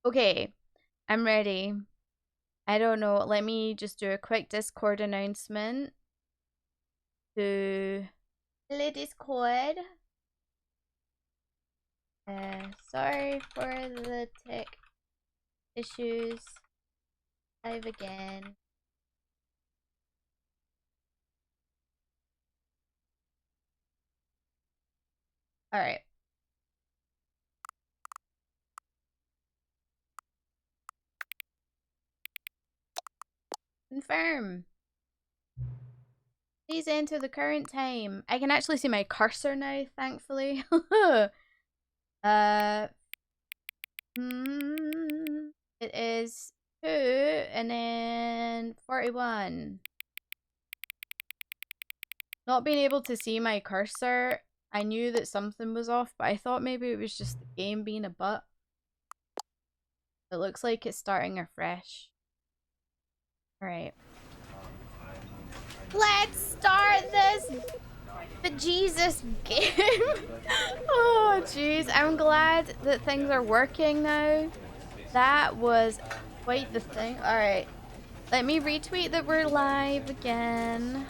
Okay, I'm ready. I don't know. Let me just do a quick Discord announcement to the Discord. Sorry for the tech issues. Live again. All right. Confirm. Please enter the current time. I can actually see my cursor now, thankfully. It is 2 and then 41. Not being able to see my cursor, I knew that something was off, but I thought maybe it was just the game being a butt. It looks like it's starting afresh. Alright. Let's start this bejesus game. Oh, jeez. I'm glad that things are working now. That was quite the thing. Alright. Let me retweet that we're live again.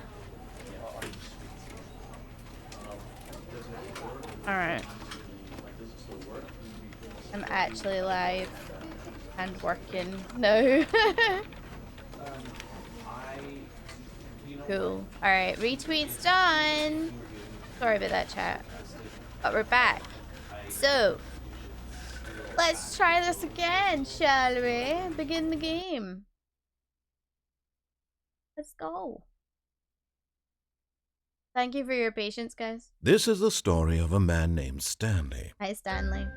Alright. I'm actually live and working. No. Cool. Alright, retweet's done. Sorry about that, chat. But we're back. So, let's try this again, shall we? Begin the game. Let's go. Thank you for your patience, guys. This is the story of a man named Stanley. Hi, Stanley.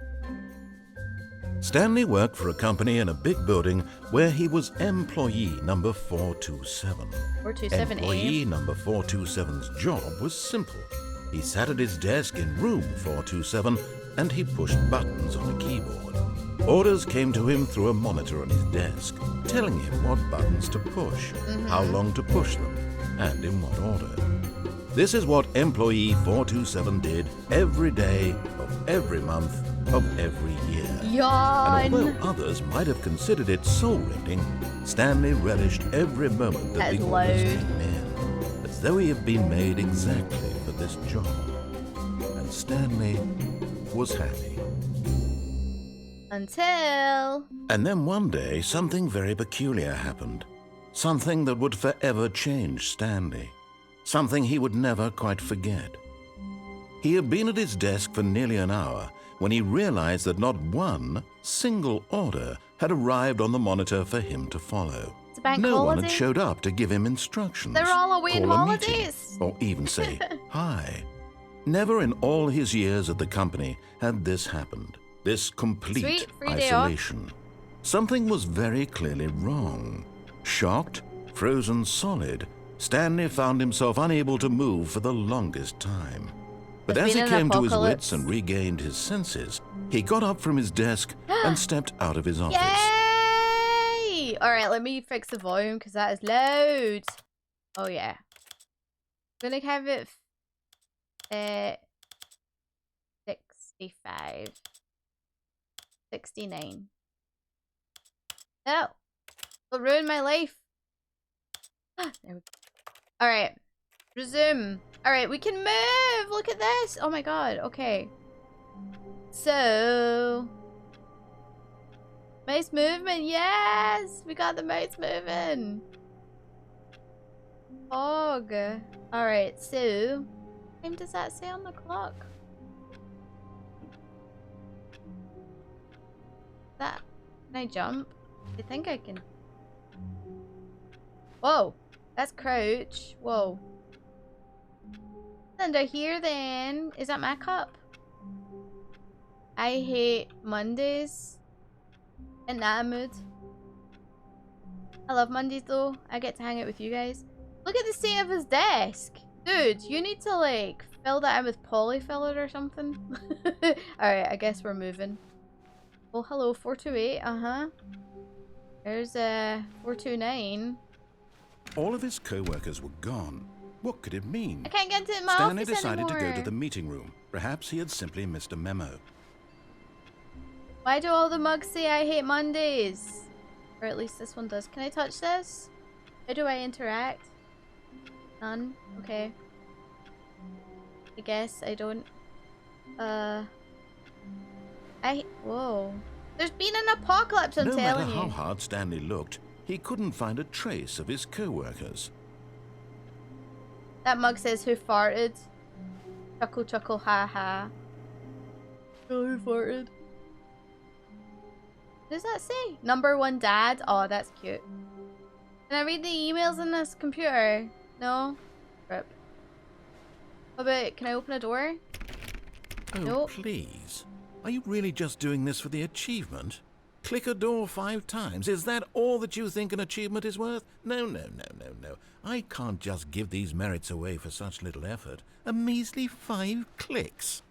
Stanley worked for a company in a big building where he was employee number 427. 427, Employee number 427's job was simple. He sat at his desk in room 427 and he pushed buttons on a keyboard. Orders came to him through a monitor on his desk, telling him what buttons to push, how long to push them, and in what order. This is what employee 427 did every day of every month of every year. Yawn. And although others might have considered it soul-rending, Stanley relished every moment that the orders came in, as though he had been made exactly for this job. And Stanley was happy. Until... And then one day, something very peculiar happened. Something that would forever change Stanley. Something he would never quite forget. He had been at his desk for nearly an hour when he realized that not one single order had arrived on the monitor for him to follow. It's a bank No holiday. one had showed up to give him instructions. They're all away on call a meeting, holidays. or even say hi. Never in all his years at the company had this happened. This complete Sweet, free day off. isolation. Something was very clearly wrong. Shocked, frozen solid, Stanley found himself unable to move for the longest time. But as he came to his wits and regained his senses, he got up from his desk and stepped out of his office. Yay! Alright, let me fix the volume because that is loud. Oh yeah. I'm gonna have it 65. 69. No! It'll ruin my life. There we go. Alright. Resume. Alright, we can move! Look at this! Oh my god, okay. So... mouse movement, yes! We got the mouse moving! Og. Alright, so... what time does that say on the clock? That... can I jump? I think I can... whoa! That's crouch. Whoa. Under here then. Is that my cup? I hate Mondays. In that mood. I love Mondays though. I get to hang out with you guys. Look at the state of his desk. Dude, you need to like fill that in with polyfiller or something. Alright, I guess we're moving. Oh, hello, 428. Uh-huh. There's 429. All of his co-workers were gone. What could it mean? I can't get into my Stanley office decided anymore. to go to the meeting room. Perhaps he had simply missed a memo. Why do all the mugs say I hate Mondays? Or at least this one does. Can I touch this? How do I interact? None? Okay. I guess I don't. Whoa. There's been an apocalypse, I'm telling you. No matter how hard Stanley looked, he couldn't find a trace of his co-workers. That mug says, who farted? Chuckle, chuckle, ha ha. Oh, who farted? What does that say? Number 1 dad? Oh, that's cute. Can I read the emails in this computer? No? Rip. How about, can I open a door? Oh, Nope. Please. Are you really just doing this for the achievement? Click a door 5 times. Is that all that you think an achievement is worth? No. I can't just give these merits away for such little effort. A measly 5 clicks.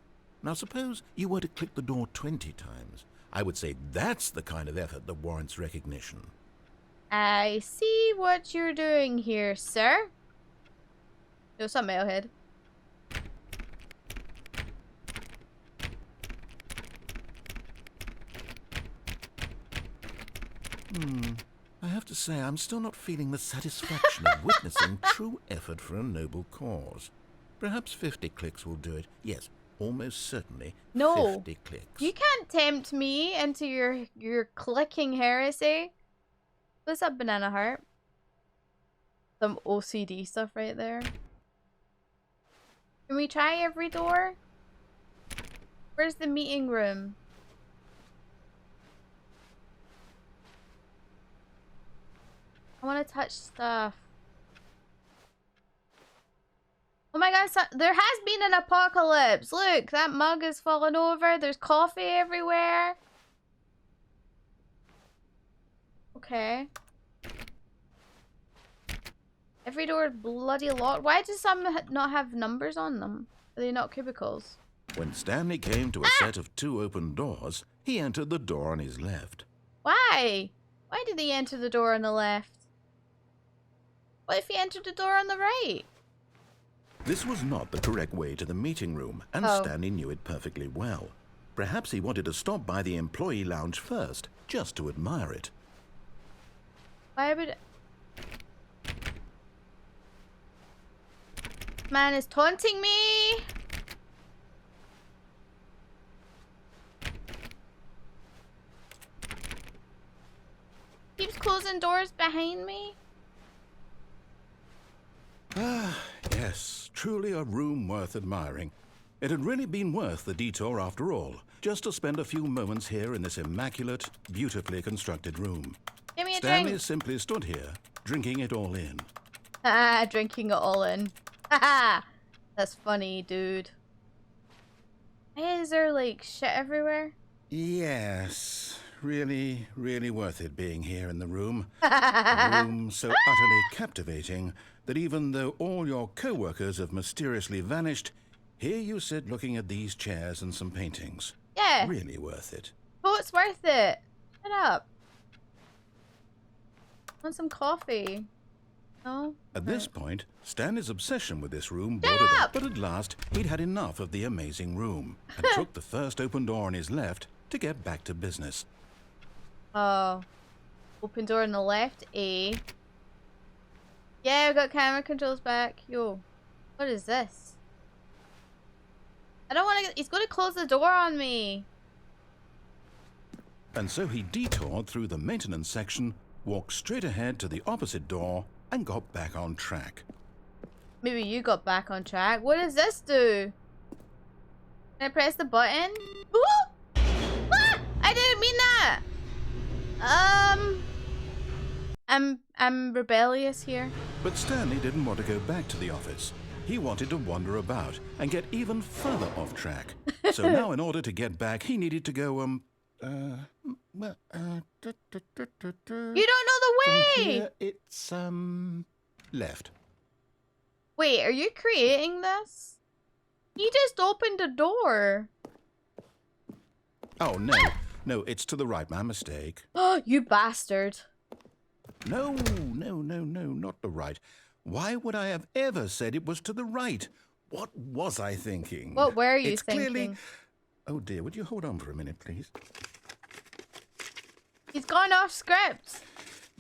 Now suppose you were to click the door 20 times. I would say that's the kind of effort that warrants recognition. I see what you're doing here, sir. No, some mailhead. I have to say, I'm still not feeling the satisfaction of witnessing true effort for a noble cause. Perhaps 50 clicks will do it. Yes, almost certainly. No. 50 clicks. You can't tempt me into your clicking heresy. What's up, banana heart? Some OCD stuff right there. Can we try every door? Where's the meeting room? I want to touch stuff. Oh my god, there has been an apocalypse. Look, that mug is falling over. There's coffee everywhere. Okay. Every door is bloody locked. Why do some not have numbers on them? Are they not cubicles? When Stanley came to a set of 2 open doors, he entered the door on his left. Why? Why did he enter the door on the left? What if he entered the door on the right? This was not the correct way to the meeting room, and Stanley knew it perfectly well. Perhaps he wanted to stop by the employee lounge first, just to admire it. Why would... Man is taunting me! Keeps closing doors behind me. Ah, yes, truly a room worth admiring. It had really been worth the detour after all, just to spend a few moments here in this immaculate, beautifully constructed room. Give me a Stanley drink. simply stood here, drinking it all in. Ah, drinking it all in. Haha! That's funny, dude. Hey, is there like shit everywhere? Yes, really, really worth it being here in the room. A room so utterly captivating that even though all your co-workers have mysteriously vanished, here you sit looking at these chairs and some paintings. Yeah. Really worth it. Oh, it's worth it. Shut up. Want some coffee? No? At this point, Stanley's obsession with this room bordered up, but at last he'd had enough of the amazing room and took the first open door on his left to get back to business. Oh. Open door on the left, A. Yeah, I've got camera controls back. Yo. What is this? I don't want to get... He's going to close the door on me. And so he detoured through the maintenance section, walked straight ahead to the opposite door, and got back on track. Maybe you got back on track. What does this do? Can I press the button? Ooh! Ah! I didn't mean that! I'm rebellious here. But Stanley didn't want to go back to the office. He wanted to wander about and get even further off track. So now in order to get back, he needed to go, You don't know the way! From here, it's, left. Wait, are you creating this? He just opened a door. Oh, no. No, it's to the right. My mistake. Oh, you bastard. No, not the right. Why would I have ever said it was to the right? What was I thinking? What were you it's thinking? Clearly... Oh, dear, would you hold on for a minute, please? He's gone off script.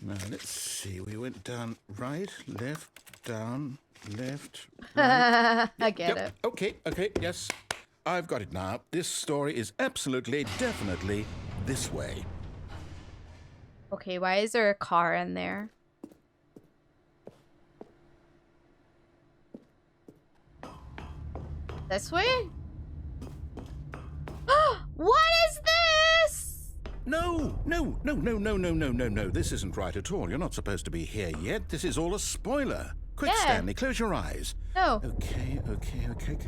Now, let's see. We went down, right, left, down, left, right. I get it. Okay, yes. I've got it now. This story is absolutely, definitely this way. Okay, why is there a car in there? This way? What is this? No. This isn't right at all. You're not supposed to be here yet. This is all a spoiler. Quick, Yeah. Stanley, close your eyes. No. Okay.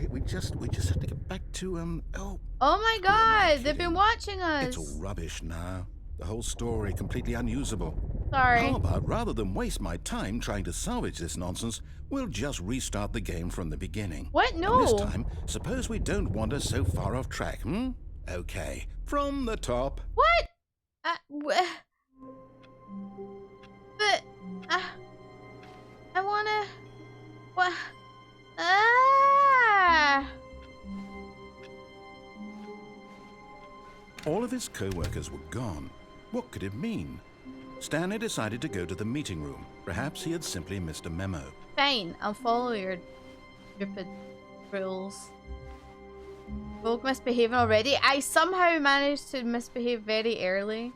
We just have to get back to, Oh my god, they've been watching us. It's all rubbish now. The whole story completely unusable. Sorry. How about, rather than waste my time trying to salvage this nonsense, we'll just restart the game from the beginning. What? No. And this time, suppose we don't wander so far off track, Okay, from the top. What? But I wanna. What? Ah! All of his co-workers were gone. What could it mean? Stanley decided to go to the meeting room. Perhaps he had simply missed a memo. Fine, I'll follow your stupid rules. Rogue misbehaving already? I somehow managed to misbehave very early.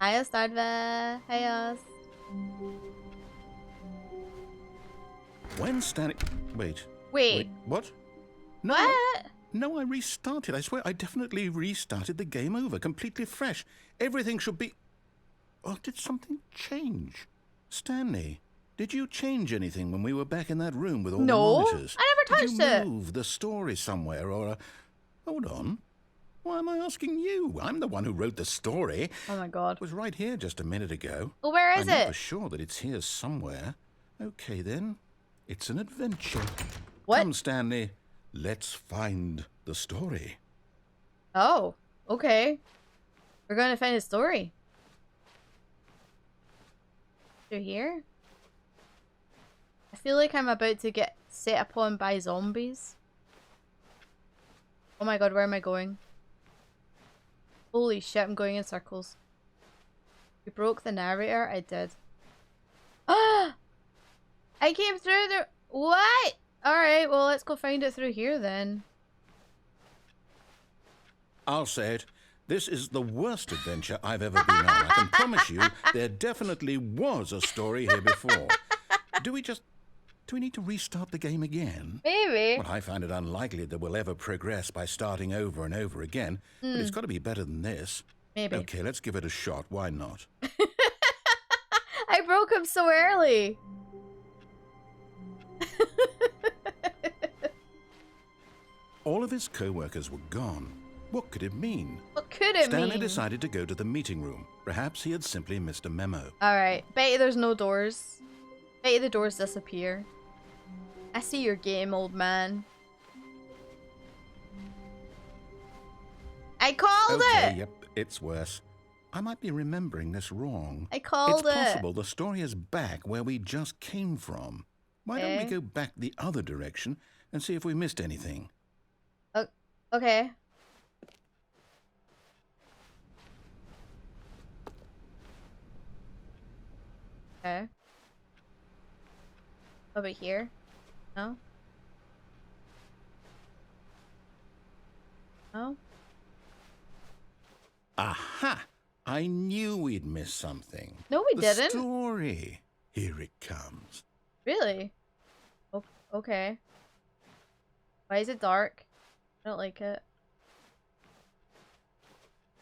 Hiya, Stardva. Hiya. When Stanley... Wait. What? No. What? No, I restarted. I swear, I definitely restarted the game over, completely fresh. Everything should be... Oh, did something change? Stanley, did you change anything when we were back in that room with all the monitors? I never touched Did it. you move the story somewhere or... Hold on. Why am I asking you? I'm the one who wrote the story. Oh my god. It was right here just a minute ago. Well, where is I'm it? not sure that it's here somewhere. Okay, then. It's an adventure. What? Come, Stanley. Let's find the story. Oh, okay. We're going to find a story. Through here? I feel like I'm about to get set upon by zombies. Oh my god, where am I going? Holy shit, I'm going in circles. You broke the narrator? I did. Ah! I came through the... What? Alright, well, let's go find it through here then. I'll say it. This is the worst adventure I've ever been on. I can promise you there definitely was a story here before. Do we need to restart the game again? Maybe. Well, I find it unlikely that we'll ever progress by starting over and over again. But it's got to be better than this. Maybe. Okay, let's give it a shot. Why not? I broke him so early. All of his co-workers were gone. What could it mean? What could it Stanley mean? decided to go to the meeting room. Perhaps he had simply missed a memo. Alright, bet you there's no doors. Bet you the doors disappear. I see your game, old man. I called it! Yep, it's worse. I might be remembering this wrong. I called it. It's possible the story is back where we just came from. Why don't we go back the other direction and see if we missed anything? Okay. Okay. Over here? No? No? Aha! I knew we'd miss something. No, we didn't. The story. Here it comes. Really? Okay. Why is it dark? I don't like it.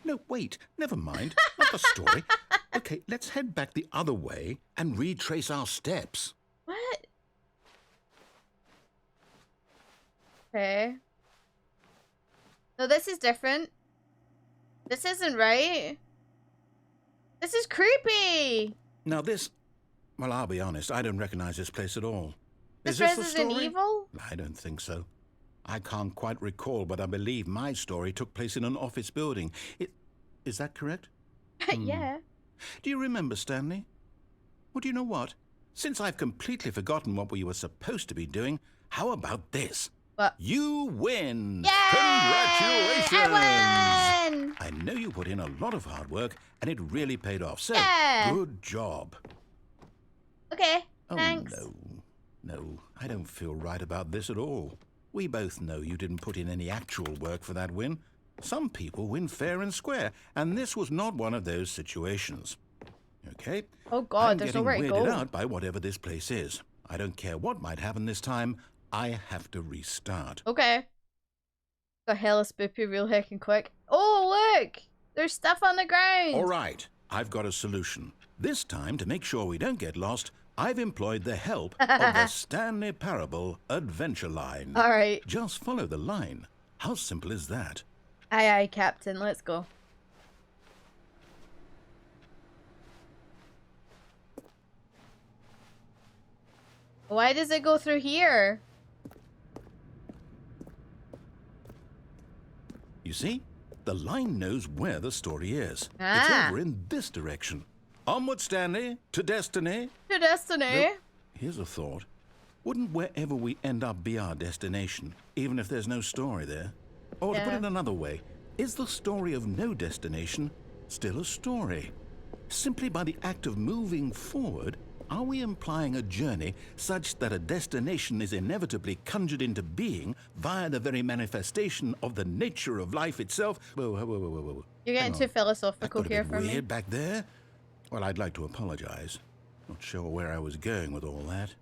No, wait. Never mind. Not the story. Okay, let's head back the other way and retrace our steps. What? Okay. No, this is different. This isn't right. This is creepy. Now this... Well, I'll be honest. I don't recognize this place at all. This Is this the Resident story? Evil? I don't think so. I can't quite recall, but I believe my story took place in an office building. Is that correct? Yeah. Do you remember, Stanley? Well, do you know what? Since I've completely forgotten what we were supposed to be doing, how about this? What? You win! Yay! Congratulations! I won! I know you put in a lot of hard work, and it really paid off. So, Yeah. good job. Okay, Oh, thanks. No, I don't feel right about this at all. We both know you didn't put in any actual work for that win. Some people win fair and square, and this was not one of those situations. Okay? Oh God, I'm there's getting nowhere to weirded go. out by whatever this place is. I don't care what might happen this time. I have to restart. Okay. Got hella spoopy real heckin' quick. Oh, look! There's stuff on the ground! All right, I've got a solution. This time, to make sure we don't get lost, I've employed the help of the Stanley Parable Adventure Line. Alright. Just follow the line. How simple is that? Aye, aye, Captain. Let's go. Why does it go through here? You see? The line knows where the story is. Ah. It's over in this direction. Onward, Stanley, to destiny. To destiny. Though, here's a thought. Wouldn't wherever we end up be our destination, even if there's no story there? Or to put Yeah. it another way, is the story of no destination still a story? Simply by the act of moving forward, are we implying a journey such that a destination is inevitably conjured into being via the very manifestation of the nature of life itself? Whoa. You're getting Hang too on. philosophical That got a here bit for me. weird back there. Well, I'd like to apologize. Not sure where I was going with all that.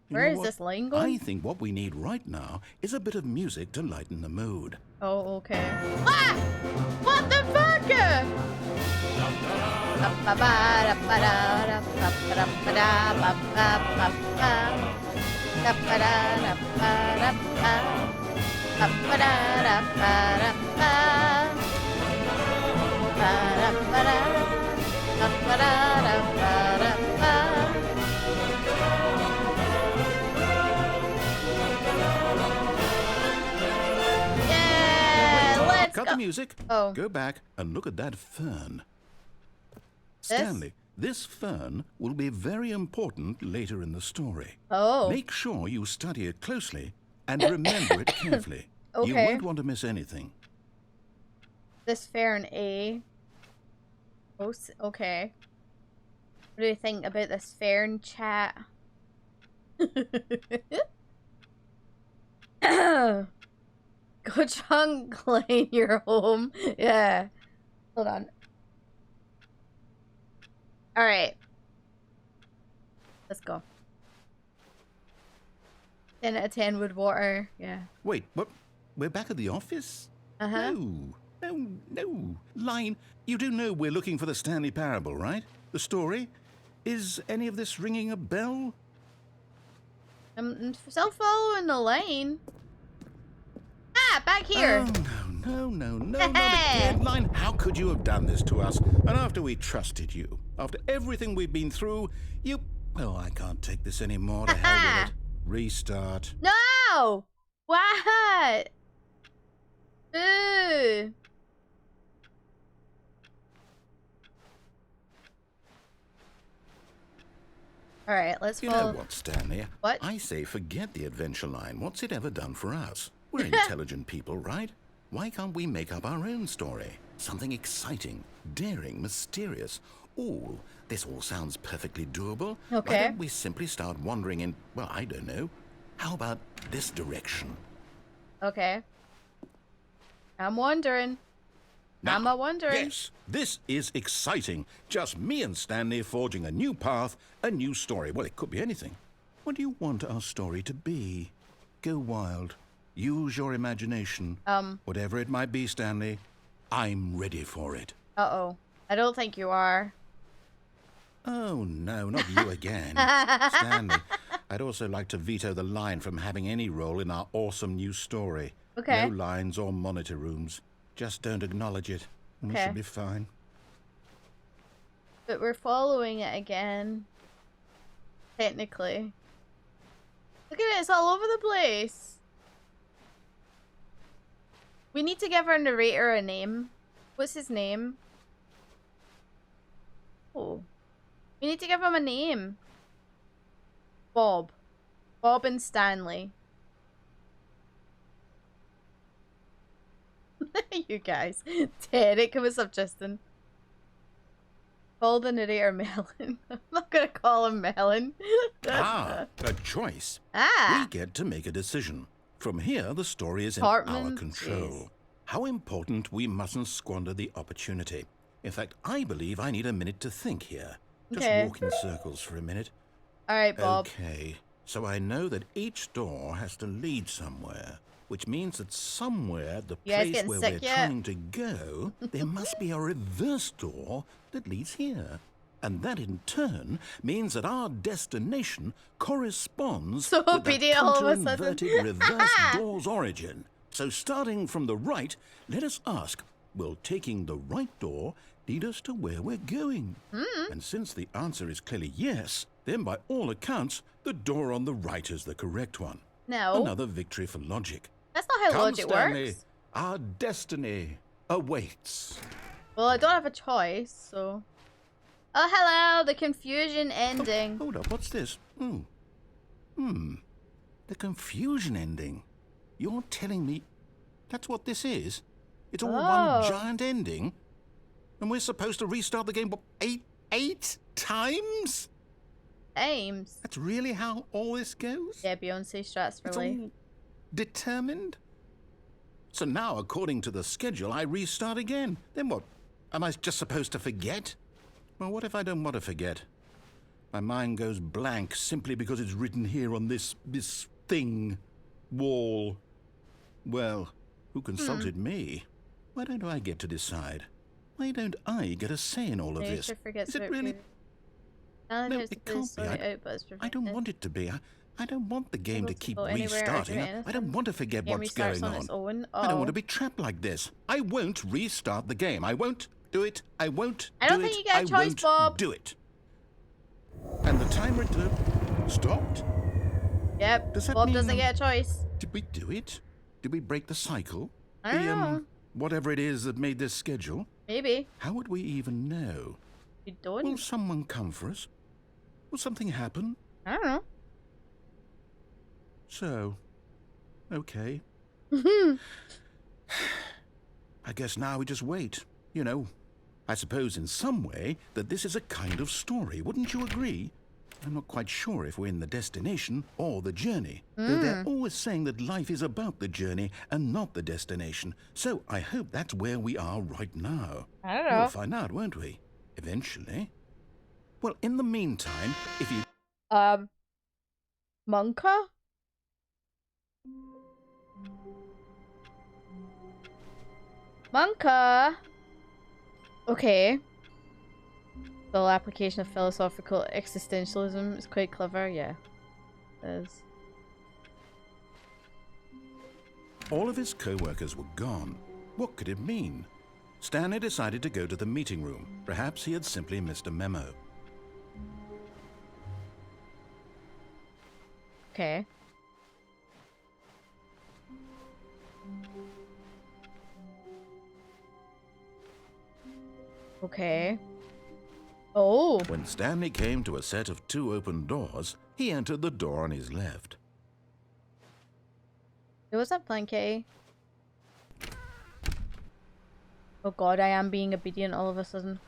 You Where know is what? this line going? I think what we need right now is a bit of music to lighten the mood. Oh, okay. Ah! What the fuck? Yeah, let's Cut go. the music. Oh. Go back and look at that fern. This? Stanley, this fern will be very important later in the story. Oh. Make sure you study it closely and remember it carefully. You Okay. won't want to miss anything. This fern A. Oh, okay. What do you think about this fern chat? Go Chung, clean your home. Yeah. Hold on. Alright. Let's go. 10 out of 10 wood water. Yeah. Wait, what? We're back at the office? Uh-huh. No. Line, you do know we're looking for the Stanley Parable, right? The story? Is any of this ringing a bell? I'm still following the lane. Ah, back here. Oh, no, not again, Line. How could you have done this to us? And after we trusted you, after everything we've been through, you... Oh, I can't take this anymore. To hell with it. Restart. No! What? Ooh. Alright, let's You follow. know what, Stanley? What? I say forget the adventure line. What's it ever done for us? We're intelligent people, right? Why can't we make up our own story? Something exciting, daring, mysterious. Ooh, this all sounds perfectly doable. Okay. Why don't we simply start wandering in, well, I don't know. How about this direction? Okay. I'm wondering. Now, I'm wondering. Yes, this is exciting. Just me and Stanley forging a new path, a new story. Well, it could be anything. What do you want our story to be? Go wild. Use your imagination. Whatever it might be, Stanley, I'm ready for it. Uh-oh. I don't think you are. Oh, no, not you again. Stanley, I'd also like to veto the line from having any role in our awesome new story. Okay. No lines or monitor rooms. Just don't acknowledge it. And we Okay. should be fine. But we're following it again. Technically. Look at it, it's all over the place. We need to give our narrator a name. What's his name? Oh. We need to give him a name. Bob. Bob and Stanley. You guys. Derek, what's up, Justin? Call the narrator Melon. I'm not gonna call him Melon. A choice. We get to make a decision. From here, the story is in our control. Jeez. How important we mustn't squander the opportunity. In fact, I believe I need a minute to think here. Just walk in circles for a minute. All right, Bob. Okay, so I know that each door has to lead somewhere, which means that somewhere, the place where we're trying to go, there must be a reverse door that leads here. And that in turn means that our destination corresponds with the counter-inverted reverse door's origin. So starting from the right, let us ask, will taking the right door lead us to where we're going? And since the answer is clearly yes, then by all accounts, the door on the right is the correct one. No. Another victory for logic. That's not how logic Stanley, works. Our destiny awaits. Well, I don't have a choice, so... Oh, hello! The confusion ending. Hold up, what's this? The confusion ending. You're telling me that's what this is? It's all one giant ending? And we're supposed to restart the game eight times? Aims. That's really how all this goes? Yeah, Beyonce strats for It's life. all determined? So now, according to the schedule, I restart again. Then what? Am I just supposed to forget? Well, what if I don't want to forget? My mind goes blank simply because it's written here on this thing, wall. Well, who consulted me? Why don't I get to decide? Why don't I get a say in all of this? Is it really? No, it can't be. I don't want it to be. I don't want the game to keep restarting. I don't want to forget what's going on. I don't want to be trapped like this. I won't restart the game. I won't do it. I won't do it. I don't think you get a choice, Bob. Do it. And the timer stopped? Yep. Does that Bob mean doesn't get a choice. Did we do it? Did we break the cycle? I don't know. Whatever it is that made this schedule? Maybe. How would we even know? You don't? Will someone come for us? Will something happen? I don't know. So, okay. I guess now we just wait. You know, I suppose in some way that this is a kind of story. Wouldn't you agree? I'm not quite sure if we're in the destination or the journey. Though they're always saying that life is about the journey and not the destination. So I hope that's where we are right now. I don't know. We'll find out, won't we? Eventually. Well, in the meantime, if you... Monka? Monka! Okay. The application of philosophical existentialism is quite clever, yeah. It is. All of his co-workers were gone. What could it mean? Stanley decided to go to the meeting room. Perhaps he had simply missed a memo. Okay. Okay. Oh! When Stanley came to a set of 2 open doors, he entered the door on his left. Hey, what's up, Planky? Oh god, I am being obedient all of a sudden.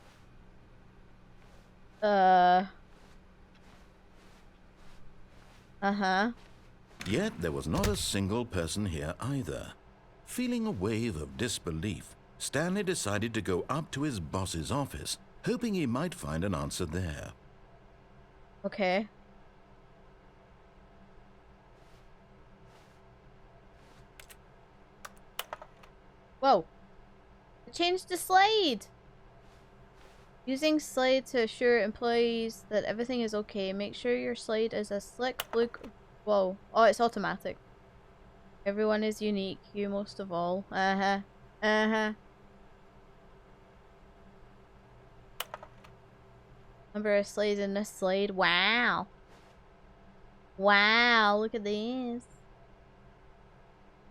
Uh-huh. Yet there was not a single person here either. Feeling a wave of disbelief, Stanley decided to go up to his boss's office, hoping he might find an answer there. Okay. Whoa. It changed the slide! Using slide to assure employees that everything is okay. Make sure your slide is a slick blue... Whoa. Oh, it's automatic. Everyone is unique. You most of all. Uh-huh. Uh-huh. Number of slides in this slide. Wow. Wow, look at this.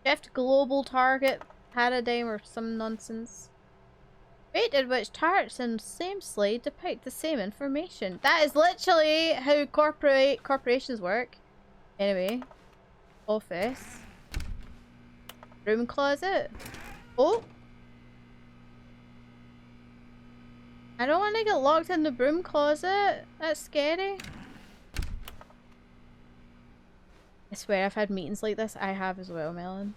Shift global target paradigm or some nonsense. Rate at which targets in the same slide depict the same information. That is literally how corporations work. Anyway. Office. Room closet. Oh! I don't want to get locked in the broom closet. That's scary. I swear I've had meetings like this. I have as well, Melon.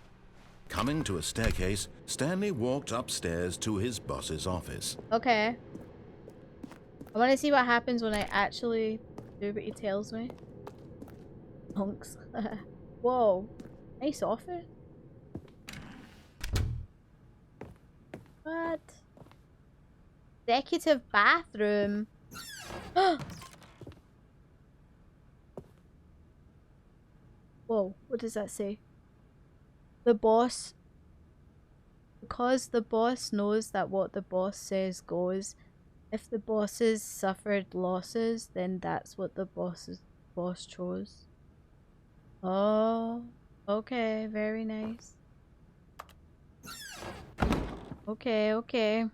Coming to a staircase, Stanley walked upstairs to his boss's office. Okay. I want to see what happens when I actually do what he tells me. Hunks. Whoa. Nice office. What? Executive bathroom. Whoa, what does that say? The boss. Because the boss knows that what the boss says goes. If the bosses suffered losses, then that's what the boss chose. Oh, okay, very nice. Okay, okay.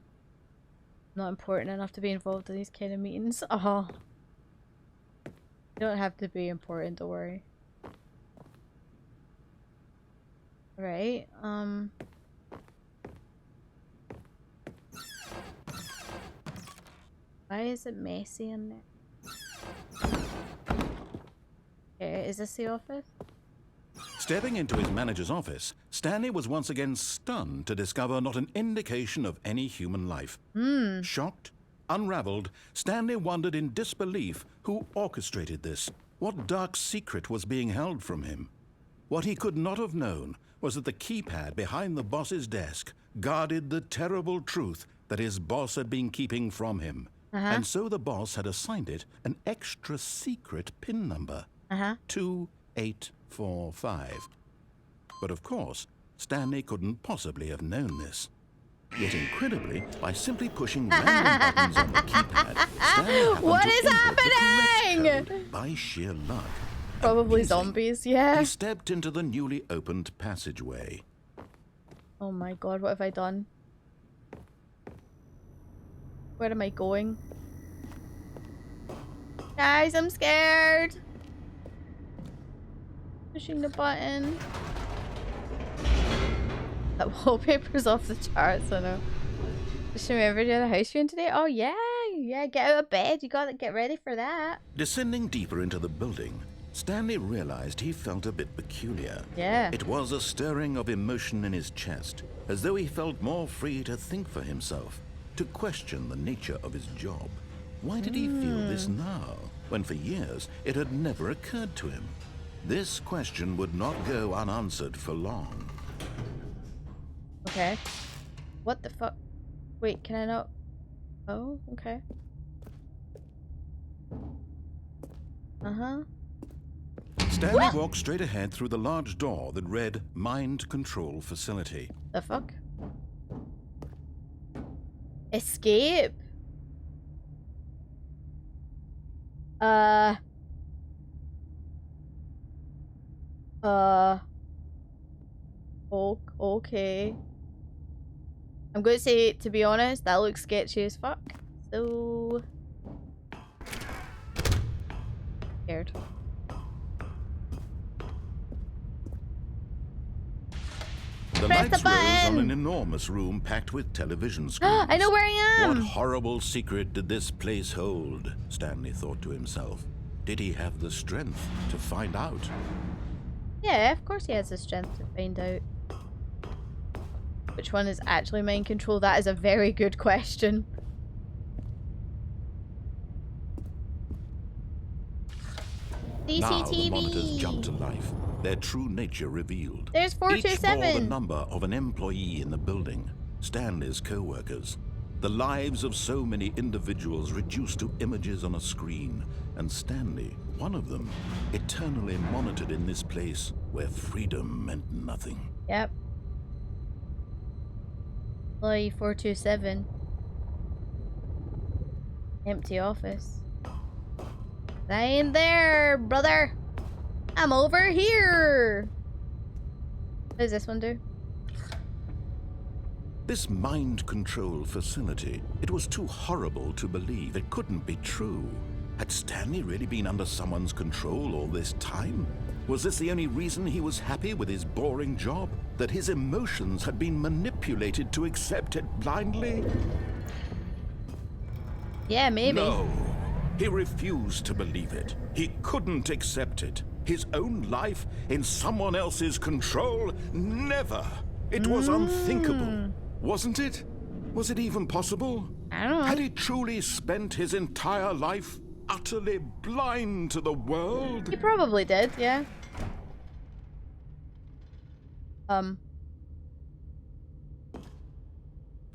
Not important enough to be involved in these kind of meetings. Oh. You don't have to be important, don't worry. Right, why is it messy in there? Okay, is this the office? Stepping into his manager's office, Stanley was once again stunned to discover not an indication of any human life. Shocked, unraveled, Stanley wondered in disbelief who orchestrated this. What dark secret was being held from him? What he could not have known was that the keypad behind the boss's desk guarded the terrible truth that his boss had been keeping from him. And so the boss had assigned it an extra secret PIN number. 2845. But of course, Stanley couldn't possibly have known this. Yet incredibly, by simply pushing random buttons on the keypad, Stanley What is happened to input the correct happening? code by sheer luck. Probably Amazing. zombies, yeah. He stepped into the newly opened passageway. Oh my god, what have I done? Where am I going? Guys, I'm scared. Pushing the button. That wallpaper's off the charts, I know. Just remember to do the house viewing today? Oh yeah, yeah, get out of bed. You gotta get ready for that. Descending deeper into the building, Stanley realized he felt a bit peculiar. Yeah. It was a stirring of emotion in his chest, as though he felt more free to think for himself, to question the nature of his job. Why did he feel this now, when for years it had never occurred to him? This question would not go unanswered for long. Okay. What the fuck? Wait, can I not? Oh, okay. Stanley walked straight ahead through the large door that read Mind Control Facility. The fuck? Escape? Okay. I'm going to say, to be honest, that looks sketchy as fuck. So... scared. The Press lights the rose on button! an enormous room packed with television screens. I know where I am! What horrible secret did this place hold? Stanley thought to himself. Did he have the strength to find out? Yeah, of course he has the strength to find out. Which one is actually mind control? That is a very good question. CCTV! Now the monitors jumped to life, their true nature revealed. There's Each bore the 427! number of an employee in the building, Stanley's co-workers. The lives of so many individuals reduced to images on a screen, and Stanley, one of them, eternally monitored in this place where freedom meant nothing. Yep. Employee 427. Empty office. I ain't there, brother. I'm over here. What does this one do? This mind control facility, it was too horrible to believe. It couldn't be true. Had Stanley really been under someone's control all this time? Was this the only reason he was happy with his boring job? That his emotions had been manipulated to accept it blindly? Yeah, maybe. No. He refused to believe it. He couldn't accept it. His own life in someone else's control? Never. It was unthinkable. Wasn't it? Was it even possible? I don't know. Had he truly spent his entire life utterly blind to the world? He probably did, yeah. But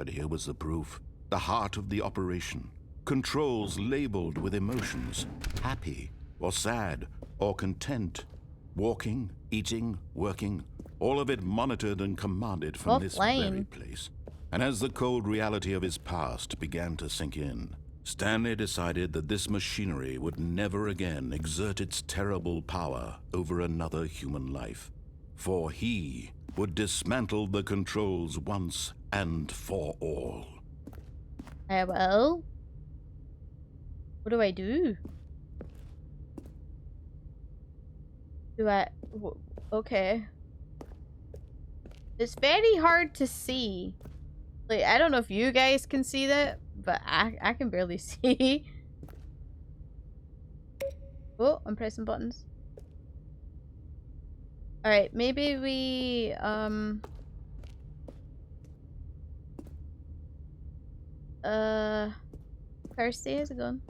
here was the proof. The heart of the operation. Controls labeled with emotions. Happy, or sad, or content. Walking, eating, working. All of it monitored and commanded from this very place. And as the cold reality of his past began to sink in, Stanley decided that this machinery would never again exert its terrible power over another human life. For he would dismantle the controls once and for all. Well, what do I do? Okay. It's very hard to see. Like, I don't know if you guys can see that, but I can barely see. Oh, I'm pressing buttons. Alright, maybe we, Kirsty, how's it going?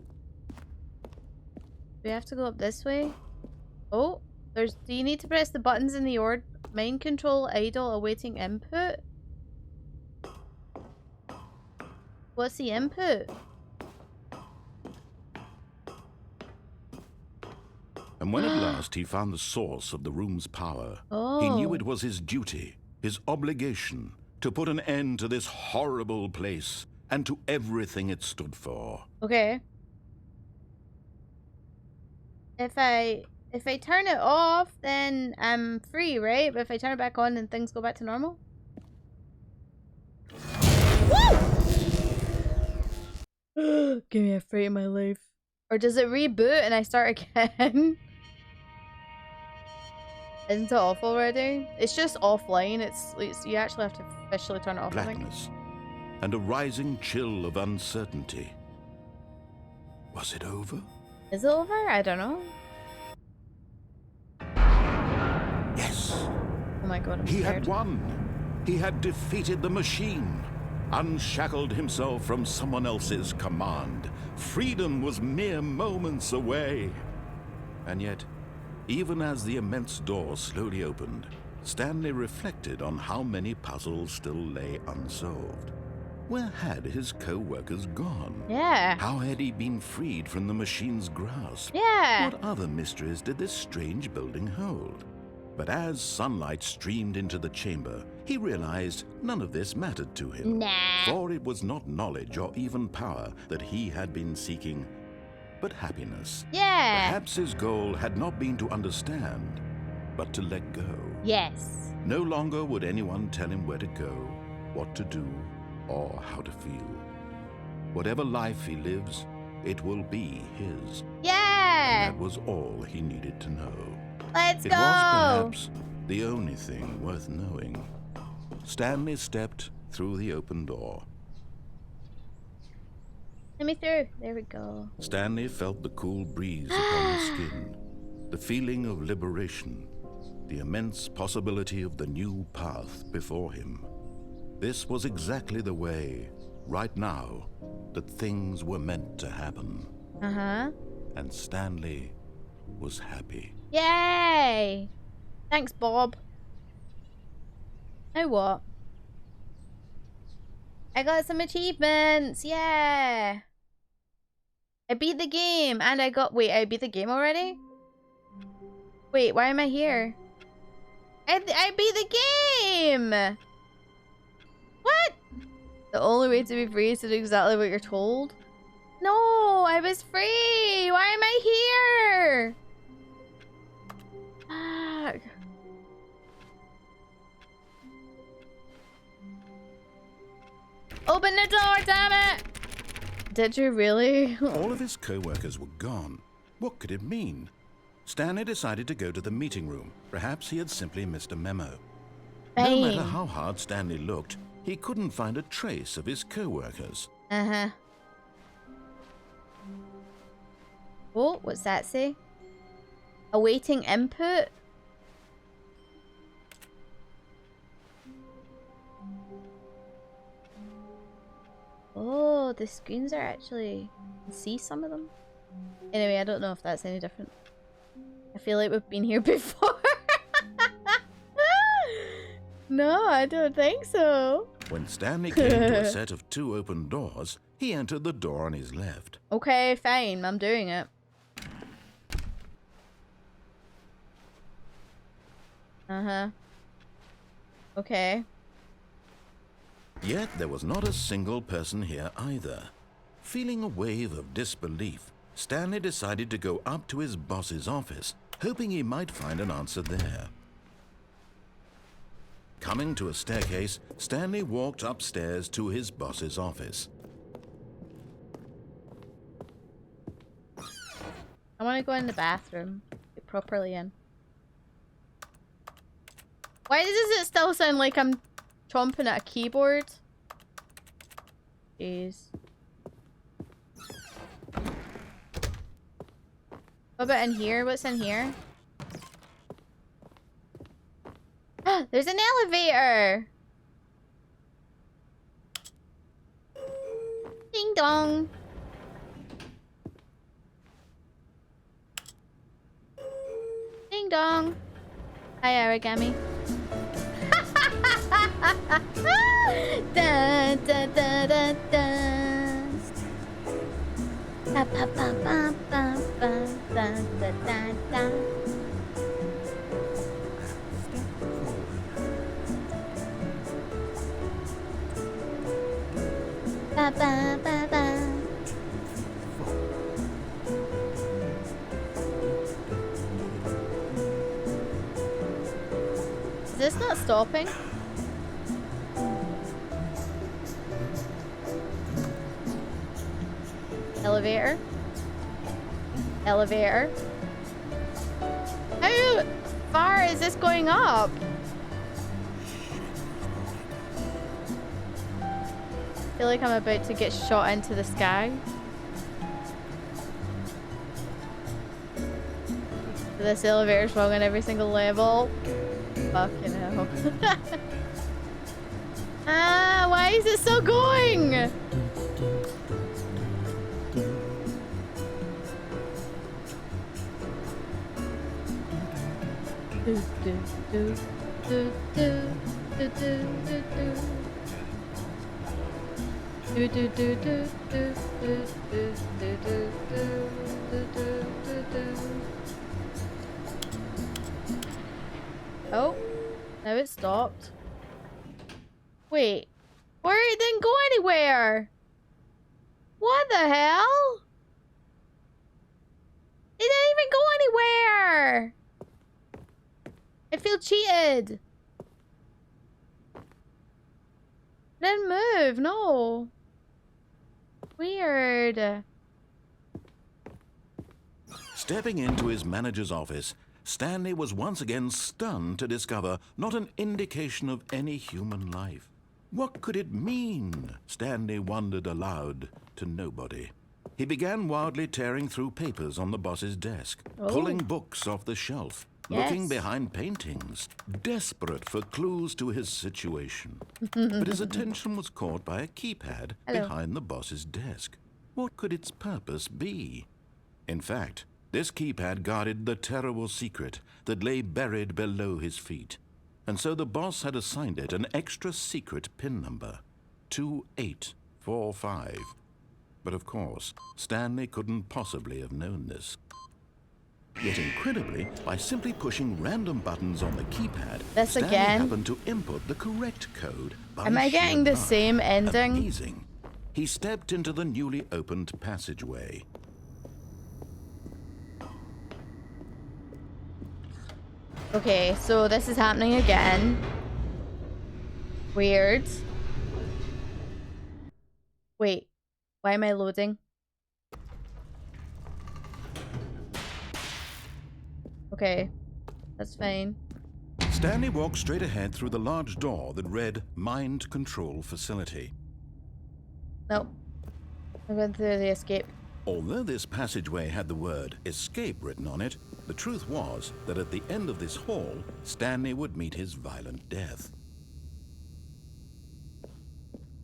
We have to go up this way? Oh, do you need to press the buttons in the order? Mind control, idle, awaiting input? What's the input? And when at last he found the source of the room's power, he knew it was his duty, his obligation, to put an end to this horrible place and to everything it stood for. Okay. If I turn it off, then I'm free, right? But if I turn it back on, then things go back to normal? Woo! Give me a fright in my life. Or does it reboot and I start again? Isn't it off already? It's just offline. It's you actually have to officially turn it off. Blackness and a rising chill of uncertainty. Was it over? Is it over? I don't know. Yes. Oh my god, I'm He scared. had won. He had defeated the machine, unshackled himself from someone else's command. Freedom was mere moments away. And yet, even as the immense door slowly opened, Stanley reflected on how many puzzles still lay unsolved. Where had his co-workers gone? Yeah. How had he been freed from the machine's grasp? Yeah. What other mysteries did this strange building hold? But as sunlight streamed into the chamber, he realized none of this mattered to him. Nah. For it was not knowledge or even power that he had been seeking, but happiness. Yeah. Perhaps his goal had not been to understand, but to let go. Yes. No longer would anyone tell him where to go, what to do, or how to feel. Whatever life he lives, it will be his. Yeah. And that was all he needed to know. Let's It go. was perhaps the only thing worth knowing. Stanley stepped through the open door. Let me through. There we go. Stanley felt the cool breeze upon his skin, the feeling of liberation, the immense possibility of the new path before him. This was exactly the way, right now, that things were meant to happen. Uh-huh. And Stanley was happy. Yay! Thanks, Bob. Now what? I got some achievements! Yeah! I beat the game and I got... Wait, I beat the game already? Wait, why am I here? I beat the game! What? The only way to be free is to do exactly what you're told? No, I was free! Why am I here? Fuck. Open the door, damn it! Did you really? All of his co-workers were gone. What could it mean? Stanley decided to go to the meeting room. Perhaps he had simply missed a memo. No matter how hard Stanley looked, he couldn't find a trace of his co-workers. Uh-huh. Oh, what's that say? Awaiting input? Oh, the screens are actually... I can see some of them. Anyway, I don't know if that's any different. I feel like we've been here before. No, I don't think so. When Stanley came to a set of 2 open doors, he entered the door on his left. Okay, fine. I'm doing it. Uh-huh. Okay. Yet there was not a single person here either. Feeling a wave of disbelief, Stanley decided to go up to his boss's office, hoping he might find an answer there. Coming to a staircase, Stanley walked upstairs to his boss's office. I want to go in the bathroom. Get properly in. Why does it still sound like I'm chomping at a keyboard? Jeez. What about in here? What's in here? There's an elevator! Ding dong! Ding dong! Hi, origami. Da da da da da. Pa pa pa pa pa pa da da da da. Ba ba ba ba. Is this not stopping? Elevator. Elevator. How far is this going up? I feel like I'm about to get shot into the sky. This elevator's wrong on every single level. Fucking hell. Ah, why is it still going? Oh, now it stopped. Wait, where it didn't go anywhere? What the hell? It didn't even go anywhere. I feel cheated. It didn't move, no. Weird. Stepping into his manager's office, Stanley was once again stunned to discover not an indication of any human life. What could it mean? Stanley wondered aloud to nobody. He began wildly tearing through papers on the boss's desk, pulling books off the shelf, looking behind paintings, desperate for clues to his situation. But his attention was caught by a keypad behind the boss's desk. What could its purpose be? In fact, this keypad guarded the terrible secret that lay buried below his feet. And so the boss had assigned it an extra secret PIN number, 2845. But of course, Stanley couldn't possibly have known this. Yet incredibly, by simply pushing random buttons on the keypad, Stanley happened to input the correct code by Am I getting the same ending? Amazing. He stepped into the newly opened passageway. Okay, so this is happening again. Weird. Wait, why am I loading? Okay, that's fine. Stanley walked straight ahead through the large door that read Mind Control Facility. Nope. I'm going through the escape. Although this passageway had the word escape written on it, the truth was that at the end of this hall, Stanley would meet his violent death.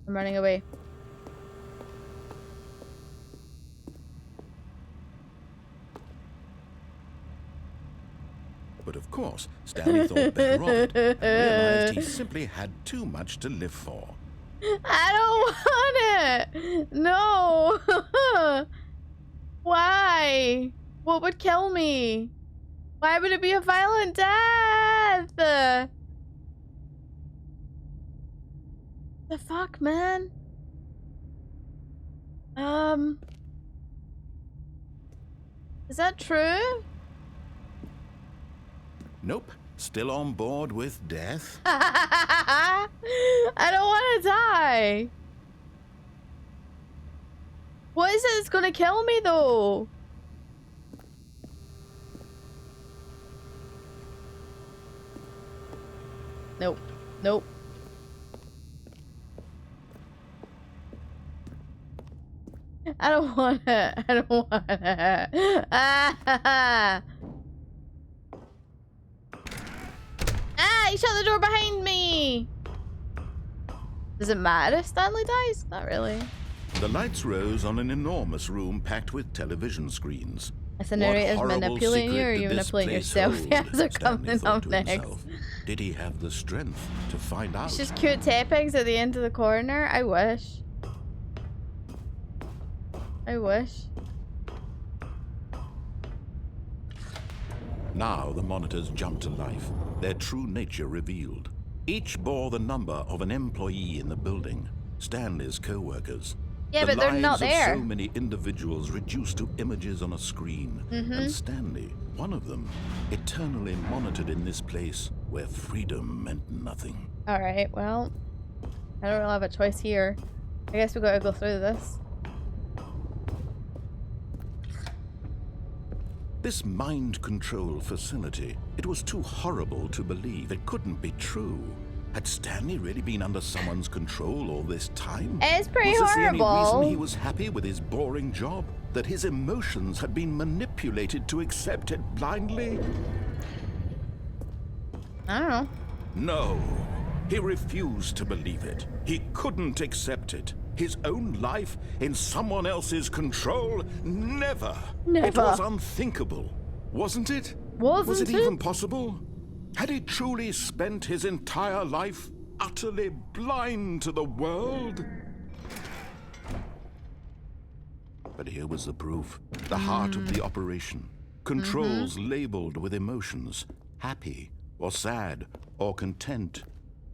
I'm running away. But of course, Stanley thought better of it and realized he simply had too much to live for. I don't want it! No! Why? What would kill me? Why would it be a violent death? The fuck, man? Is that true? Nope. Still on board with death? I don't want to die. What is it that's gonna kill me, though? Nope. Nope. I don't want it. I don't want it. Ah! Ah! He shut the door behind me! Does it matter if Stanley dies? Not really. The lights rose on an enormous room packed with television screens. If the narrator's manipulating you, or you manipulate yourself, the answer coming up next. Did he have the strength to find out? It's just cute tapings at the end of the corner. I wish. I wish. Now the monitors jumped to life, their true nature revealed. Each bore the number of an employee in the building, Stanley's co-workers. Yeah, but they're not there. The lives of so many individuals reduced to images on a screen. And Stanley, one of them, eternally monitored in this place where freedom meant nothing. Alright, well, I don't really have a choice here. I guess we gotta go through this. This mind control facility, it was too horrible to believe. It couldn't be true. Had Stanley really been under someone's control all this time? It's pretty was this horrible. the only reason he was happy with his boring job? That his emotions had been manipulated to accept it blindly? I don't know. No. He refused to believe it. He couldn't accept it. His own life in someone else's control? Never. Never. It was unthinkable, wasn't it? Was it even possible? Had he truly spent his entire life utterly blind to the world? But here was the proof. The heart of the operation. Controls labeled with emotions. Happy or sad or content.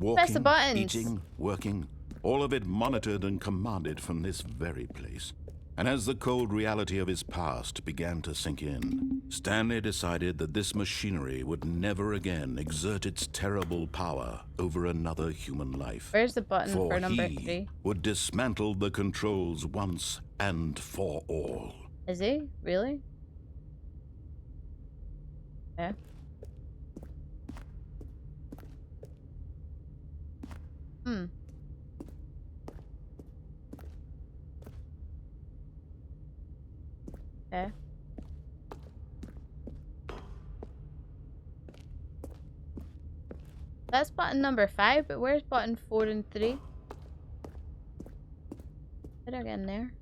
Walking, press the buttons. eating, working. All of it monitored and commanded from this very place. And as the cold reality of his past began to sink in, Stanley decided that this machinery would never again exert its terrible power over another human life. Where's the button for number he 3? Would dismantle the controls once and for all. Is he? Really? Yeah. Okay. That's button number 5, but where's button 4 and 3? Did I get in there?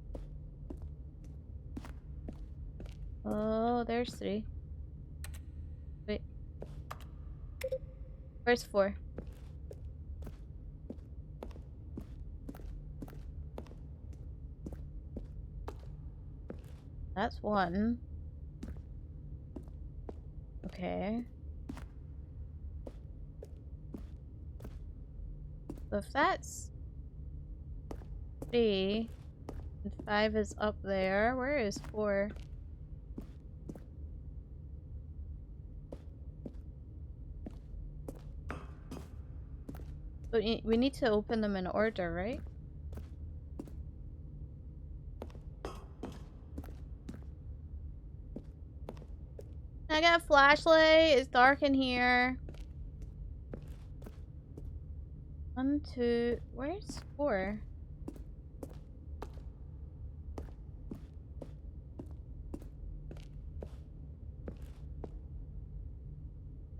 Oh, there's 3. Wait. Where's 4? That's 1. Okay. So if that's 3 and 5 is up there, where is 4? But we need to open them in order, right? I got a flashlight. It's dark in here. 1, 2. Where's 4?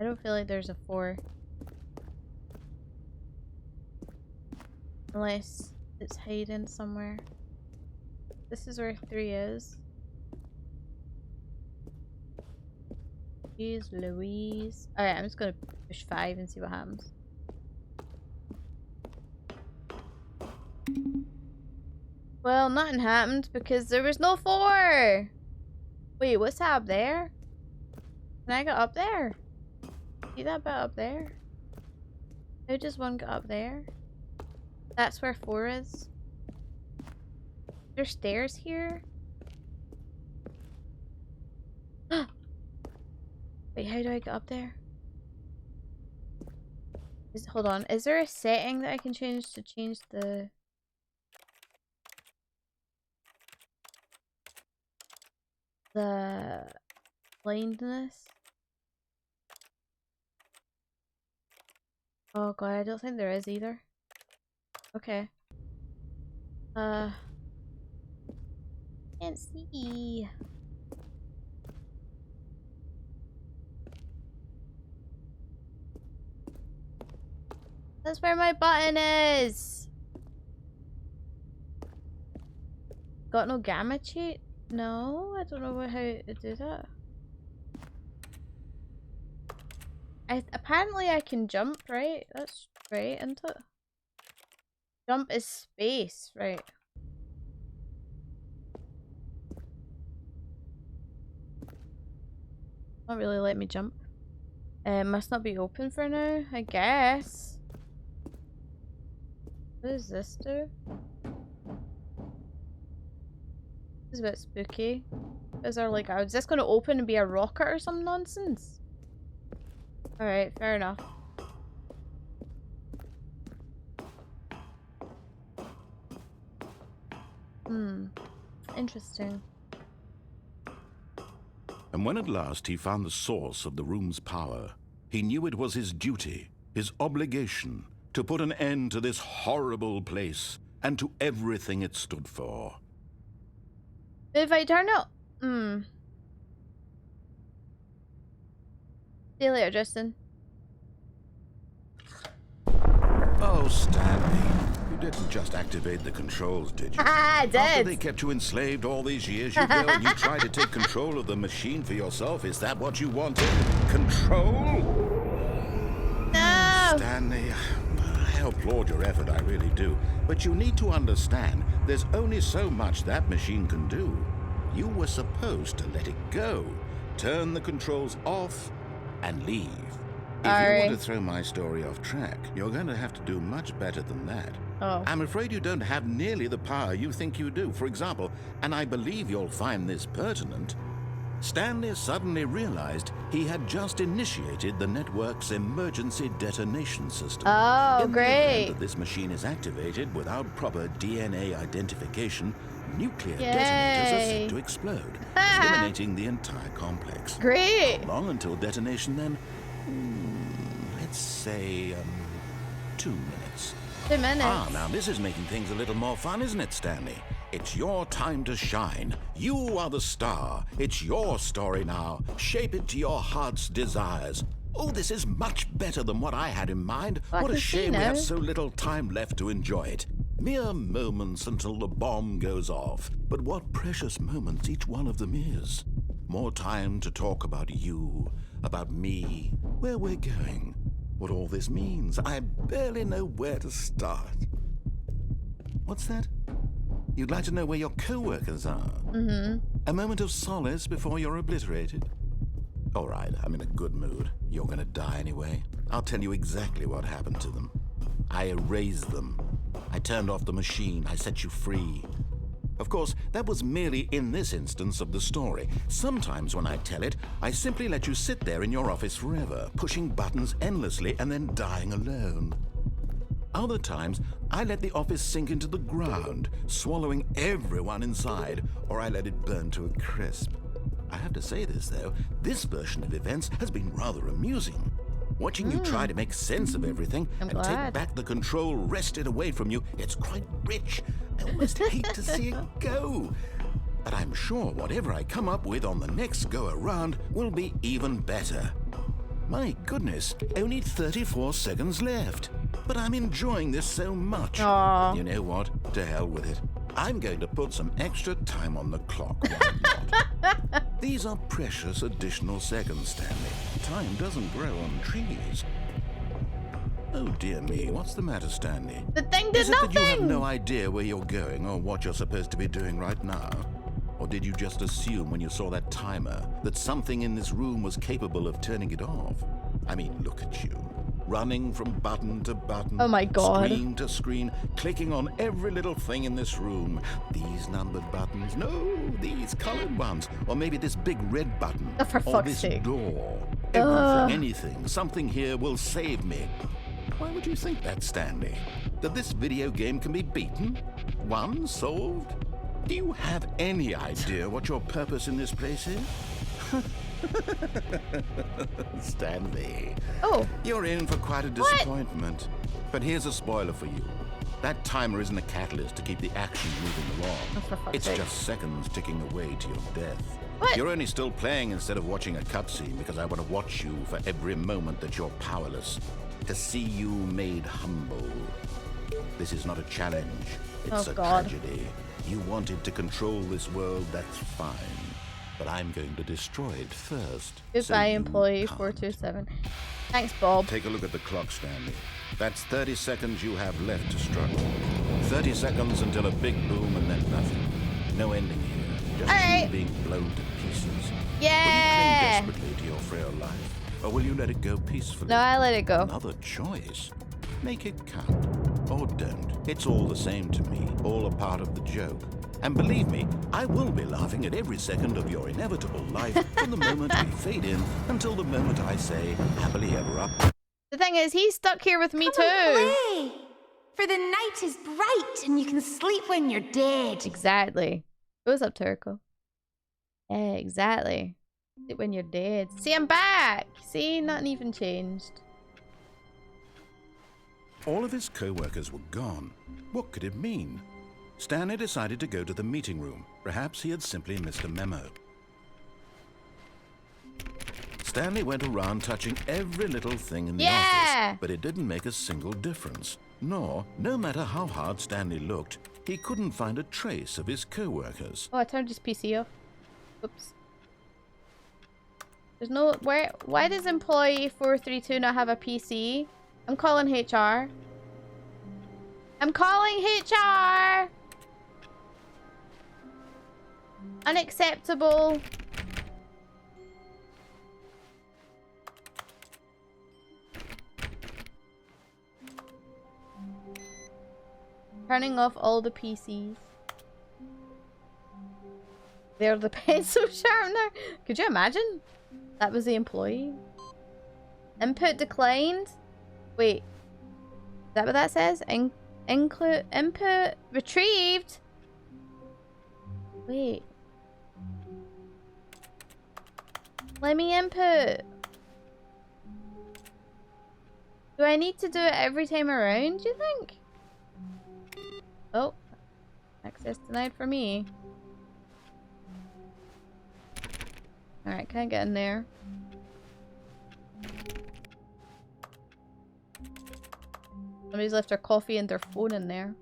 I don't feel like there's a 4. Unless it's hiding somewhere. This is where 3 is. Jeez Louise. Alright, I'm just gonna push 5 and see what happens. Well, nothing happened because there was no 4! Wait, what's that up there? Can I get up there? See that bit up there? How does one get up there? That's where 4 is. There's stairs here? Wait, how do I get up there? Hold on, is there a setting that I can change to change the... blindness? Oh god, I don't think there is either. Okay. Can't see. That's where my button is. Got no gamma cheat? No, I don't know how to do that. Apparently I can jump, right? That's right, isn't it? Jump is space, right? Not really let me jump. Must not be open for now, I guess. What does this do? This is a bit spooky. Is there like, is this going to open and be a rocket or some nonsense? Alright, fair enough. Interesting. And when at last he found the source of the room's power, he knew it was his duty, his obligation, to put an end to this horrible place and to everything it stood for. If I turn out... See you later, Justin. Oh, Stanley. You didn't just activate the controls, did you? I did! After they kept you enslaved all these years, you go and you try to take control of the machine for yourself. Is that what you wanted? Control? No! Stanley, I applaud your effort, I really do. But you need to understand, there's only so much that machine can do. You were supposed to let it go, turn the controls off, and leave. If you want to throw my story off track, you're going to have to do much better than that. Oh. I'm afraid you don't have nearly the power you think you do. For example, and I believe you'll find this pertinent, Stanley suddenly realized he had just initiated the network's emergency detonation system. Oh, In great. the event that this machine is activated without proper DNA identification, nuclear detonators are set to explode, eliminating the entire complex. Great. How long until detonation then? Let's say 2 minutes. 2 minutes. Ah, now this is making things a little more fun, isn't it, Stanley? It's your time to shine. You are the star. It's your story now. Shape it to your heart's desires. Oh, this is much better than what I had in mind. Well, what a shame we casino. have so little time left to enjoy it. Mere moments until the bomb goes off. But what precious moments each one of them is. More time to talk about you, about me, where we're going, what all this means. I barely know where to start. What's that? You'd like to know where your co-workers are? A moment of solace before you're obliterated? All right, I'm in a good mood. You're gonna die anyway. I'll tell you exactly what happened to them. I erased them. I turned off the machine. I set you free. Of course, that was merely in this instance of the story. Sometimes when I tell it, I simply let you sit there in your office forever, pushing buttons endlessly and then dying alone. Other times, I let the office sink into the ground, swallowing everyone inside, or I let it burn to a crisp. I have to say this, though, this version of events has been rather amusing. Watching you try to make sense of everything and take back the control wrested away from you, it's quite rich. I almost hate to see it go. But I'm sure whatever I come up with on the next go-around will be even better. My goodness, only 34 seconds left. But I'm enjoying this so much. Aww. You know what? To hell with it. I'm going to put some extra time on the clock. Why not? These are precious additional seconds, Stanley. Time doesn't grow on trees. Oh dear me, what's the matter, Stanley? The thing did Is it nothing! that you have no idea where you're going or what you're supposed to be doing right now? Or did you just assume when you saw that timer that something in this room was capable of turning it off? I mean, look at you. Running from button to button, Oh my God. screen to screen, clicking on every little thing in this room. These numbered buttons, no, these colored ones, or maybe this big red button, Oh, for or fuck's this sake. door. Everything, anything, something here will save me. Why would you think that, Stanley? That this video game can be beaten? Won? Solved? Do you have any idea what your purpose in this place is? Stanley. Oh. You're in for quite a disappointment. But here's a spoiler for you. That timer isn't a catalyst to keep the action moving along. Oh, for fuck's It's sake. just seconds ticking away to your death. What? You're only still playing instead of watching a cutscene because I want to watch you for every moment that you're powerless. To see you made humble. This is not a challenge. It's Oh, a God. tragedy. You wanted to control this world, that's fine. But I'm going to destroy it first. Goodbye, you employee can't. 427. Thanks, Bob. Take a look at the clock, Stanley. That's 30 seconds you have left to struggle. 30 seconds until a big boom and then nothing. No ending here. Just All right. you being blown to pieces. Yeah! Will you cling desperately to your frail life? Or will you let it go peacefully? No, I let it go. Another choice. Make it count. Or don't. It's all the same to me. All a part of the joke. And believe me, I will be laughing at every second of your inevitable life from the moment we fade in until the moment I say, happily ever after. The thing is, he's stuck here with me Come too. and play. For the night is bright and you can sleep when you're dead. Exactly. What's up, Turco? Yeah, exactly. When you're dead. See, I'm back. See, nothing even changed. All of his co-workers were gone. What could it mean? Stanley decided to go to the meeting room. Perhaps he had simply missed a memo. Stanley went around touching every little thing in the office, but it didn't make a single difference. Nor, no matter how hard Stanley looked, he couldn't find a trace of his co-workers. Oh, I turned his PC off. Oops. There's no... Why does employee 432 not have a PC? I'm calling HR. I'm calling HR! Unacceptable. Turning off all the PCs. They're the pencil sharpener. Could you imagine? That was the employee. Input declined. Wait. Is that what that says? Input retrieved. Wait. Let me input. Do I need to do it every time around, do you think? Oh. Access denied for me. Alright, can I get in there? Somebody's left their coffee and their phone in there.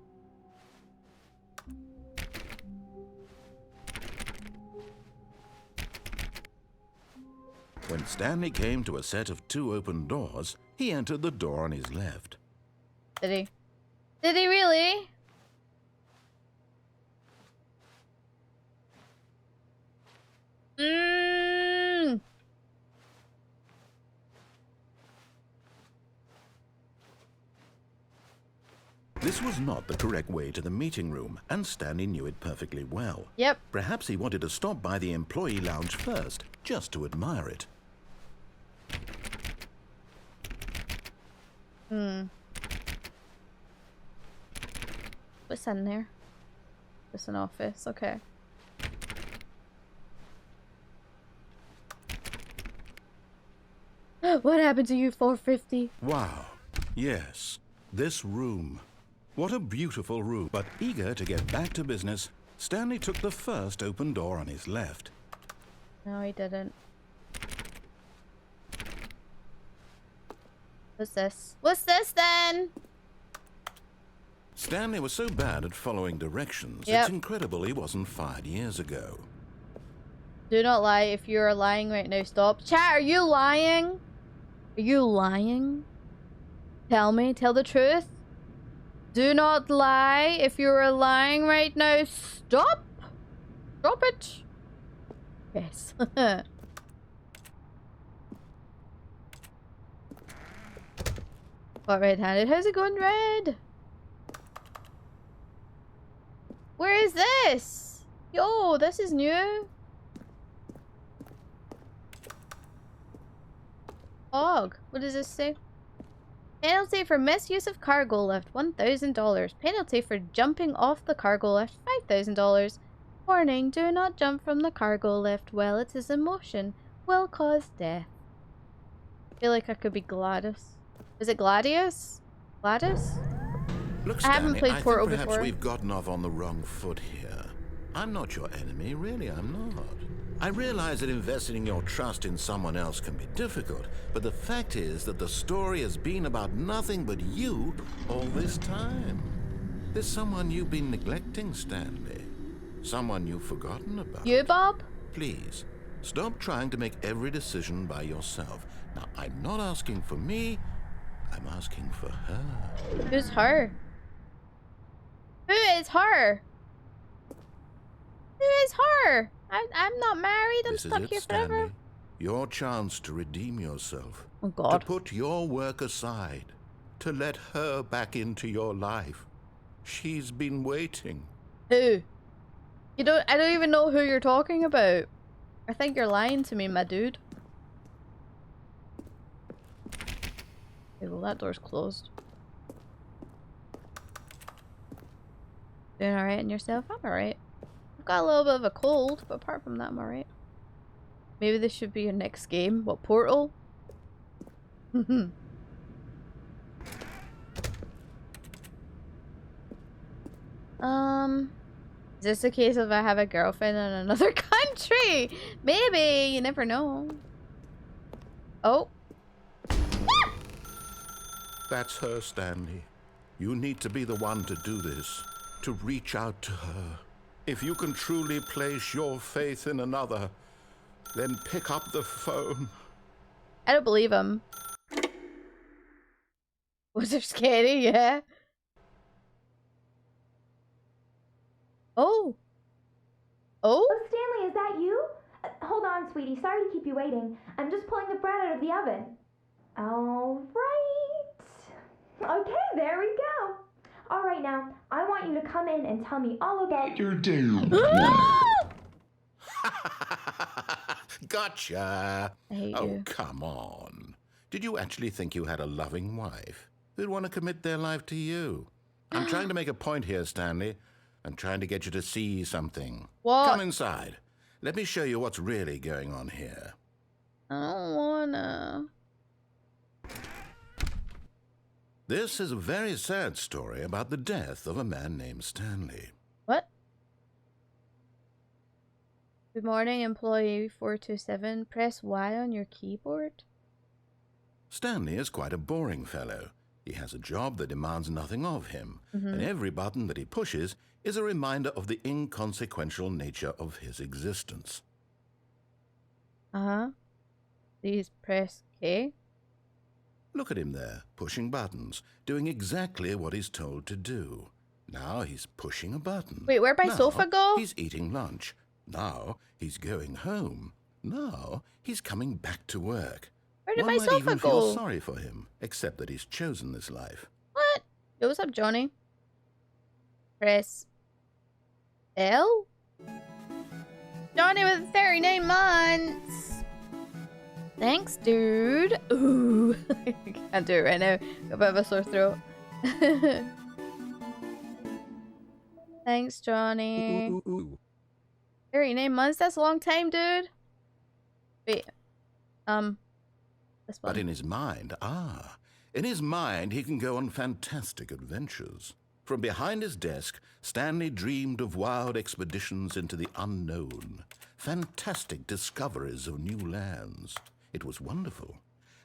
When Stanley came to a set of 2 open doors, he entered the door on his left. Did he? Did he really? This was not the correct way to the meeting room, and Stanley knew it perfectly well. Yep. Perhaps he wanted to stop by the employee lounge first, just to admire it. What's in there? It's an office, okay. What happened to you, 450? Wow. Yes. This room. What a beautiful room. But eager to get back to business, Stanley took the first open door on his left. No, he didn't. What's this? What's this then? Stanley was so bad at following directions, Yep. it's incredible he wasn't fired years ago. Do not lie. If you are lying right now, stop. Chat, are you lying? Are you lying? Tell me. Tell the truth. Do not lie. If you are lying right now, stop. Stop it. Yes. What, red-handed? How's it going, Red? Where is this? Yo, this is new. Og, what does this say? Penalty for misuse of cargo lift, $1,000. Penalty for jumping off the cargo lift, $5,000. Warning, do not jump from the cargo lift while it is in motion. Will cause death. I feel like I could be Gladys. Is it Gladius? Gladys? Look, I haven't Stanley, played I Portal think perhaps before. we've gotten off on the wrong foot here. I'm not your enemy, really, I'm not. I realize that investing your trust in someone else can be difficult, but the fact is that the story has been about nothing but you all this time. There's someone you've been neglecting, Stanley. Someone you've forgotten about. You, Bob? Please, stop trying to make every decision by yourself. Now, I'm not asking for me, I'm asking for her. Who's her? Who is her? Who is her? I'm not married. I'm This is stuck it, here forever. Stanley. Your chance to redeem yourself. Oh To God. put your work aside. To let her back into your life. She's been waiting. Who? I don't even know who you're talking about. I think you're lying to me, my dude. Okay, well that door's closed. Doing alright in yourself? I'm alright. I've got a little bit of a cold, but apart from that I'm alright. Maybe this should be your next game. What, Portal? Is this a case of I have a girlfriend in another country? Maybe, you never know. Oh. That's her, Stanley. You need to be the one to do this. To reach out to her. If you can truly place your faith in another, then pick up the phone. I don't believe him. Was it scary? Yeah. Oh. Oh? Oh, Stanley, is that you? Hold on, sweetie. Sorry to keep you waiting. I'm just pulling the bread out of the oven. All right. Okay, there we go. All right, now, I want you to come in and tell me all about your day. Gotcha. I hate Oh, you. come on. Did you actually think you had a loving wife who'd want to commit their life to you? I'm trying to make a point here, Stanley. I'm trying to get you to see something. What? Come inside. Let me show you what's really going on here. I don't wanna. This is a very sad story about the death of a man named Stanley. What? Good morning, employee 427. Press Y on your keyboard. Stanley is quite a boring fellow. He has a job that demands nothing of him, and every button that he pushes is a reminder of the inconsequential nature of his existence. Uh-huh. Please press K. Look at him there, pushing buttons, doing exactly what he's told to do. Now he's pushing a button. Wait, where'd my Now sofa go? He's eating lunch. Now he's going home. Now he's coming back to work. Where did One my might sofa even go? feel sorry for him, except that he's chosen this life. What? Yo, what's up, Johnny? Press L? Johnny with 39 months! Thanks, dude. Ooh. I can't do it right now. Got a bit of a sore throat. Thanks, Johnny. Ooh. 39 months? That's a long time, dude. Wait. This one. But in his mind, he can go on fantastic adventures. From behind his desk, Stanley dreamed of wild expeditions into the unknown, fantastic discoveries of new lands. It was wonderful.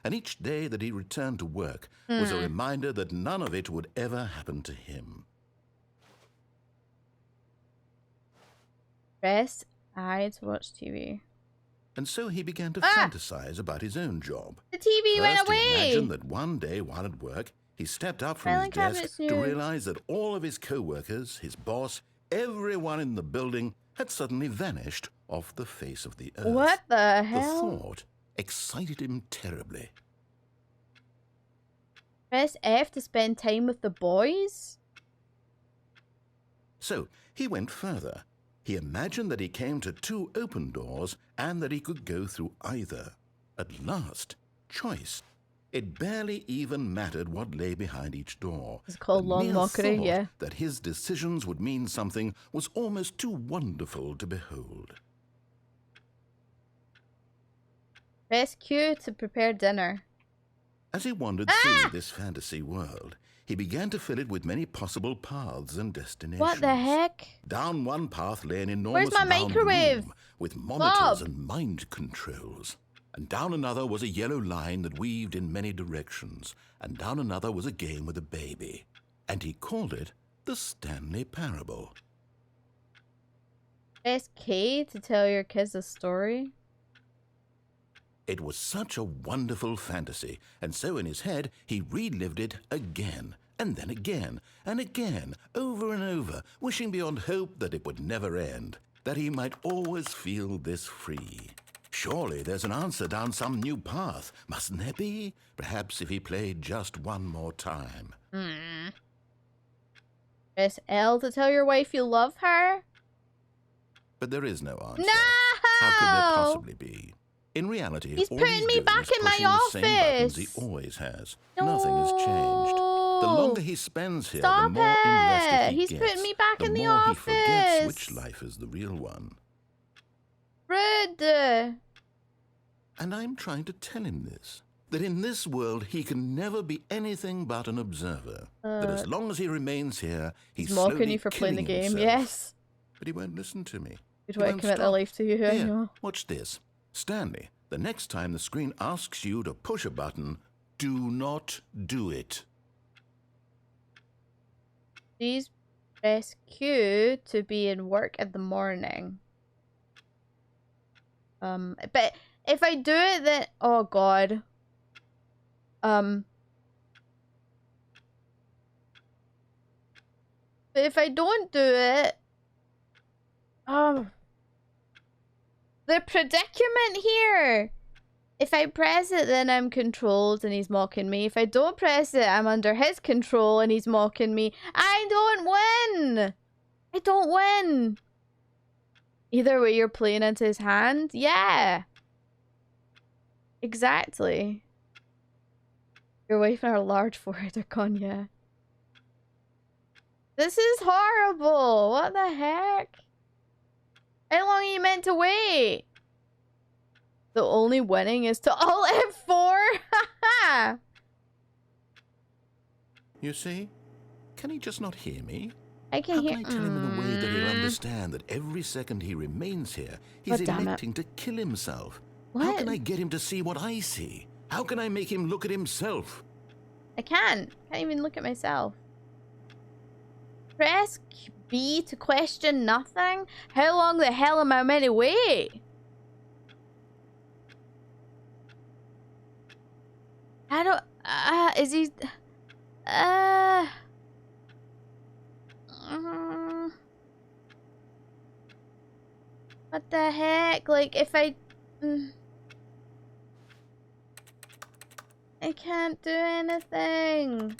and each day that he returned to work was a reminder that none of it would ever happen to him. Press I to watch TV. And so he began to fantasize about his own job. The TV went First, away! he imagined that one day while at work, he stepped up from his desk to realize that all of his co-workers, his boss, everyone in the building had suddenly vanished off the face of the earth. What the hell? The thought excited him terribly. Press F to spend time with the boys? So he went further. He imagined that he came to 2 open doors and that he could go through either. At last, choice. It barely even mattered what lay behind each door. It's called The long mere mockery, thought yeah. that his decisions would mean something was almost too wonderful to behold. Press Q to prepare dinner. As he wandered through this fantasy world, he began to fill it with many possible paths and destinations. What the heck? Down one path lay an enormous Where's my round microwave? room with monitors Bob. and mind controls. And down another was a yellow line that weaved in many directions. And down another was a game with a baby. And he called it the Stanley Parable. Press K to tell your kids a story. It was such a wonderful fantasy, and so in his head he relived it again, and then again, and again, over and over, wishing beyond hope that it would never end, that he might always feel this free. Surely there's an answer down some new path, mustn't there be? Perhaps if he played just one more time. Press L to tell your wife you love her. But there is no answer. No! How could there possibly be? In reality, He's all putting me doing back is in my pushing the same buttons he office. always has. Nothing has changed. The longer he spends here, Stop the more invested it! he He's gets. putting me back in the more he forgets office. which life is the real one. Rude. And I'm trying to tell him this. That in this world, he can never be anything but an observer. That as long as he remains here, he's Mocking slowly you for playing the killing game, himself. yes. But he won't listen to me. You'd He want to won't commit their stop. life to you, I Here, know. watch this. Stanley, the next time the screen asks you to push a button, do not do it. Please press Q to be in work in the morning. But if I do it, then oh god. But if I don't do it, the predicament here. If I press it, then I'm controlled and he's mocking me. If I don't press it, I'm under his control and he's mocking me. I don't win! I don't win! Either way, you're playing into his hand. Yeah! Exactly. Your wife and her large forehead are gone, yeah. This is horrible! What the heck? How long are you meant to wait? The only winning is to Alt F4? Haha! You see? Can he just not hear me? I can How hear. can I tell him in a way that he'll understand that every second he remains here, he's Oh, damn it. electing to kill himself? How What? can I get him to see what I see? How can I make him look at himself? I can't. Can't even look at myself. Press B to question nothing? How long the hell am I meant to wait? I don't... is he... What the heck? Like, if I... I can't do anything.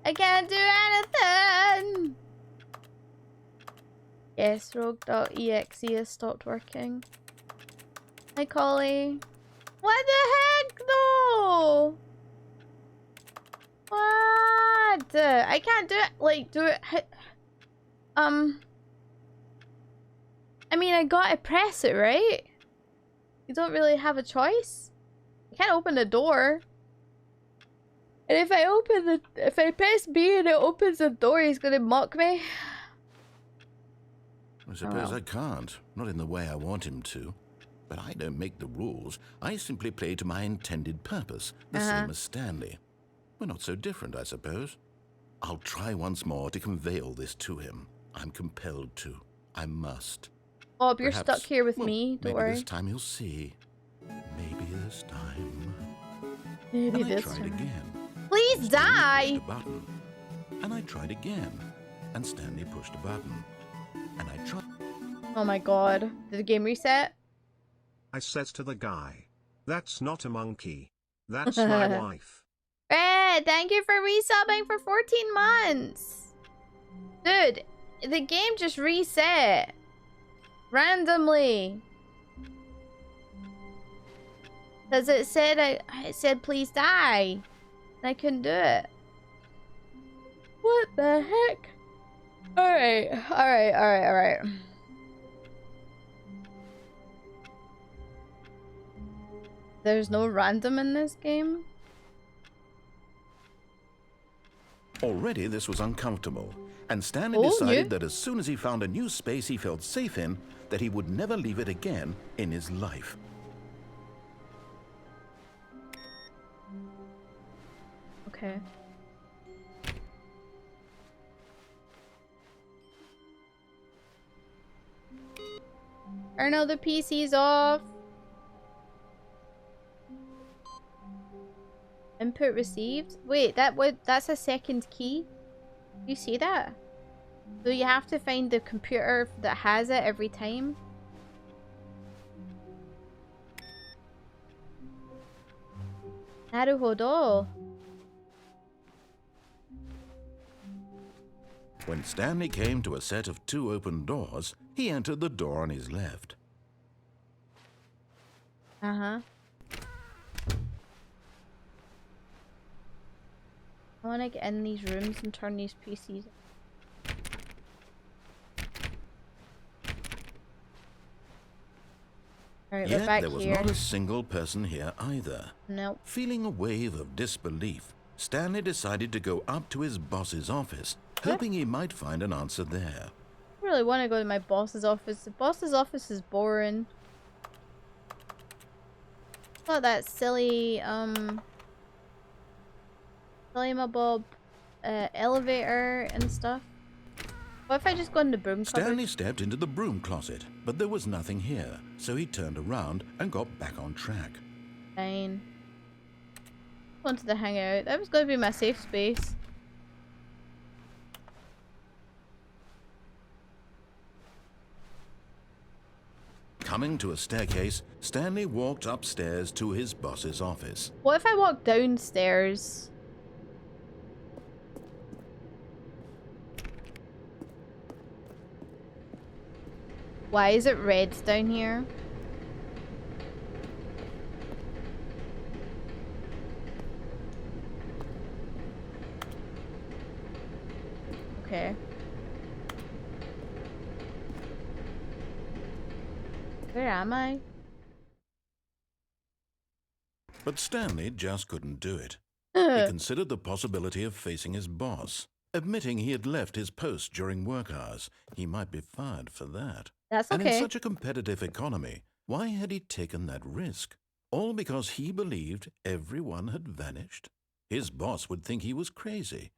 I can't do anything. Yes, rogue.exe has stopped working. Hi, Collie. What the heck, though? What? I can't do it. Like, do it. I mean, I gotta press it, right? You don't really have a choice. I can't open the door. And if I press B and it opens the door, he's gonna mock me. I suppose I can't. Not in the way I want him to. But I don't make the rules. I simply play to my intended purpose, the same as Stanley. We're not so different, I suppose. I'll try once more to convey all this to him. I'm compelled to. I must. Bob, you're stuck here with me. Don't maybe worry. This time he'll see. Maybe this time. Maybe and this I tried time. again. Please die! Pushed a button. And I tried again. And Stanley pushed a button. And I tried. Oh my god. Did the game reset? I says to the guy, "That's not a monkey. That's my wife." Red, thank you for resubbing for 14 months. Dude, the game just reset. Randomly. Because it said please die. And I couldn't do it. What the heck? Alright. There's no random in this game? Already this was uncomfortable, and Stanley decided that as soon as he found a new space he felt safe in, that he would never leave it again in his life. Okay. Or no, the PC's off. Input received? Wait, that's a second key? You see that? So you have to find the computer that has it every time? Naruhodo. When Stanley came to a set of 2 open doors, he entered the door on his left. Uh-huh. I want to get in these rooms and turn these PCs. Alright, we're back Yet there was here. not a single person here either. Nope. Feeling a wave of disbelief, Stanley decided to go up to his boss's office, hoping he might find an answer there. I really want to go to my boss's office. The boss's office is boring. It's not that silly, flammable elevator and stuff. What if I just go in the broom cupboard? Stanley stepped into the broom closet, but there was nothing here, so he turned around and got back on track. Fine. Wanted to hang out. That was going to be my safe space. Coming to a staircase, Stanley walked upstairs to his boss's office. What if I walk downstairs? Why is it red down here? Okay. Where am I? But Stanley just couldn't do it. He considered the possibility of facing his boss. Admitting he had left his post during work hours, he might be fired for that. That's And in okay. such a competitive economy, why had he taken that risk? All because he believed everyone had vanished? His boss would think he was crazy.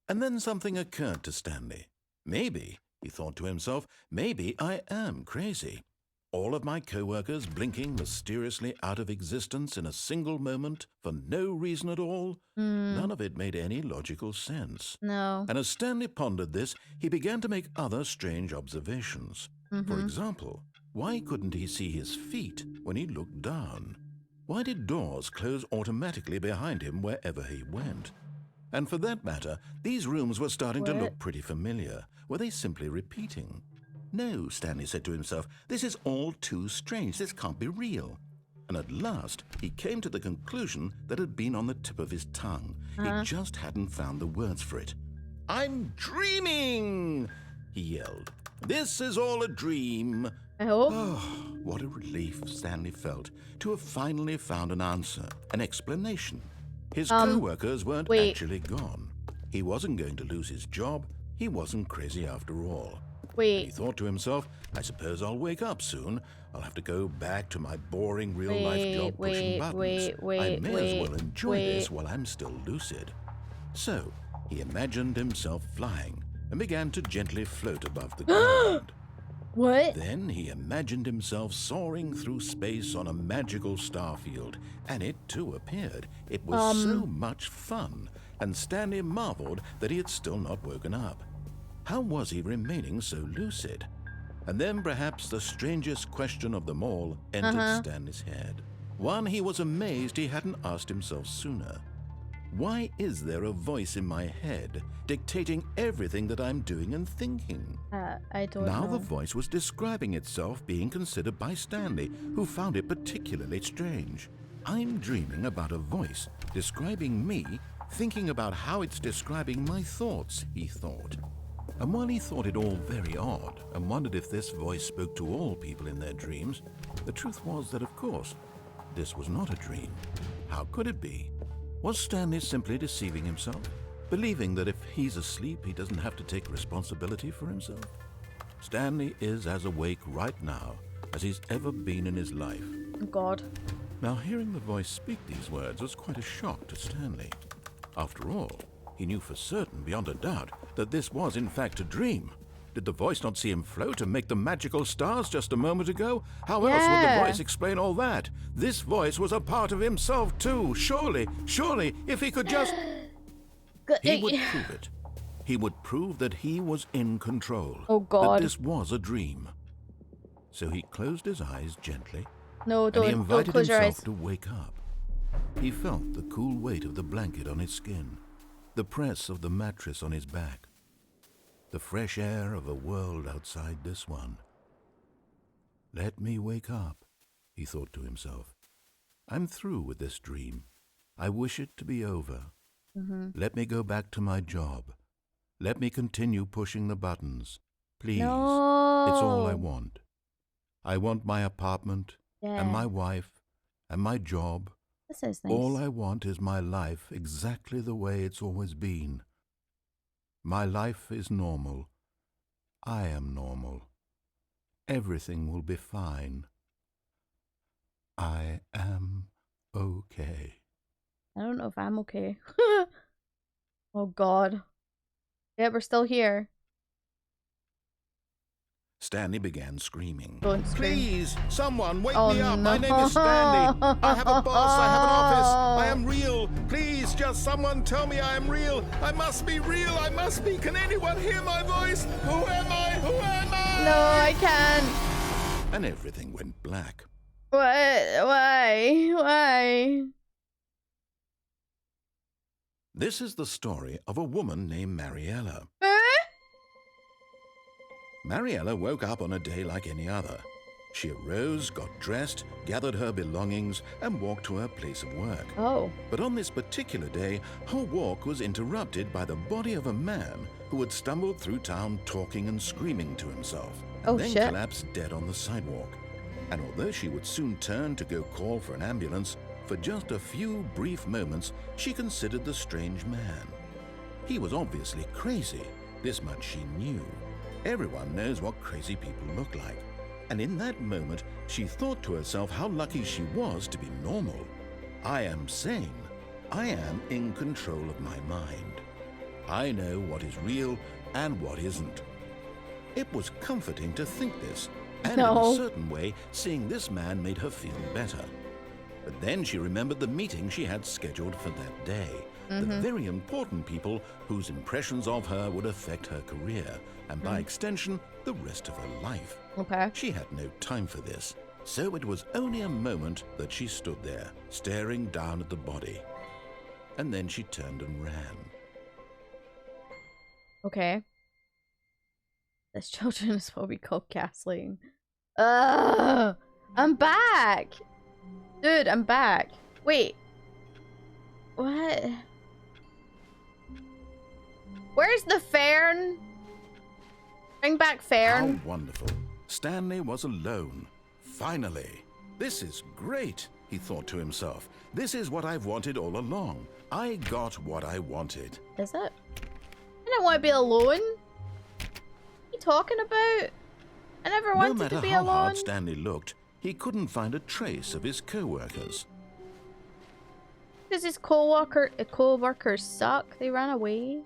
And then something occurred to Stanley. Maybe, he thought to himself, maybe I am crazy. All of my co-workers blinking mysteriously out of existence in a single moment for no reason at all? None of it made any logical sense. No. And as Stanley pondered this, he began to make other strange observations. For example, why couldn't he see his feet when he looked down? Why did doors close automatically behind him wherever he went? And for that matter, these rooms were starting to look pretty familiar. Were they simply repeating? No, Stanley said to himself, this is all too strange. This can't be real. And at last, he came to the conclusion that had been on the tip of his tongue. He just hadn't found the words for it. I'm dreaming, he yelled. This is all a dream. I hope. Oh, what a relief Stanley felt to have finally found an answer, an explanation. His co-workers weren't actually gone. He wasn't going to lose his job. He wasn't crazy after all. Wait. He thought to himself, I suppose I'll wake up soon. I'll have to go back to my boring real-life job pushing buttons. I may as well enjoy this while I'm still lucid. So, he imagined himself flying and began to gently float above the ground. What? Then he imagined himself soaring through space on a magical starfield, and it too appeared. It was so much fun, and Stanley marveled that he had still not woken up. How was he remaining so lucid? And then perhaps the strangest question of them all entered Stanley's head. One he was amazed he hadn't asked himself sooner. Why is there a voice in my head dictating everything that I'm doing and thinking? I don't know. Now the voice was describing itself being considered by Stanley, who found it particularly strange. I'm dreaming about a voice describing me, thinking about how it's describing my thoughts, he thought. And while he thought it all very odd and wondered if this voice spoke to all people in their dreams, the truth was that, of course, this was not a dream. How could it be? Was Stanley simply deceiving himself, believing that if he's asleep, he doesn't have to take responsibility for himself? Stanley is as awake right now as he's ever been in his life. God. Now, hearing the voice speak these words was quite a shock to Stanley. After all, he knew for certain, beyond a doubt, that this was in fact a dream. Did the voice not see him float and make the magical stars just a moment ago? How else would the voice explain all that? This voice was a part of himself too. Surely, if he could just... He would prove it. He would prove that he was in control. Oh, God. That this was a dream. So he closed his eyes gently. No, And he invited close your himself eyes. to wake up. He felt the cool weight of the blanket on his skin, the press of the mattress on his back, the fresh air of a world outside this one. Let me wake up, he thought to himself. I'm through with this dream. I wish it to be over. Let me go back to my job. Let me continue pushing the buttons. Please. No. It's all I want. I want my apartment and my wife and my job. This is nice. All I want is my life exactly the way it's always been. My life is normal. I am normal. Everything will be fine. I am okay. I don't know if I'm okay. Oh, God. Yeah, we're still here. Stanley began screaming. Don't scream. Please, someone wake Oh, me up. no. My name is Stanley. I have a boss. I have an office. I am real. Please, just someone tell me I am real. I must be real. I must be. Can anyone hear my voice? Who am I? Who am I? No, I can't. And everything went black. What? Why? This is the story of a woman named Mariella. Mariella woke up on a day like any other. She arose, got dressed, gathered her belongings, and walked to her place of work. Oh. But on this particular day, her walk was interrupted by the body of a man who had stumbled through town talking and screaming to himself, and then collapsed dead on the sidewalk. And although she would soon turn to go call for an ambulance, for just a few brief moments, she considered the strange man. He was obviously crazy. This much she knew. Everyone knows what crazy people look like. And in that moment, she thought to herself how lucky she was to be normal. I am sane. I am in control of my mind. I know what is real and what isn't. It was comforting to think this, and in a certain way, seeing this man made her feel better. But then she remembered the meeting she had scheduled for that day. The very important people whose impressions of her would affect her career, and by extension, the rest of her life. Okay. She had no time for this, so it was only a moment that she stood there, staring down at the body. And then she turned and ran. Okay. This children is what we call castling. I'm back! Dude, I'm back. Wait. What? Where's the fern? Bring back fern. How wonderful. Stanley was alone. Finally. This is great, he thought to himself. This is what I've wanted all along. I got what I wanted. Is it? I don't want to be alone. you talking about? I never No wanted matter to be how alone. hard Stanley looked, he couldn't find a trace of his co-workers. Because his co-workers suck. They ran away.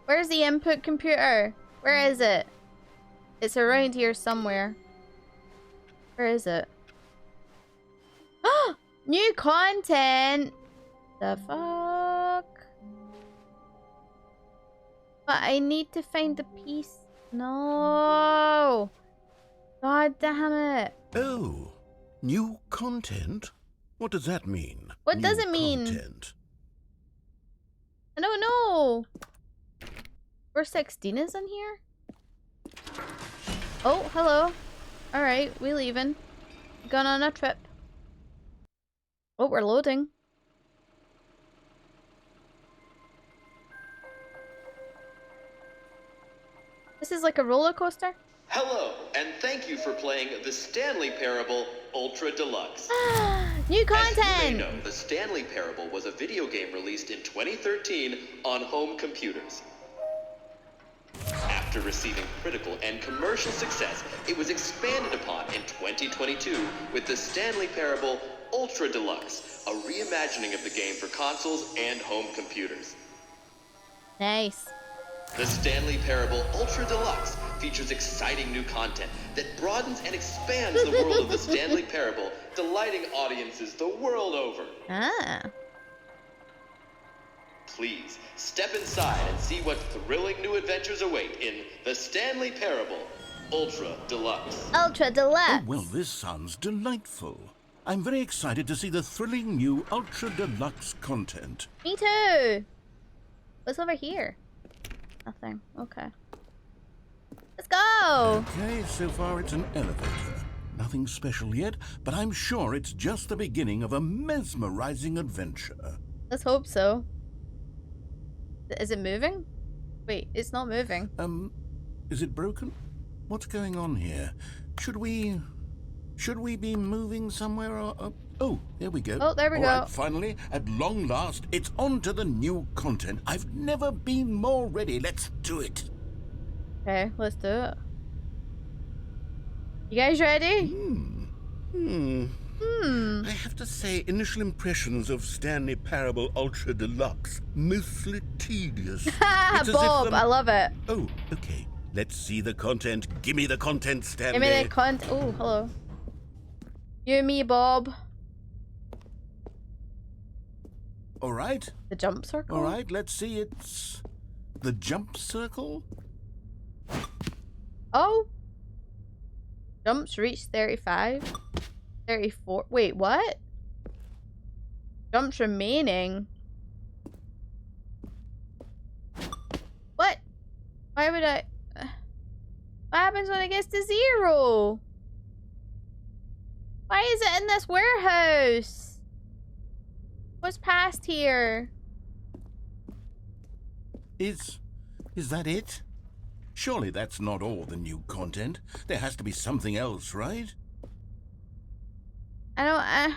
Where's the input computer? Where is it? It's around here somewhere. Where is it? New content! The fuck? But I need to find the piece. No! God damn it. Oh, new content? What does that mean? What does it mean? Content. I don't know. We're 16 is in here? Oh, hello. Alright, we leaving. Going on a trip. Oh, we're loading. This is like a roller coaster. Hello, and thank you for playing the Stanley Parable Ultra Deluxe. New As you may content! know, the Stanley Parable was a video game released in 2013 on home computers. After receiving critical and commercial success, it was expanded upon in 2022 with the Stanley Parable Ultra Deluxe, a reimagining of the game for consoles and home computers. Nice. The Stanley Parable Ultra Deluxe features exciting new content that broadens and expands the world of the Stanley Parable, delighting audiences the world over. Ah. Please, step inside and see what thrilling new adventures await in the Stanley Parable Ultra Deluxe. Ultra Deluxe. Oh, well, this sounds delightful. I'm very excited to see the thrilling new Ultra Deluxe content. Me too. What's over here? Nothing. Okay. Let's go. Okay, so far it's an elevator. Nothing special yet, but I'm sure it's just the beginning of a mesmerizing adventure. Let's hope so. Is it moving? Wait, it's not moving. Is it broken? What's going on here? Should we be moving somewhere or... Oh, there we go. Oh, there we All go. right, finally, at long last, it's on to the new content. I've never been more ready. Let's do it. Okay, let's do it. You guys ready? I have to say, initial impressions of Stanley Parable Ultra Deluxe, mostly tedious. It's as if Bob, I love it. Oh, okay. Let's see the content. Give me the content, Stanley. Give me the content. Oh, hello. You and me, Bob. All right. The jump circle? All right, let's see. It's the jump circle. Oh. Jumps reach 35. 34. Wait, what? Jumps remaining. What? Why would I... What happens when it gets to 0? Why is it in this warehouse? What's past here? Is that it? Surely that's not all the new content. There has to be something else, right? I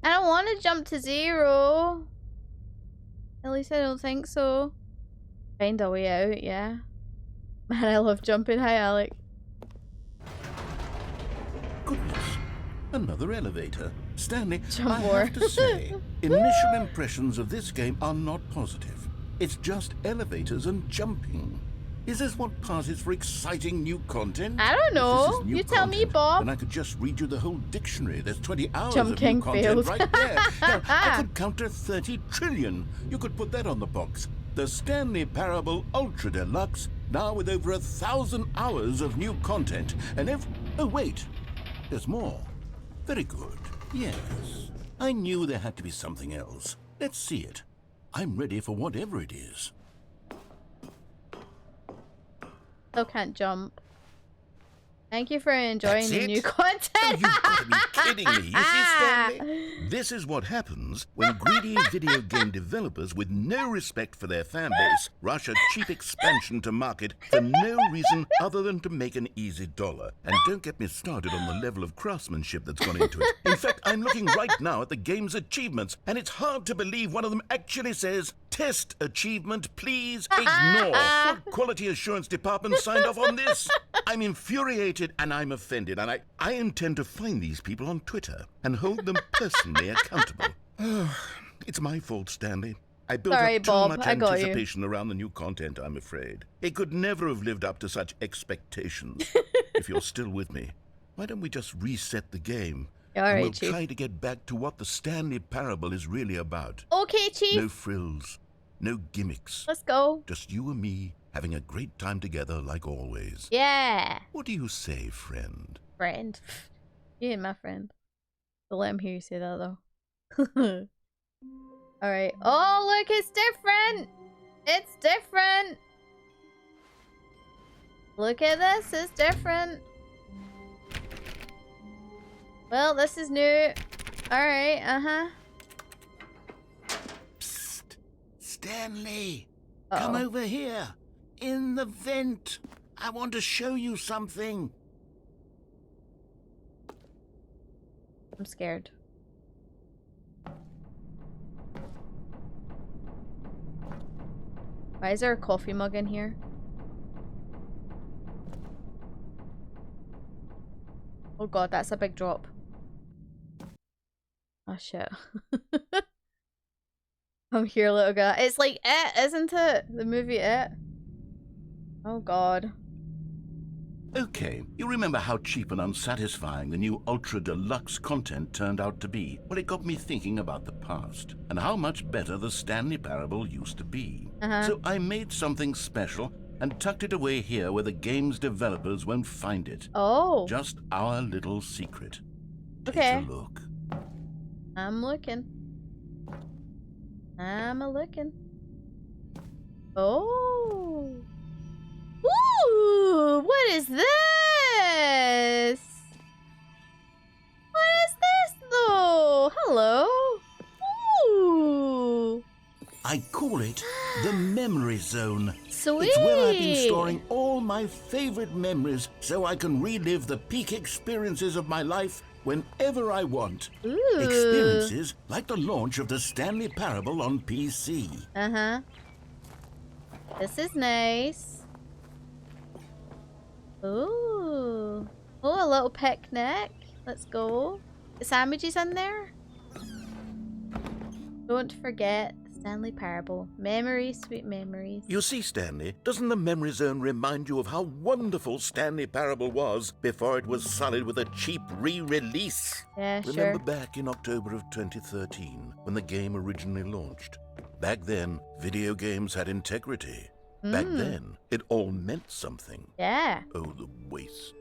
don't want to jump to 0. At least I don't think so. Find a way out, yeah. Man, I love jumping. Hi, Alec. Goodness. Another elevator. Stanley, Jump I more. have to say, initial impressions of this game are not positive. It's just elevators and jumping. Is this what passes for exciting new content? I don't If know. this is new You tell me, content, Bob. Then I could just read you the whole dictionary. There's 20 hours Jump of King new content failed. right there. Now, I could counter 30 trillion. You could put that on the box. The Stanley Parable Ultra Deluxe, now with over 1,000 hours of new content. And if... Oh, wait. There's more. Very good. Yes. I knew there had to be something else. Let's see it. I'm ready for whatever it is. Still can't jump. Thank you for enjoying That's the it? new content. Oh, you've got to be kidding me. You see, Stanley? This is what happens when greedy video game developers with no respect for their fan base rush a cheap expansion to market for no reason other than to make an easy dollar. And don't get me started on the level of craftsmanship that's gone into it. In fact, I'm looking right now at the game's achievements, and it's hard to believe one of them actually says test achievement, please ignore. What quality assurance department signed off on this? I'm infuriated and I'm offended, and I intend to find these people on Twitter and hold them personally accountable. It's my fault, Stanley. I built up too much anticipation around the new content, I'm afraid. It could never have lived up to such expectations. If you're still with me, why don't we just reset the game? All right, we'll Chief. try to get back to what the Stanley Parable is really about. Okay, Chief. No frills, no gimmicks. Let's go. Just you and me having a great time together like always. Yeah. What do you say, friend? Friend. You ain't my friend. Don't let him hear you say that, though. Alright. Oh, look, it's different! It's different! Look at this, it's different. Well, this is new. Alright, Psst! Stanley! Uh-oh. Come over here! In the vent! I want to show you something! I'm scared. Why is there a coffee mug in here? Oh god, that's a big drop. Oh shit. I'm here, little guy. It's like It, isn't it? The movie It. Oh god. Okay, you remember how cheap and unsatisfying the new Ultra Deluxe content turned out to be? Well, it got me thinking about the past, and how much better the Stanley Parable used to be. So I made something special and tucked it away here where the game's developers won't find it. Oh. Just our little secret. Okay. Take a look. I'm looking. I'm a-looking. Oh. Ooh, what is this? What is this though? Hello. Ooh. I call it the Memory Zone. Sweet. It's where I've been storing all my favorite memories so I can relive the peak experiences of my life whenever I want. Ooh. Experiences like the launch of the Stanley Parable on PC. This is nice. Ooh. Oh, a little picnic. Let's go. The sandwiches in there. Don't forget Stanley Parable. Memories, sweet memories. You see, Stanley, doesn't the Memory Zone remind you of how wonderful Stanley Parable was before it was sullied with a cheap re-release? Yeah, sure. Remember back in October of 2013, when the game originally launched? Back then, video games had integrity. Back then, it all meant something. Yeah. Oh, the waste.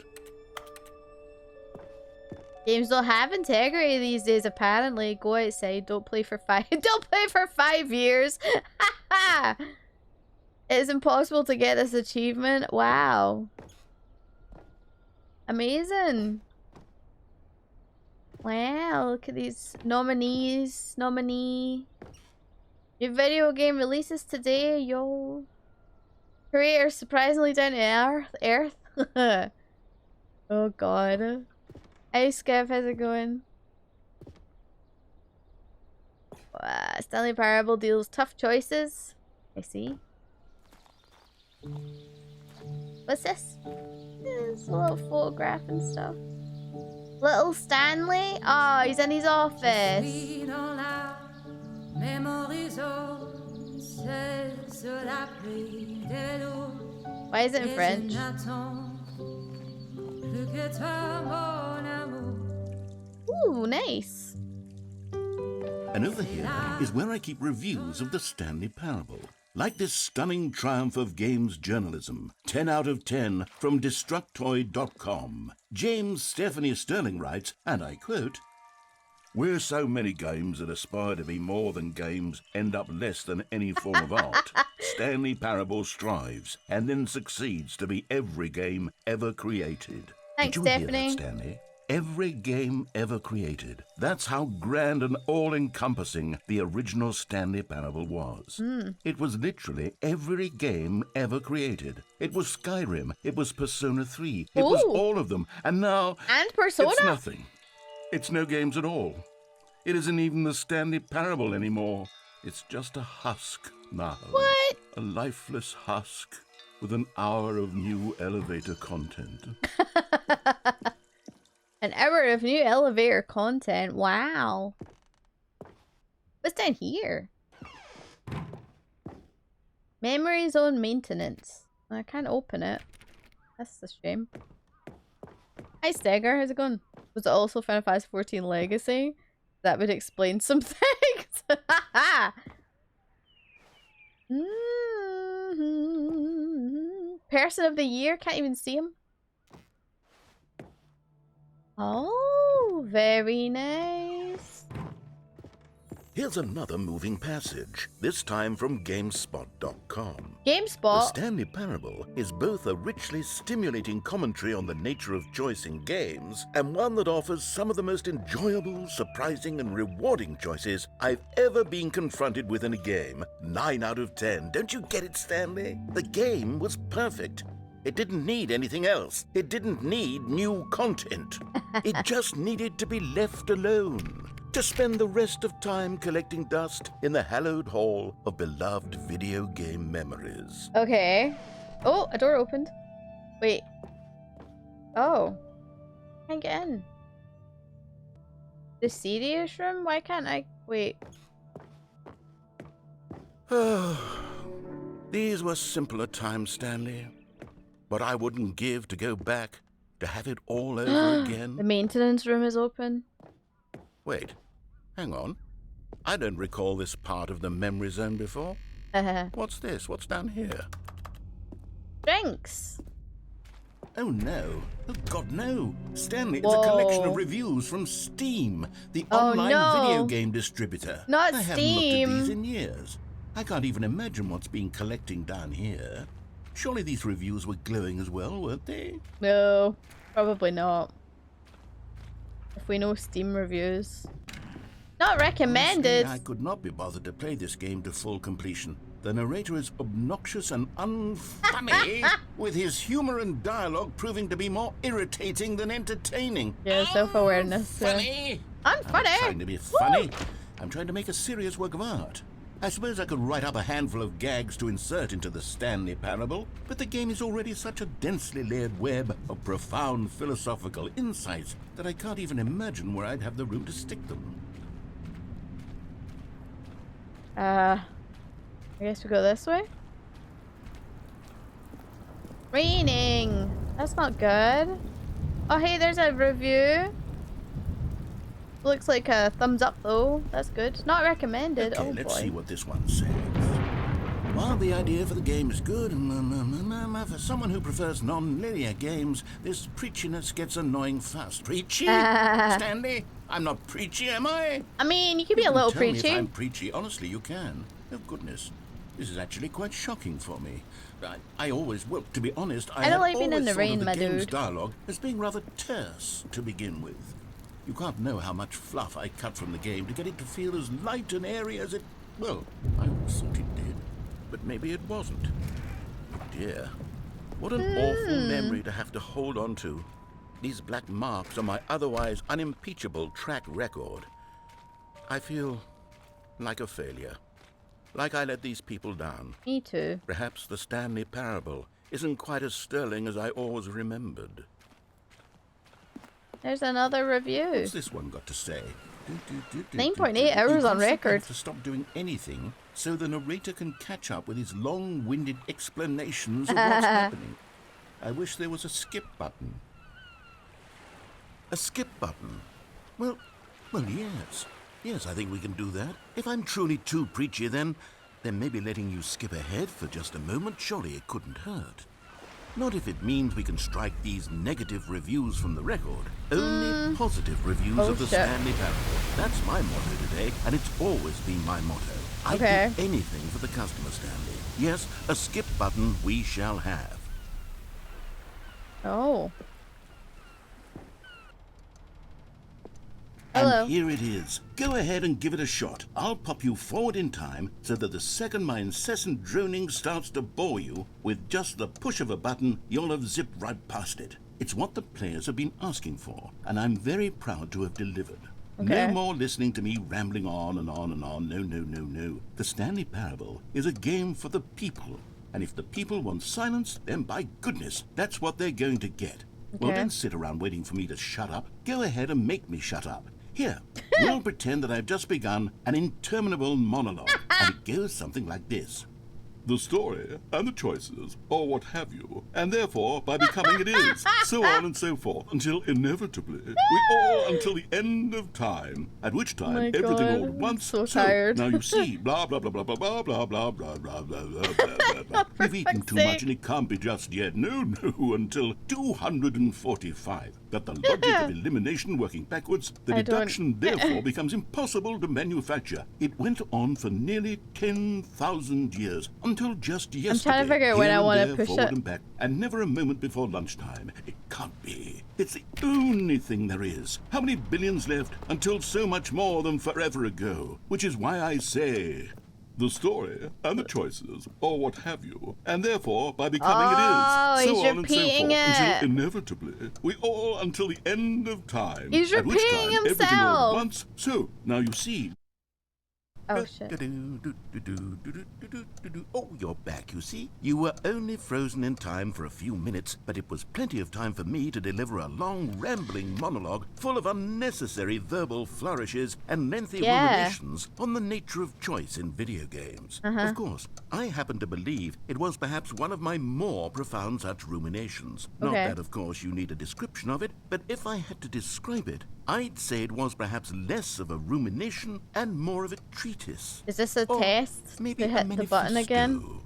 Games don't have integrity these days, apparently. Go outside, don't play for 5 years. It's impossible to get this achievement. Wow. Amazing. Wow, look at these nominees. Nominee. New video game releases today, yo. Creator surprisingly down to earth. Oh god. Hey Skev, how's it going? Stanley Parable deals tough choices. I see. What's this? It's a little photograph and stuff. Little Stanley? Oh, he's in his office. Why is it in French? Ooh, nice. And over here is where I keep reviews of the Stanley Parable. Like this stunning triumph of games journalism, 10 out of 10 from Destructoid.com. James Stephanie Sterling writes, and I quote, "Where so many games that aspire to be more than games end up less than any form of art, Stanley Parable strives and then succeeds to be every game ever created." Thanks, Did you Stephanie. hear that, Stanley? Every game ever created. That's how grand and all-encompassing the original Stanley Parable was. It was literally every game ever created. It was Skyrim. It was Persona 3. It was Ooh. all of them. And now And Persona? it's nothing. It's no games at all. It isn't even the Stanley Parable anymore. It's just a husk. Now, What? a lifeless husk with an hour of new elevator content. An hour of new elevator content. Wow. What's down here? Memory zone maintenance. I can't open it. That's a shame. Hi Steger, how's it going? Was it also Final Fantasy 14 Legacy? That would explain some things. Person of the year? Can't even see him. Oh, very nice. Here's another moving passage, this time from GameSpot.com. GameSpot? The Stanley Parable is both a richly stimulating commentary on the nature of choice in games and one that offers some of the most enjoyable, surprising, and rewarding choices I've ever been confronted with in a game. 9 out of 10. Don't you get it, Stanley? The game was perfect. It didn't need anything else. It didn't need new content. It just needed to be left alone. To spend the rest of time collecting dust in the hallowed hall of beloved video game memories. Okay. Oh, a door opened. Wait. Oh. Can't get in. The serious room? Why can't I? Wait. These were simpler times, Stanley. But I wouldn't give to go back to have it all over again. The maintenance room is open. Wait, hang on. I don't recall this part of the memory zone before. What's this? What's down here? Drinks. Oh no. Oh God, no. Stanley, it's Whoa. a collection of reviews from Steam, the Oh, online no. video game distributor. Not I Steam. haven't looked at these in years. I can't even imagine what's been collecting down here. Surely these reviews were glowing as well, weren't they? No, probably not. If we know Steam reviews. Not recommended. Honestly, I could not be bothered to play this game to full completion. The narrator is obnoxious and unfunny, with his humor and dialogue proving to be more irritating than entertaining. Yeah, self-awareness. Funny? I'm funny. I'm trying to be funny. I'm trying to make a serious work of art. I suppose I could write up a handful of gags to insert into the Stanley Parable, but the game is already such a densely layered web of profound philosophical insights that I can't even imagine where I'd have the room to stick them. I guess we go this way. Raining. That's not good. Oh, hey, there's a review. Looks like a thumbs up though. That's good. Not recommended. Okay, Oh let's boy. see what this one says. While the idea for the game is good, for someone who prefers non-linear games, this preachiness gets annoying fast. Preachy? Stanley? I'm not preachy, am I? I mean, you can be a You can little tell me preachy. if I'm preachy. Honestly, you can. Oh, goodness. This is actually quite shocking for me. I always, well, to be honest, I don't like being in always the thought rain, of my the game's dude. dialogue as being rather terse to begin with. You can't know how much fluff I cut from the game to get it to feel as light and airy as it... Well, I always thought it did. But maybe it wasn't. Oh dear. What an awful memory to have to hold on to. These black marks on my otherwise unimpeachable track record. I feel like a failure. Like I let these people down. Me too. Perhaps the Stanley Parable isn't quite as sterling as I always remembered. There's another review. What's this one got to say? 9.8 hours on record. To stop doing anything so the narrator can catch up with his long-winded explanations of what's happening. I wish there was a skip button. A skip button? Well, yes. Yes, I think we can do that. If I'm truly too preachy, then maybe letting you skip ahead for just a moment, surely it couldn't hurt. Not if it means we can strike these negative reviews from the record. Only positive reviews Oh, of the shit. Stanley Parable. That's my motto today, and it's always been my motto. Okay. I'd do anything for the customer, Stanley. Yes, a skip button we shall have. Oh. Hello. And here it is. Go ahead and give it a shot. I'll pop you forward in time so that the second my incessant droning starts to bore you, with just the push of a button, you'll have zipped right past it. It's what the players have been asking for, and I'm very proud to have delivered. Okay. No more listening to me rambling on and on and on. No, no, no, no. The Stanley Parable is a game for the people. And if the people want silence, then by goodness, that's what they're going to get. Well, Okay. don't sit around waiting for me to shut up. Go ahead and make me shut up. Here, we'll pretend that I've just begun an interminable monologue, and it goes something like this. The story and the choices, or what have you, and therefore, by becoming it is, so on and so forth, until inevitably, we all until the end of time, at which time My everything God, all at once. so tired. Now you see, blah blah blah blah blah blah blah blah blah blah blah blah blah. We've eaten too much and it can't be just yet. No, no, until 245. But the logic of elimination working backwards, the deduction therefore becomes impossible to manufacture. It went on for nearly 10,000 years, until just yesterday. I'm trying to figure out when I want to push forward it. and back, and never a moment before lunchtime. It can't be. It's the only thing there is. How many billions left until so much more than forever ago? Which is why I say... the story and the choices, or what have you, and therefore, by becoming it is, so he's on and so repeating forth, it. until inevitably, we all until the end of time. He's at which repeating time everything all himself. at once. So, now you see... Oh shit. Oh, you're back, you see. You were only frozen in time for a few minutes, but it was plenty of time for me to deliver a long, rambling monologue full of unnecessary verbal flourishes and lengthy ruminations on the nature of choice in video games. Of course, I happen to believe it was perhaps one of my more profound such ruminations. Not that, of course, you need a description of it, but if I had to describe it, I'd say it was perhaps less of a rumination and more of a treatise. Is this a test? Maybe To a hit the button again? manifesto.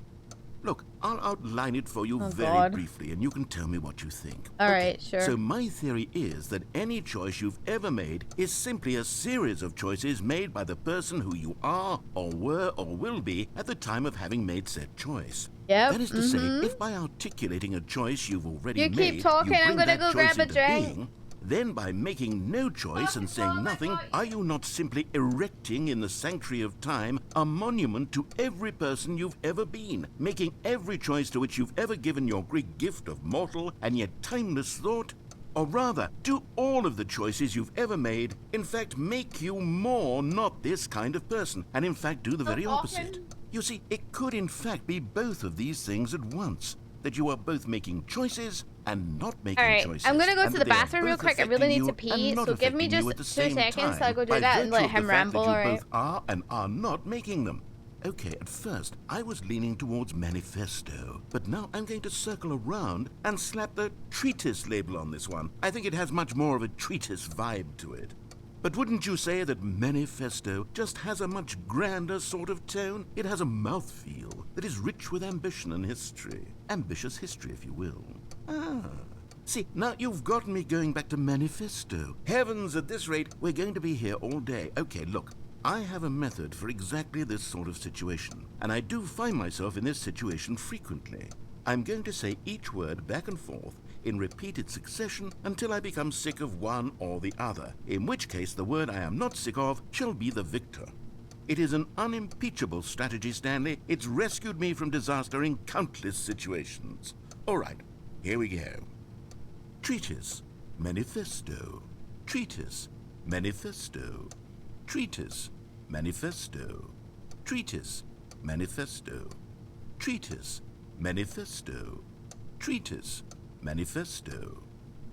Look, I'll outline it for you very God. briefly, and you can tell me what you think. Alright, sure. So my theory is that any choice you've ever made is simply a series of choices made by the person who you are, or were, or will be at the time of having made said choice. Yep. That is to say, if by articulating a choice you've already You made, keep talking, you I'm bring gonna that go choice grab a into drink. being, then by making no choice and saying nothing, are you not simply erecting in the sanctuary of time a monument to every person you've ever been, making every choice to which you've ever given your great gift of mortal and yet timeless thought? Or rather, do all of the choices you've ever made, in fact, make you more not this kind of person, and in fact do the very opposite? You see, it could in fact be both of these things at once, that you are both making choices and not making choices. I'm gonna go and to that the they are bathroom real both quick. I really affecting need to you and pee, not so give me affecting you just at the 2 same seconds so I time, go do by that and virtue let of the him fact ramble, that you alright? both are and are not making them. Okay, at first, I was leaning towards manifesto, but now I'm going to circle around and slap the treatise label on this one. I think it has much more of a treatise vibe to it. But wouldn't you say that manifesto just has a much grander sort of tone? It has a mouthfeel that is rich with ambition and history. Ambitious history, if you will. See, now you've gotten me going back to manifesto. Heavens, at this rate, we're going to be here all day. Okay, look, I have a method for exactly this sort of situation, and I do find myself in this situation frequently. I'm going to say each word back and forth in repeated succession until I become sick of one or the other, in which case the word I am not sick of shall be the victor. It is an unimpeachable strategy, Stanley. It's rescued me from disaster in countless situations. All right, here we go. Treatise, manifesto. Treatise, manifesto. Treatise, manifesto. Treatise, manifesto. Treatise, manifesto. Treatise, manifesto.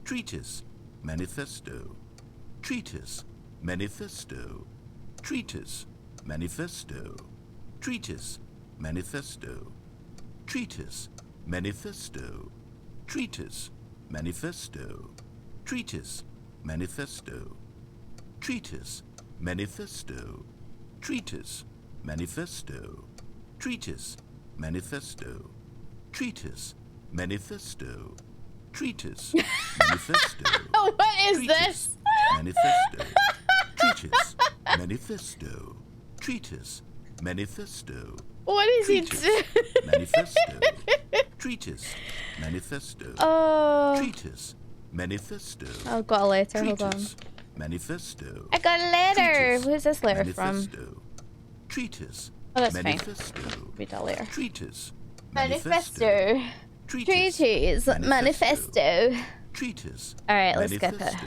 Treatise, manifesto. Treatise, manifesto. Treatise, manifesto. Treatise, manifesto. Treatise, manifesto. Treatise, manifesto. Treatise, manifesto. Treatise, manifesto. Treatise, manifesto. Treatise, manifesto. Treatise, manifesto. Treatise, manifesto. What is this? Manifesto. Treatise, manifesto. Treatise, manifesto. What is he doing? Manifesto. Treatise, manifesto. Oh. Treatise, manifesto. I've got a letter, hold on. Treatise, manifesto. I got a letter! Treatise, Who's this letter from? manifesto. Treatise, Oh, that's fine. manifesto. Read that later. Treatise, Manifesto. Treatise, Treatise. Manifesto. Treatise, Alright, let's skip it. manifesto.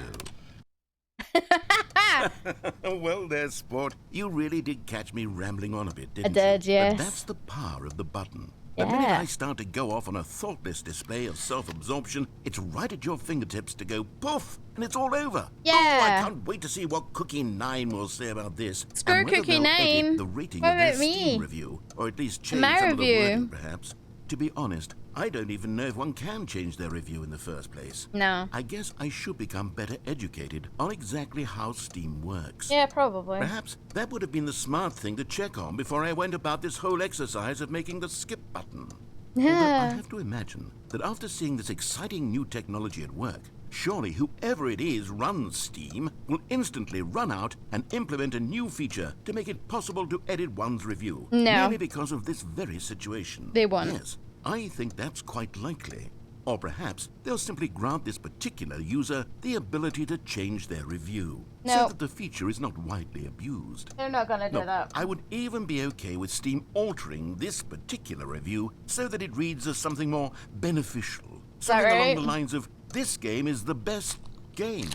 Well there, sport. You really did catch me rambling on a bit, didn't I did, you? yes. But that's the power of the button. Yeah. The minute I start to go off on a thoughtless display of self-absorption, it's right at your fingertips to go poof, and it's all over. Yeah. Oh, I can't wait to see what Cookie 9 will say about this. Screw and whether Cookie they'll edit 9. the rating What of their about me? Steam review, or at least change My some of the review. wording, perhaps. To be honest, I don't even know if one can change their review in the first place. No. I guess I should become better educated on exactly how Steam works. Yeah, probably. Perhaps that would have been the smart thing to check on before I went about this whole exercise of making the skip button. Although I have to imagine that after seeing this exciting new technology at work, surely whoever it is runs Steam will instantly run out and implement a new feature to make it possible to edit one's review. No. Merely because of this very situation. They won't. Yes, I think that's quite likely. Or perhaps they'll simply grant this particular user the ability to change their review, so No. that the feature is not widely abused. They're not gonna do No, that. I would even be okay with Steam altering this particular review so that it reads as something more beneficial. Something along right? the lines of, this game is the best game.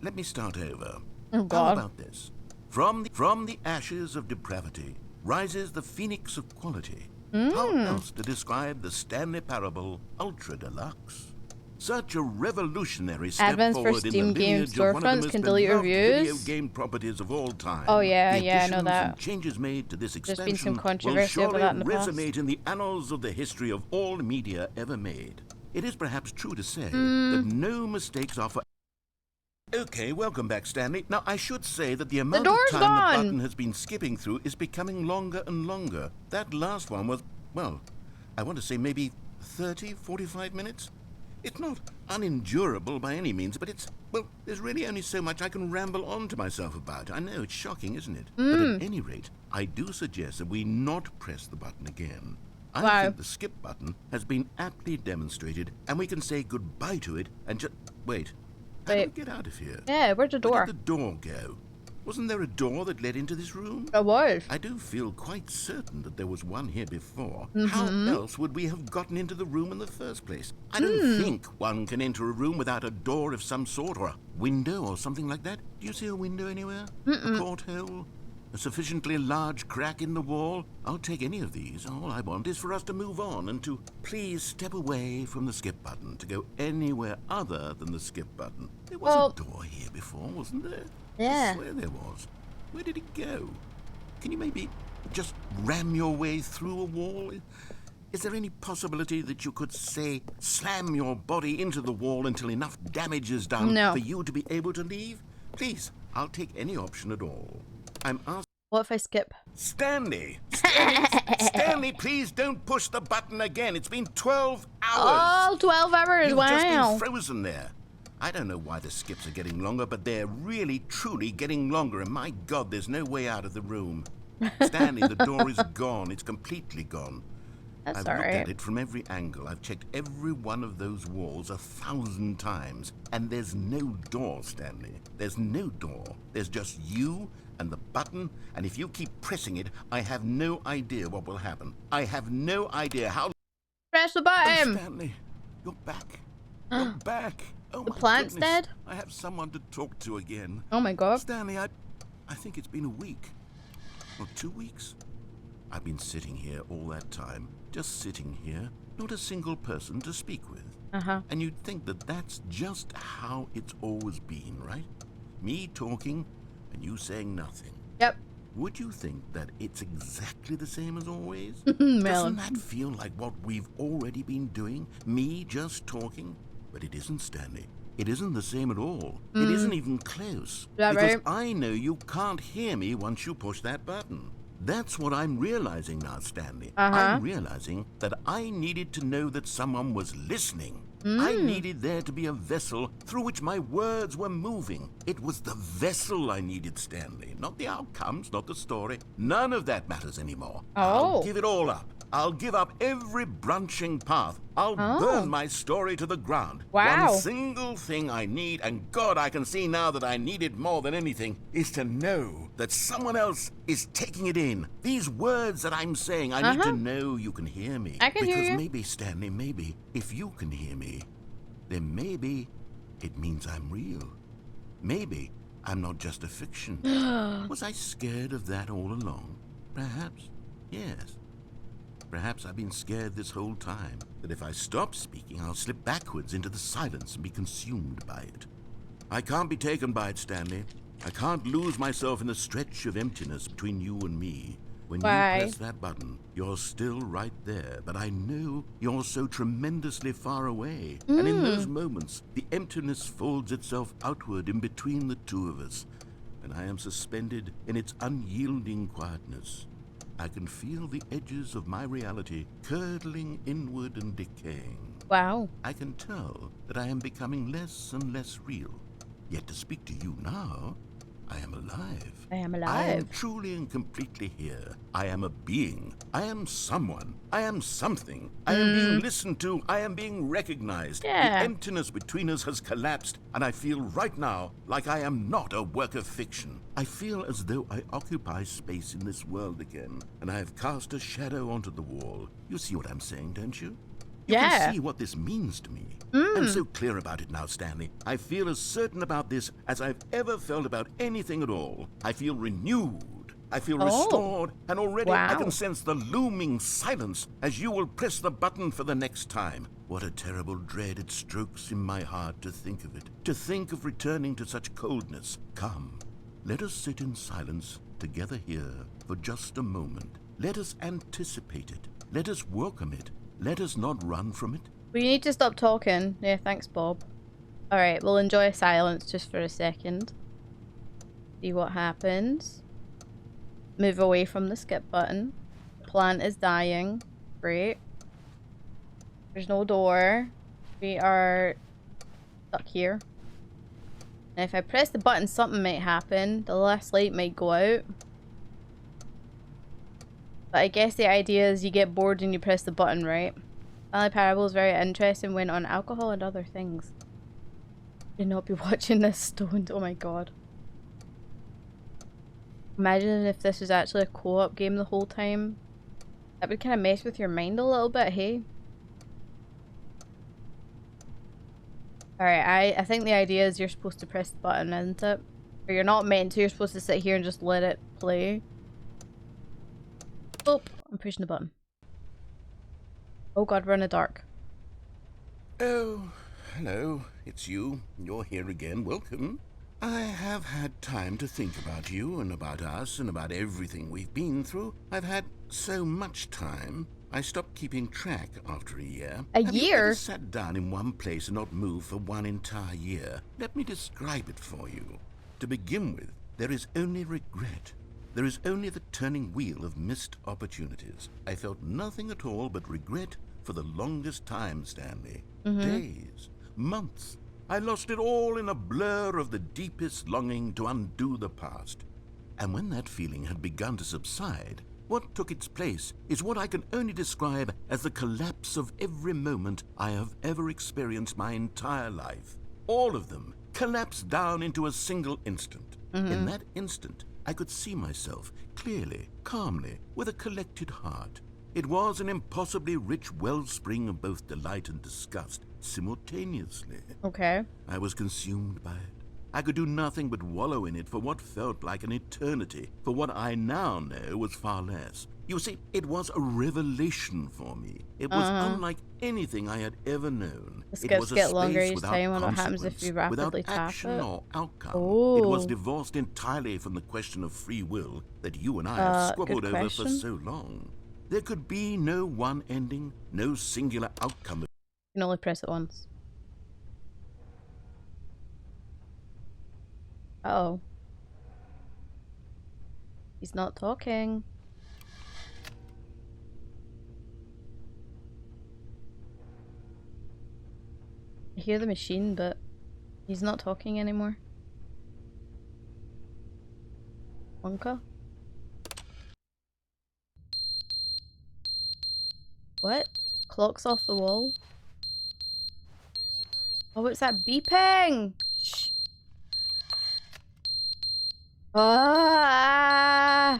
Let me start over. Oh, How God. about this? From the ashes of depravity rises the phoenix of quality. How else to describe the Stanley Parable Ultra Deluxe? Such a revolutionary step Admins for forward in Steam the game lineage of one of the storefronts most can delete beloved video reviews? game properties of all time. Oh, yeah, The yeah, I know additions that. and changes made to this There's expansion been some will controversy over surely that in the past. resonate in the annals of the history of all media ever made. It is perhaps true to say Hmm. that no mistakes are for... Okay, welcome back, Stanley. Now, I should say that the amount of door's time gone. the button has been skipping through is becoming longer and longer. That last one was, well, I want to say maybe 30, 45 minutes? It's not unendurable by any means, but it's, well, there's really only so much I can ramble on to myself about. I know, it's shocking, isn't it? But at any rate, I do suggest that we not press the button again. I Wow. think the skip button has been aptly demonstrated, and we can say goodbye to it and just... Wait. How do we Wait. get out of here? Yeah, where's the Where door? did the door go? Wasn't there a door that led into this room? It was. I do feel quite certain that there was one here before. Mm-hmm. How else would we have gotten into the room in the first place? I don't Hmm. think one can enter a room without a door of some sort, or a window or something like that. Do you see a window anywhere? A porthole? A sufficiently large crack in the wall? I'll take any of these. All I want is for us to move on and to please step away from the skip button, to go anywhere other than the skip button. There was Well- a door here before, wasn't there? Yeah. I swear there was. Where did it go? Can you maybe just ram your way through a wall? Is there any possibility that you could, say, slam your body into the wall until enough damage is done No. for you to be able to leave? Please, I'll take any option at all. I'm asking... What if I skip? Stanley! Stanley, please don't push the button again. It's been 12 hours. Oh, 12 hours, You've wow. just been frozen there. I don't know why the skips are getting longer, but they're really, truly getting longer, and my God, there's no way out of the room. Stanley, the door is gone. It's completely gone. That's I've all looked right. at it from every angle. I've checked every one of those walls 1,000 times, and there's no door, Stanley. There's no door. There's just you and the button, and if you keep pressing it, I have no idea what will happen. I have no idea how... Press the Oh, button. Stanley, you're back. You're back. Oh, The my plant's goodness. dead? I have someone to talk to again. Oh my God. Stanley, I think it's been a week. Or 2 weeks. I've been sitting here all that time. Just sitting here. Not a single person to speak with. Uh-huh. And you'd think that that's just how it's always been, right? Me talking and you saying nothing. Yep. Would you think that it's exactly the same as always? Melon. Doesn't that feel like what we've already been doing? Me just talking? But it isn't, Stanley. It isn't the same at all. It isn't even close. Is that because right? I know you can't hear me once you push that button. That's what I'm realizing now, Stanley. I'm realizing that I needed to know that someone was listening. I needed there to be a vessel through which my words were moving. It was the vessel I needed, Stanley. Not the outcomes, not the story. None of that matters anymore. I'll give it all up. I'll give up every branching path. I'll burn my story to the ground. Wow. One single thing I need, and God, I can see now that I need it more than anything, is to know that someone else is taking it in. These words that I'm saying, I need to know you can hear me. I can hear because you. maybe, Stanley, maybe, if you can hear me, then maybe it means I'm real. Maybe I'm not just a fiction. Was I scared of that all along? Perhaps. Yes. Perhaps I've been scared this whole time, that if I stop speaking, I'll slip backwards into the silence and be consumed by it. I can't be taken by it, Stanley. I can't lose myself in the stretch of emptiness between you and me. When you press that button, you're still right there, but I know you're so tremendously far away. And in those moments, the emptiness folds itself outward in between the two of us, and I am suspended in its unyielding quietness. I can feel the edges of my reality curdling inward and decaying. Wow. I can tell that I am becoming less and less real. Yet to speak to you now, I am alive. I am alive. I am truly and completely here. I am a being. I am someone. I am something. I am being listened to. I am being recognized. Yeah. The emptiness between us has collapsed, and I feel right now like I am not a work of fiction. I feel as though I occupy space in this world again, and I have cast a shadow onto the wall. You see what I'm saying, don't you? You can see what this means to me. I'm so clear about it now, Stanley. I feel as certain about this as I've ever felt about anything at all. I feel renewed. I feel restored. And already I can sense the looming silence as you will press the button for the next time. What a terrible dread it strokes in my heart to think of it. To think of returning to such coldness. Come, let us sit in silence together here for just a moment. Let us anticipate it. Let us welcome it. Let us not run from it. We need to stop talking. Yeah, thanks, Bob. Alright, we'll enjoy silence just for a second. See what happens. Move away from the skip button. Plant is dying. Great. There's no door. We are stuck here. And if I press the button, something might happen. The last light might go out. But I guess the idea is you get bored and you press the button, right? Stanley Parable is very interesting, went on alcohol and other things. Should not be watching this stoned, oh my god. Imagine if this was actually a co-op game the whole time. That would kind of mess with your mind a little bit, hey? Alright, I think the idea is you're supposed to press the button, isn't it? Or you're not meant to, you're supposed to sit here and just let it play. Oh, I'm pushing the button. Oh god, we're in the dark. Oh, hello. It's you. You're here again. Welcome. I have had time to think about you and about us and about everything we've been through. I've had so much time. I stopped keeping track after a year. Have you ever sat down in one place and not moved for one entire year? Let me describe it for you. To begin with, there is only regret. There is only the turning wheel of missed opportunities. I felt nothing at all but regret for the longest time, Stanley. Days, months. I lost it all in a blur of the deepest longing to undo the past. And when that feeling had begun to subside, what took its place is what I can only describe as the collapse of every moment I have ever experienced my entire life. All of them collapsed down into a single instant. In that instant, I could see myself clearly, calmly, with a collected heart. It was an impossibly rich wellspring of both delight and disgust simultaneously. Okay. I was consumed by it. I could do nothing but wallow in it for what felt like an eternity, for what I now know was far less. You see, it was a revelation for me. It was unlike anything I had ever known. The skips get longer each time. What happens if you rapidly without tap action it? or outcome. Oh. It was divorced entirely from the question of free will that you and I have squabbled over for so long. There could be no one ending, no singular outcome. You can only press it once. Uh-oh. He's not talking. I hear the machine, but he's not talking anymore. Wonka? What? Clock's off the wall? Oh, it's that beeping! Shh. Ah!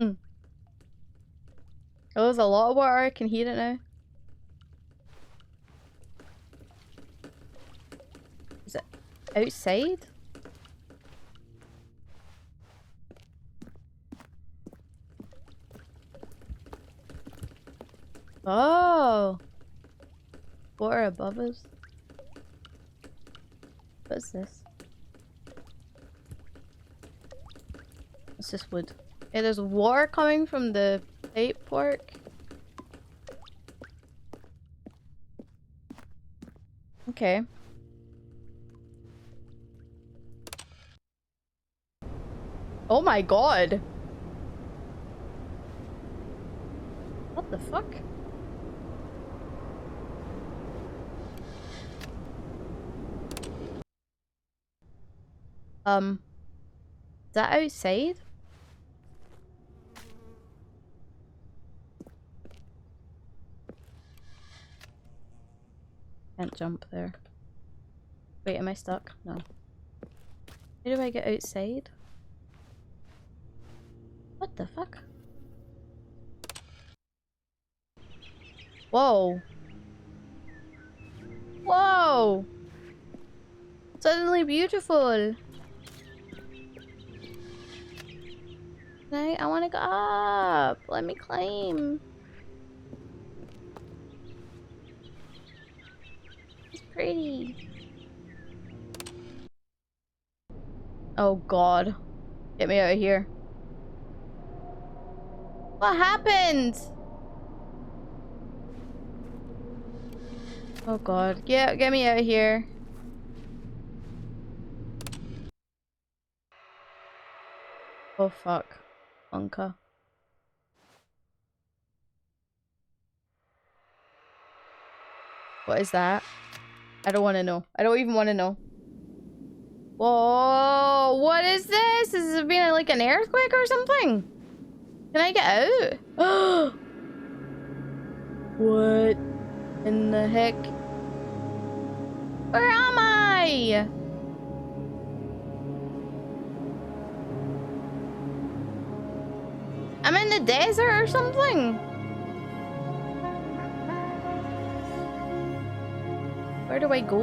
Oh, there's a lot of water. I can hear it now. Is it outside? Oh, water above us. What's this? It's just wood. Yeah, there's water coming from the pipe work. Okay. Oh my god! What the fuck? Is that outside? Can't jump there. Wait, am I stuck? No. How do I get outside? What the fuck? Whoa. Whoa! Suddenly beautiful. I wanna go up. Let me climb. It's pretty. Oh god. Get me out of here. What happened? Oh god. Get me out of here. Oh fuck. Unka. What is that? I don't want to know. I don't even want to know. Whoa! What is this? Is it being like an earthquake or something? Can I get out? What in the heck? Where am I? I'm in the desert or something. Where do I go?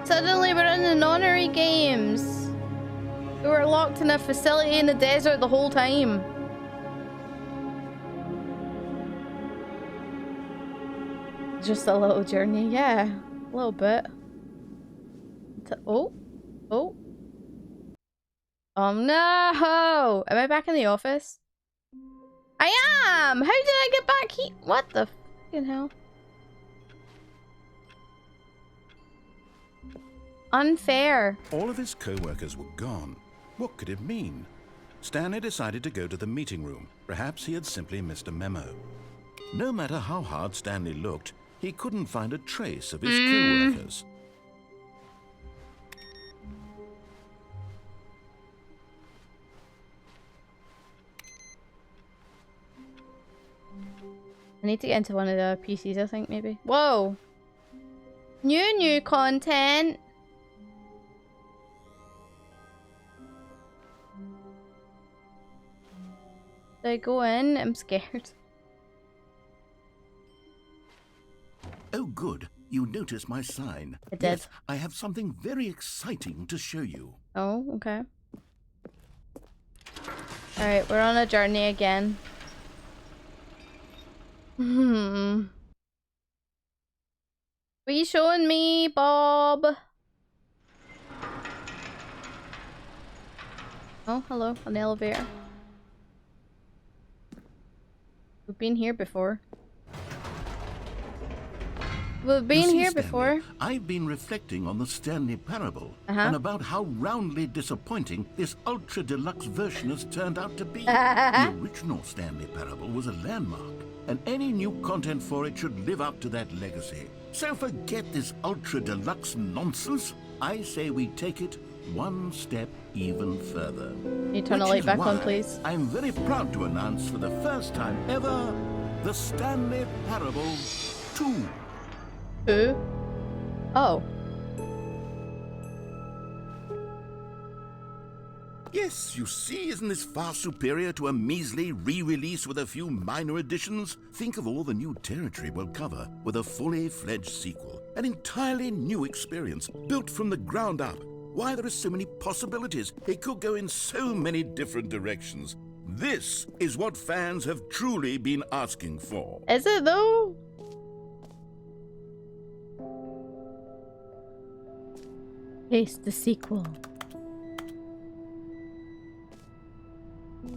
Suddenly we're in the nonary games. We were locked in a facility in the desert the whole time. Just a little journey, yeah. A little bit. Oh. Oh. Oh no! Am I back in the office? I am! How did I get back here? What the fucking hell? Unfair. All of his co-workers were gone. What could it mean? Stanley decided to go to the meeting room. Perhaps he had simply missed a memo. No matter how hard Stanley looked, he couldn't find a trace of his co-workers. I need to get into one of the PCs, I think, maybe. Whoa! New content! Did I go in? I'm scared. Oh, good. You noticed my sign. I did. Yes, I have something very exciting to show you. Oh, okay. Alright, we're on a journey again. What are you showing me, Bob? Oh, hello, an elevator. We've been here before. We've been here Stanley, before. I've been reflecting on the Stanley parable and about how roundly disappointing this ultra deluxe version has turned out to be. The original Stanley parable was a landmark, and any new content for it should live up to that legacy. So forget this ultra deluxe nonsense. I say we take it one step even further. Can you turn the light back on, please? I'm very proud to announce for the first time ever the Stanley Parable 2. Who? Oh. Yes, you see, isn't this far superior to a measly re-release with a few minor additions? Think of all the new territory we'll cover with a fully fledged sequel. An entirely new experience, built from the ground up. Why, there are so many possibilities. It could go in so many different directions. This is what fans have truly been asking for. Is it though? Taste the sequel.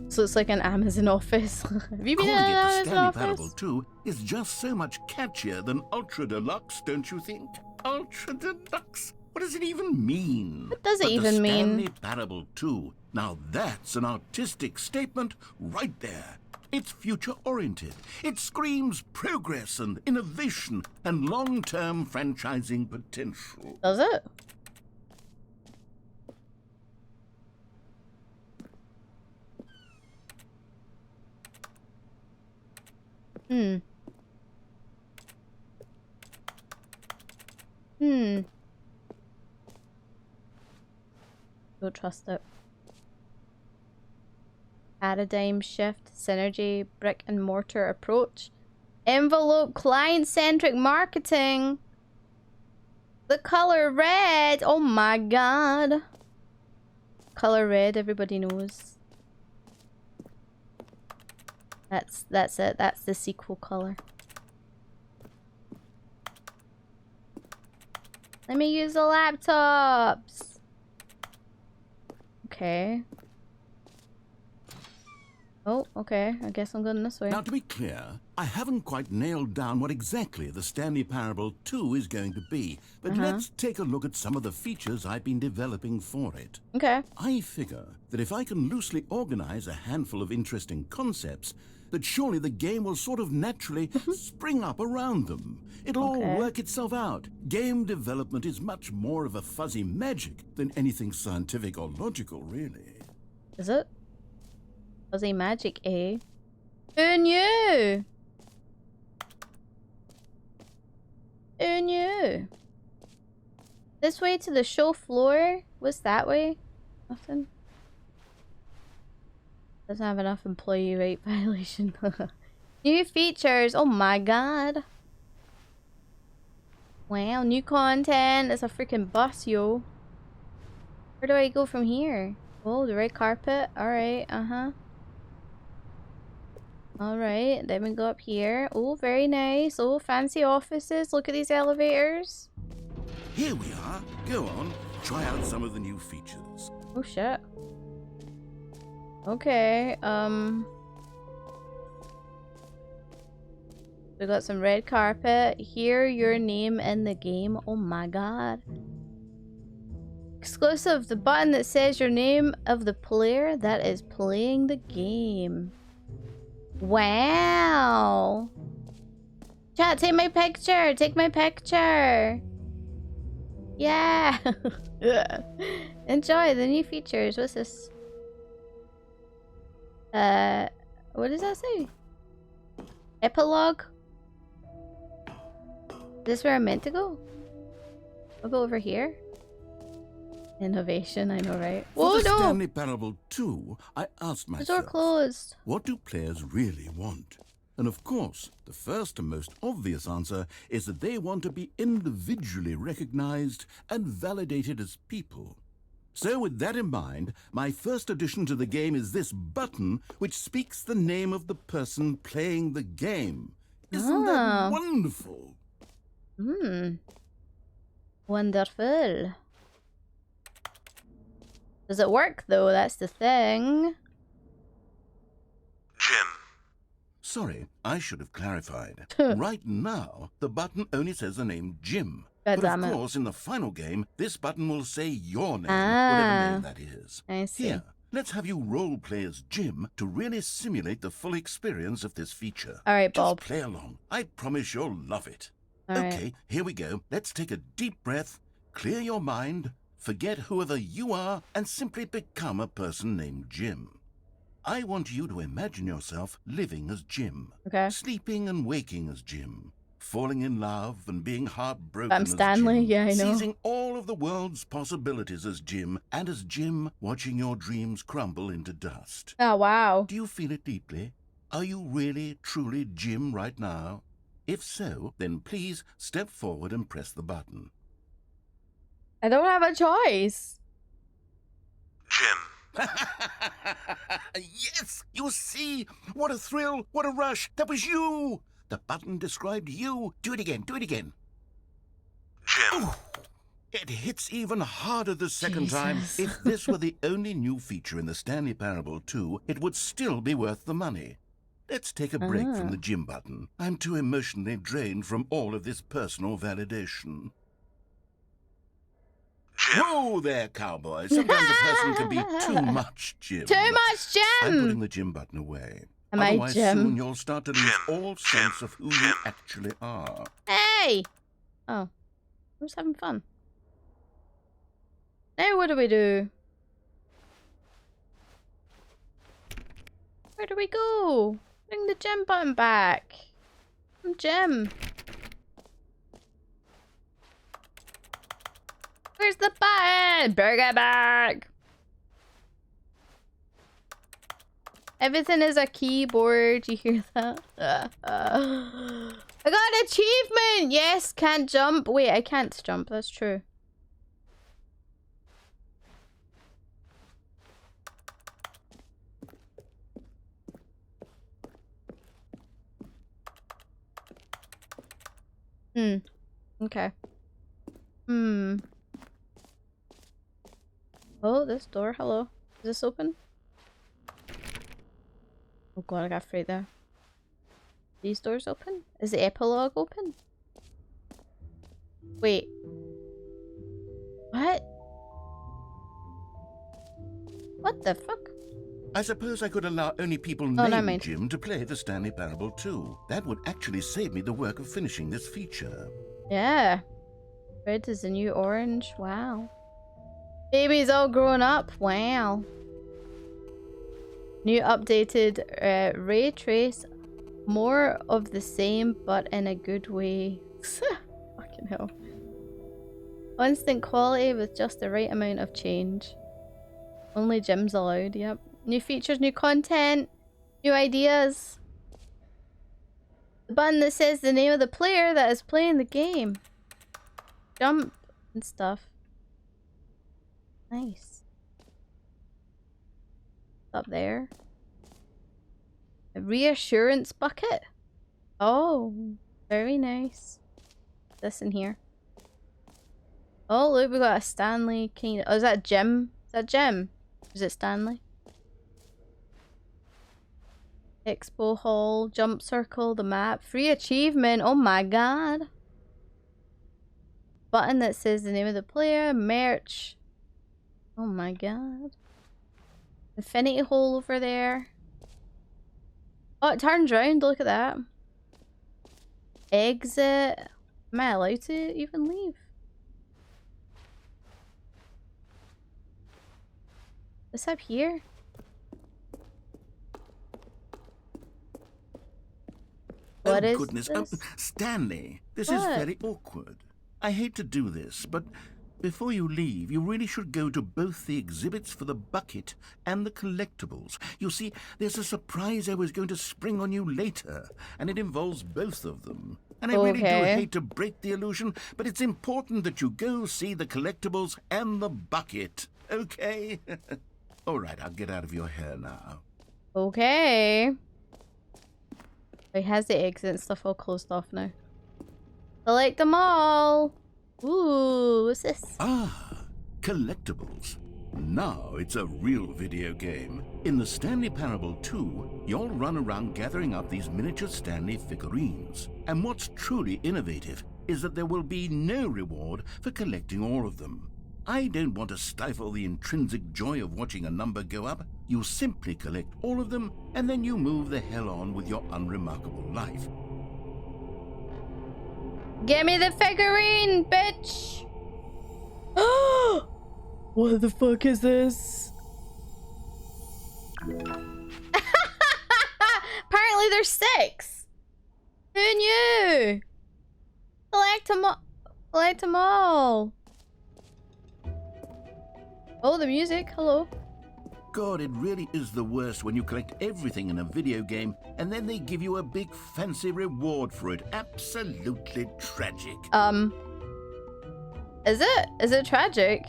So it's like an Amazon office. Have you been in Calling an it the Amazon Stanley office? Parable 2 is just so much catchier than Ultra Deluxe, don't you think? Ultra Deluxe? What does it even mean? What does it But even the mean? Stanley Parable 2, now that's an artistic statement right there. It's future-oriented. It screams progress and innovation and long-term franchising potential. Does it? Don't trust it. Paradigm shift, synergy, brick and mortar approach, envelope, client-centric marketing. The color red. Oh my god. Color red, everybody knows. That's it. That's the sequel color. Let me use the laptops. Okay. Oh, okay. I guess I'm going this way. Now, to be clear, I haven't quite nailed down what exactly the Stanley Parable 2 is going to be, but let's take a look at some of the features I've been developing for it. Okay. I figure that if I can loosely organize a handful of interesting concepts, that surely the game will sort of naturally spring up around them. It'll all work itself out. Game development is much more of a fuzzy magic than anything scientific or logical, really. Is it? Fuzzy magic, eh? Who knew? Who knew? This way to the show floor? What's that way? Nothing. Doesn't have enough employee rate violation. New features. Oh my god. Wow, new content. It's a freaking bus, yo. Where do I go from here? Oh, the red carpet. Alright, Alright, then we go up here. Oh, very nice. Oh, fancy offices. Look at these elevators. Here we are. Go on. Try out some of the new features. Oh, shit. Okay, we got some red carpet. Hear your name in the game. Oh my god. Exclusive, the button that says your name of the player that is playing the game. Wow. Chat, take my picture. Take my picture. Yeah. Enjoy the new features. What's this? What does that say? Epilogue? Is this where I'm meant to go? I'll go over here. Innovation, I know, right? For Oh the no! Stanley Parable 2, I asked The door myself, closed. what do players really want? And of course, the first and most obvious answer is that they want to be individually recognized and validated as people. So with that in mind, my first addition to the game is this button which speaks the name of the person playing the game. Isn't that wonderful? Wonderful. Does it work though? That's the thing. Jim. Sorry, I should have clarified. Right now, the button only says the name Jim. God But damn of it. course, in the final game, this button will say your name, whatever name that is. I see. Here, let's have you role play as Jim to really simulate the full experience of this feature. Alright, Bob. Just play along. I promise you'll love it. Alright. Okay, here we go. Let's take a deep breath, clear your mind, forget whoever you are, and simply become a person named Jim. I want you to imagine yourself living as Jim. Okay. Sleeping and waking as Jim. falling in love and being heartbroken I'm as Stanley, Jim, yeah, I know. seizing all of the world's possibilities as Jim, and as Jim, watching your dreams crumble into dust. Oh, wow. Do you feel it deeply? Are you really, truly Jim right now? If so, then please step forward and press the button. I don't have a choice. Jim. Yes, you see? What a thrill, what a rush. That was you. The button described you. Do it again, do it again. Jim. Ooh, it hits even harder the second time. Jesus. If this were the only new feature in the Stanley Parable 2, it would still be worth the money. Let's take a break from the Jim button. I'm too emotionally drained from all of this personal validation. Jim. Whoa there, cowboy. Sometimes a person can be too much Jim. Too much I'm putting Jim. the Jim button away. Am I Otherwise, Jim? soon you'll start to lose Jim, all Jim, sense of who you Jim. actually are. Hey. Oh, we're just having fun. Now what do we do? Where do we go? Bring the Jim button back. I'm Jim. Where's the button? Bring it back. Everything is a keyboard. You hear that? I got an achievement. Yes, can't jump. Wait, I can't jump. That's true. Okay. Oh, this door. Hello. Is this open? Oh god, I got afraid there. These doors open? Is the epilogue open? Wait. What? What the fuck? I suppose I could allow only people never named mind. Jim to play the Stanley Parable 2. That would actually save me the work of finishing this feature. Yeah. Red is the new orange. Wow. Baby's all grown up. Wow. New updated ray trace. More of the same, but in a good way. Fucking hell. Constant quality with just the right amount of change. Only Jims allowed, yep. New features, new content, new ideas. The button that says the name of the player that is playing the game. Jump and stuff. Nice. Up there. A reassurance bucket. Oh, very nice. This in here. Oh, look, we got a Stanley King. Oh, is that Jim? Is that Jim? Is it Stanley? Expo hall, jump circle, the map, free achievement. Oh my god. Button that says the name of the player, merch. Oh my god. Infinity hole over there. Oh, it turns round. Look at that. Exit. Am I allowed to even leave? What's up here? What oh is goodness, this? Stanley, this What? is very awkward. I hate to do this, but before you leave, you really should go to both the exhibits for the bucket and the collectibles. You see, there's a surprise I was going to spring on you later, and it involves both of them. And I really do Okay. hate to break the illusion, but it's important that you go see the collectibles and the bucket, okay? All right, I'll get out of your hair now. Okay. It has the exit and stuff all closed off now. Collect them all. Ooh, what's this? Ah, collectibles. Now it's a real video game. In the Stanley Parable 2, you'll run around gathering up these miniature Stanley figurines. And what's truly innovative is that there will be no reward for collecting all of them. I don't want to stifle the intrinsic joy of watching a number go up. You simply collect all of them, and then you move the hell on with your unremarkable life. Give me the figurine, bitch! What the fuck is this? Apparently there's 6! Who knew? Collect them all. Collect them all. Oh, the music. Hello. God, it really is the worst when you collect everything in a video game and then they give you a big fancy reward for it. Absolutely tragic. Is it? Is it tragic?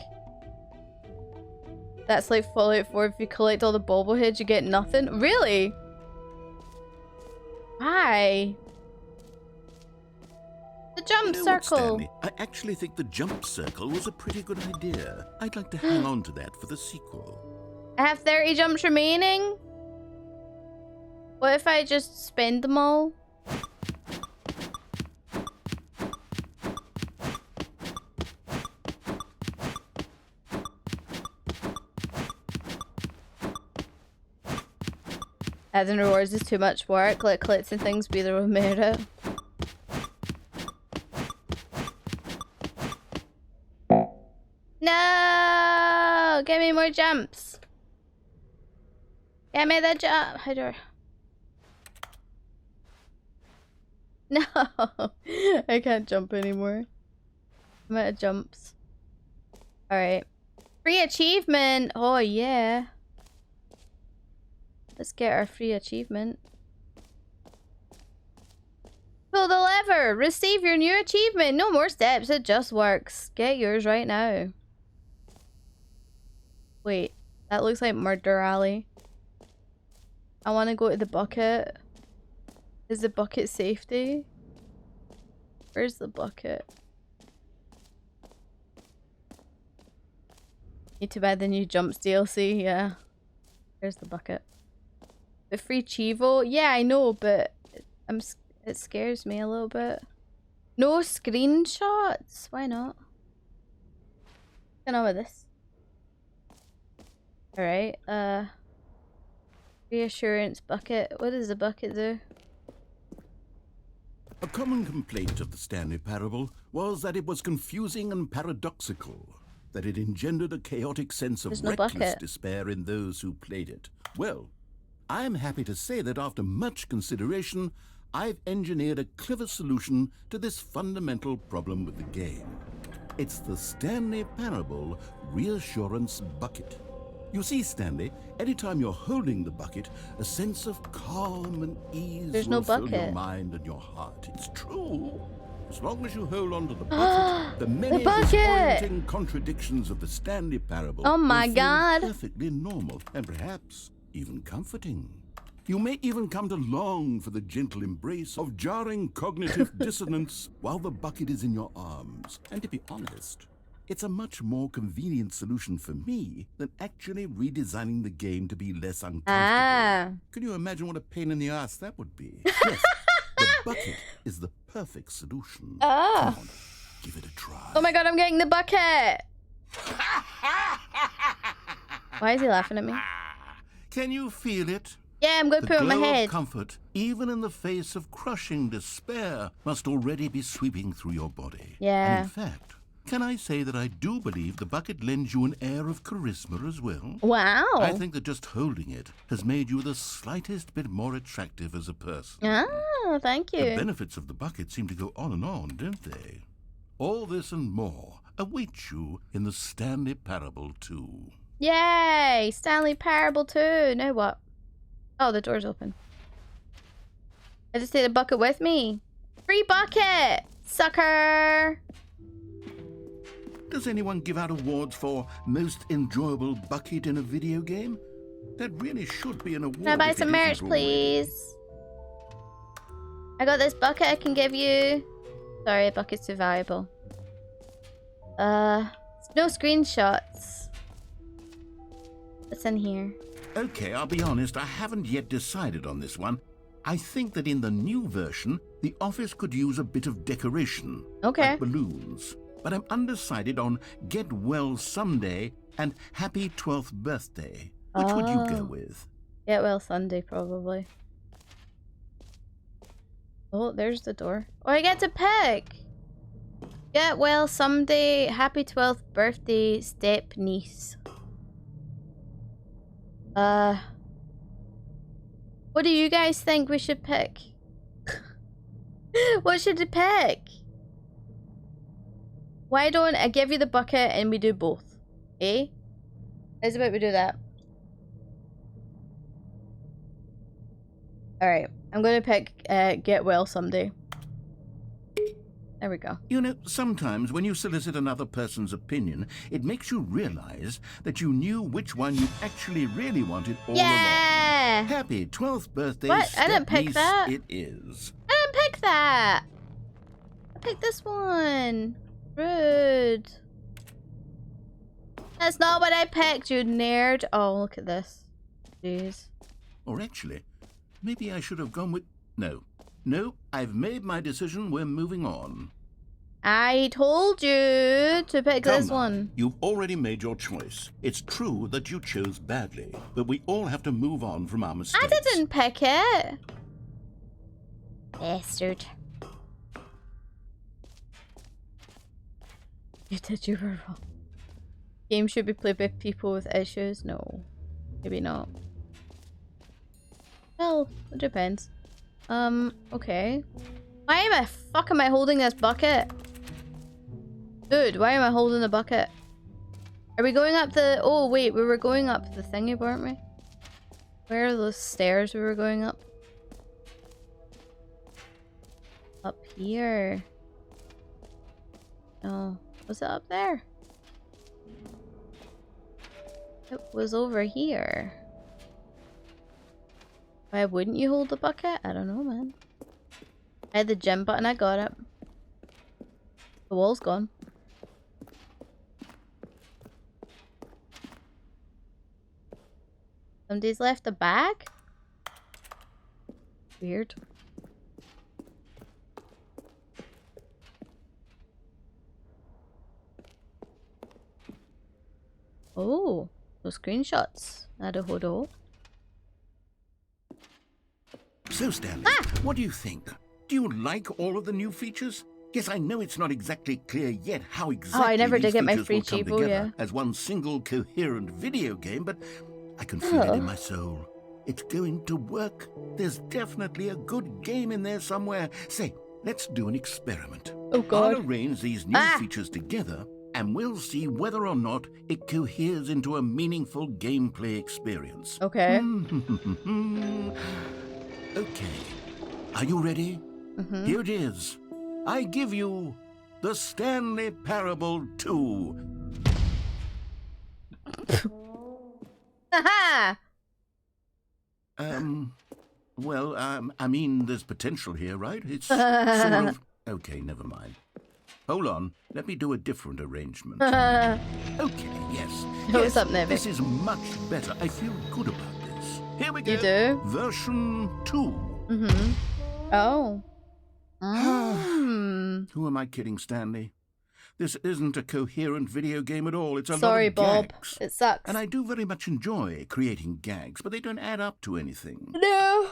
That's like Fallout 4. If you collect all the bobbleheads, you get nothing. Really? Why? The jump You know what, circle. Stanley? I actually think the jump circle was a pretty good idea. I'd like to hang on to that for the sequel. I have 30 jumps remaining. What if I just spend them all? Adding rewards is too much work. Let collecting things be the merit. No! Give me more jumps. Give me the jump. How do I... No! I can't jump anymore. I'm out of jumps. Alright. Free achievement! Oh yeah. Let's get our free achievement. Pull the lever! Receive your new achievement! No more steps, it just works. Get yours right now. Wait, that looks like Murder Alley. I want to go to the bucket. Is the bucket safety? Where's the bucket? Need to buy the new Jumps DLC, yeah. Where's the bucket? The free Chivo? Yeah, I know, but it scares me a little bit. No screenshots? Why not? What's going on with this? Alright, reassurance bucket. What does the bucket do? A common complaint of the Stanley parable was that it was confusing and paradoxical, that it engendered a chaotic sense of reckless despair in those who played it. Well, I'm happy to say that after much consideration, I've engineered a clever solution to this fundamental problem with the game. It's the Stanley Parable Reassurance Bucket. You see, Stanley, anytime you're holding the bucket, a sense of calm and ease will fill your mind and your heart. It's true. As long as you hold on to the bucket, the many disorienting contradictions of the Stanley Parable will feel perfectly normal and perhaps even comforting. You may even come to long for the gentle embrace of jarring cognitive dissonance while the bucket is in your arms. And to be honest, it's a much more convenient solution for me than actually redesigning the game to be less uncomfortable. Can you imagine what a pain in the ass that would be? Yes, the bucket is the perfect solution. Come on, give it a try. Oh my god, I'm getting the bucket! Why is he laughing at me? Can you feel it? Yeah, I'm going to put it on my head. Of comfort, even in the face of crushing despair, must already be sweeping through your body. Yeah. And in fact, can I say that I do believe the bucket lends you an air of charisma as well? Wow. I think that just holding it has made you the slightest bit more attractive as a person. Oh, thank you. The benefits of the bucket seem to go on and on, don't they? All this and more await you in the Stanley Parable 2. Yay! Stanley Parable 2. Now what? Oh, the door's open. I just take the bucket with me. Free bucket! Sucker! Does anyone give out awards for most enjoyable bucket in a video game? That really should be an award. Can I buy some merch, please? I got this bucket I can give you. Sorry, bucket's too valuable. No screenshots. What's in here? Okay, I'll be honest, I haven't yet decided on this one. I think that in the new version, the office could use a bit of decoration. Okay. Like balloons. But I'm undecided on Get Well Someday and Happy 12th Birthday. Which would you go with? Get Well Sunday, probably. Oh, there's the door. Oh, I get to pick! Get Well Someday, Happy 12th Birthday, Step Niece. What do you guys think we should pick? What should we pick? Why don't I give you the bucket and we do both? Eh? How's about we do that? Alright, I'm gonna pick get well someday. There we go. You know, sometimes when you solicit another person's opinion, it makes you realize that you knew which one you actually really wanted all along. Happy 12th birthday, What? I didn't pick step-niece that. It is. I didn't pick that. I picked this one. Rude. That's not what I picked, you nerd. Oh, look at this. Jeez. Or actually, maybe I should have gone with... No, I've made my decision. We're moving on. I told you to pick this one. You've already made your choice. It's true that you chose badly, but we all have to move on from our mistakes. I didn't pick it. Bastard. You did, you were wrong. Games should be played by people with issues? No. Maybe not. Well, it depends. Okay. Why am I holding this bucket? Dude, why am I holding the bucket? Are we going up the... Oh, wait, we were going up the thingy, weren't we? Where are those stairs we were going up? Up here. Oh, was it up there? It was over here. Why wouldn't you hold the bucket? I don't know, man. I had the gym button, I got it. The wall's gone. Somebody's left the bag? Weird. Oh, those screenshots. Naruhodo. So, Stanley, what do you think? Do you like all of the new features? Yes, I know it's not exactly clear yet how exactly I never these did get my features free will come cheapo, together yeah. as one single coherent video game, but I can feel it in my soul. It's going to work. There's definitely a good game in there somewhere. Say, let's do an experiment. Oh, God. I'll arrange these new features together, and we'll see whether or not it coheres into a meaningful gameplay experience. Okay. Okay. Are you ready? Here it is. I give you the Stanley Parable 2. Haha! Well, I mean, there's potential here, right? It's sort of... Okay, never mind. Hold on. Let me do a different arrangement. Okay, yes. What's up, Nevi? This is much better. I feel good about this. Here we go. You do? Version 2. Oh. Who am I kidding, Stanley? This isn't a coherent video game at all. It's a Sorry, lot of Bob. gags. It sucks. And I do very much enjoy creating gags, but they don't add up to anything. No.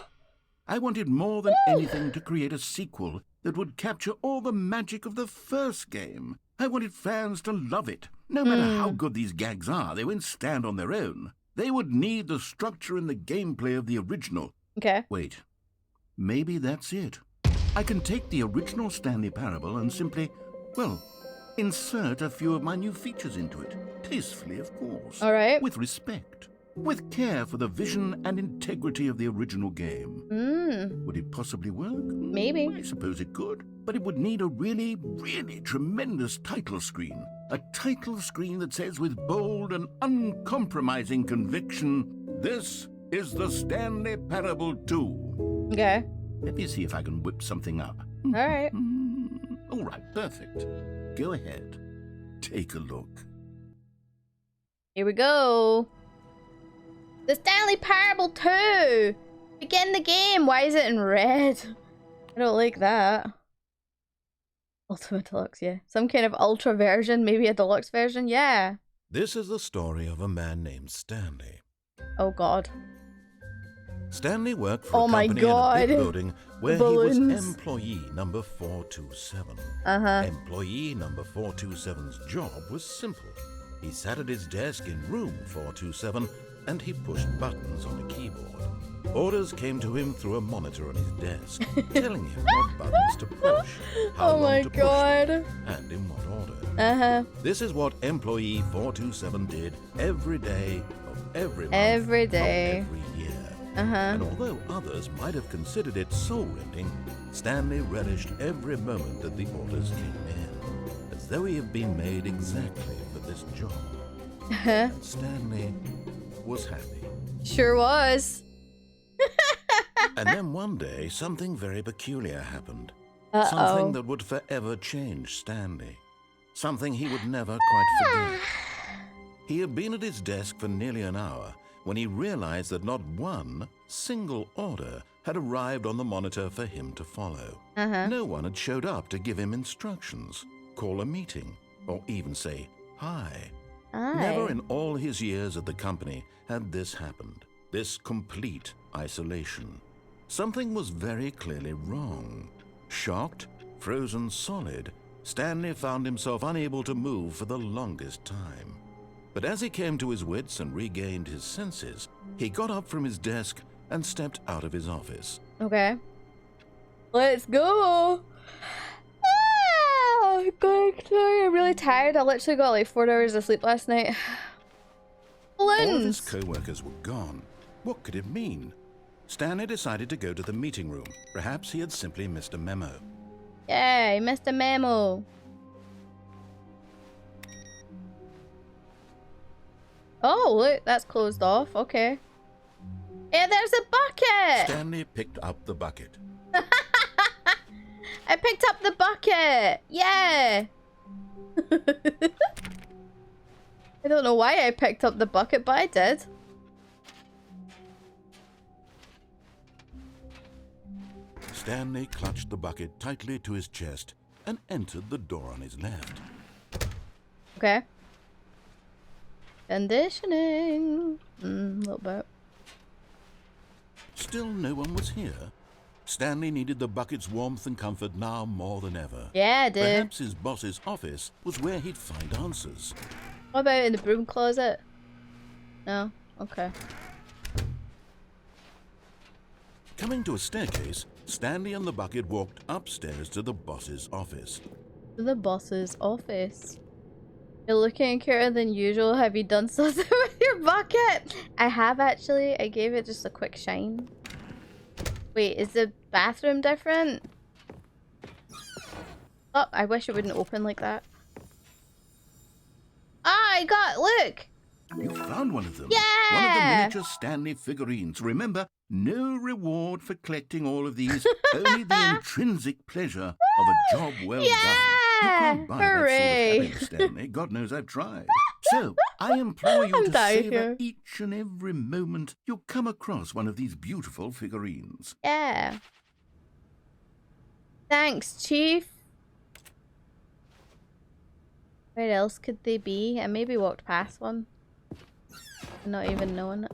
I wanted more than anything to create a sequel that would capture all the magic of the first game. I wanted fans to love it. No matter how good these gags are, they won't stand on their own. They would need the structure and the gameplay of the original. Okay. Wait. Maybe that's it. I can take the original Stanley Parable and simply, well, insert a few of my new features into it. Tastefully, of course. All right. With respect. With care for the vision and integrity of the original game. Would it possibly work? Maybe. I suppose it could. But it would need a really, really tremendous title screen. A title screen that says with bold and uncompromising conviction, "This is the Stanley Parable 2. Okay. Let me see if I can whip something up. All right. All right, perfect. Go ahead. Take a look. Here we go. The Stanley Parable 2! Begin the game! Why is it in red? I don't like that. Ultimate Deluxe, yeah. Some kind of ultra version, maybe a deluxe version, yeah. This is the story of a man named Stanley. Oh god. Stanley worked for Oh a my company in a God. big building where Balloons. he was employee number 427. Employee number 427's job was simple. He sat at his desk in room 427 and he pushed buttons on a keyboard. Orders came to him through a monitor on his desk, telling him what buttons to push, how Oh my long to push god. them, and in what order. Uh-huh. This is what employee 427 did every day of every month Every day. of every year. Uh-huh. And although others might have considered it soul-rending, Stanley relished every moment that the orders came in, as though he had been made exactly for this job. Uh-huh. And Stanley was happy. Sure was. And then one day, something very peculiar happened. Uh-oh. Something that would forever change Stanley. Something he would never quite forget. He had been at his desk for nearly an hour when he realized that not one single order had arrived on the monitor for him to follow. Uh-huh. No one had showed up to give him instructions, call a meeting, or even say hi. Never in all his years at the company had this happened. This complete isolation. Something was very clearly wrong. Shocked, frozen solid, Stanley found himself unable to move for the longest time. But as he came to his wits and regained his senses, he got up from his desk and stepped out of his office. Okay. Let's go. I'm really tired. I literally got like 4 hours of sleep last night. All of his Balloons. co-workers were gone. What could it mean? Stanley decided to go to the meeting room. Perhaps he had simply missed a memo. Yay, missed a memo. Oh, look, that's closed off. Okay. Hey, there's a bucket. Stanley picked up the bucket. I picked up the bucket. Yeah. I don't know why I picked up the bucket, but I did. Stanley clutched the bucket tightly to his chest and entered the door on his left. Okay. Conditioning. A little bit. Still no one was here. Stanley needed the bucket's warmth and comfort now more than ever. Yeah, I do. Perhaps his boss's office was where he'd find answers. What about in the broom closet? No? Okay. Coming to a staircase, Stanley and the bucket walked upstairs to the boss's office. To the boss's office. You're looking cuter than usual. Have you done something with your bucket? I have actually. I gave it just a quick shine. Wait, is the bathroom different? Oh, I wish it wouldn't open like that. Ah, I got, look! You found one of them. Yeah! One of the miniature Stanley figurines. Remember, no reward for collecting all of these. Only the intrinsic pleasure of a job well done. You can't buy Hooray! that sort of happiness, Stanley. God knows I've tried. So, I implore you I'm to dying savor here. each and every moment you come across one of these beautiful figurines. Yeah. Thanks, Chief. Where else could they be? I maybe walked past one. Not even knowing it.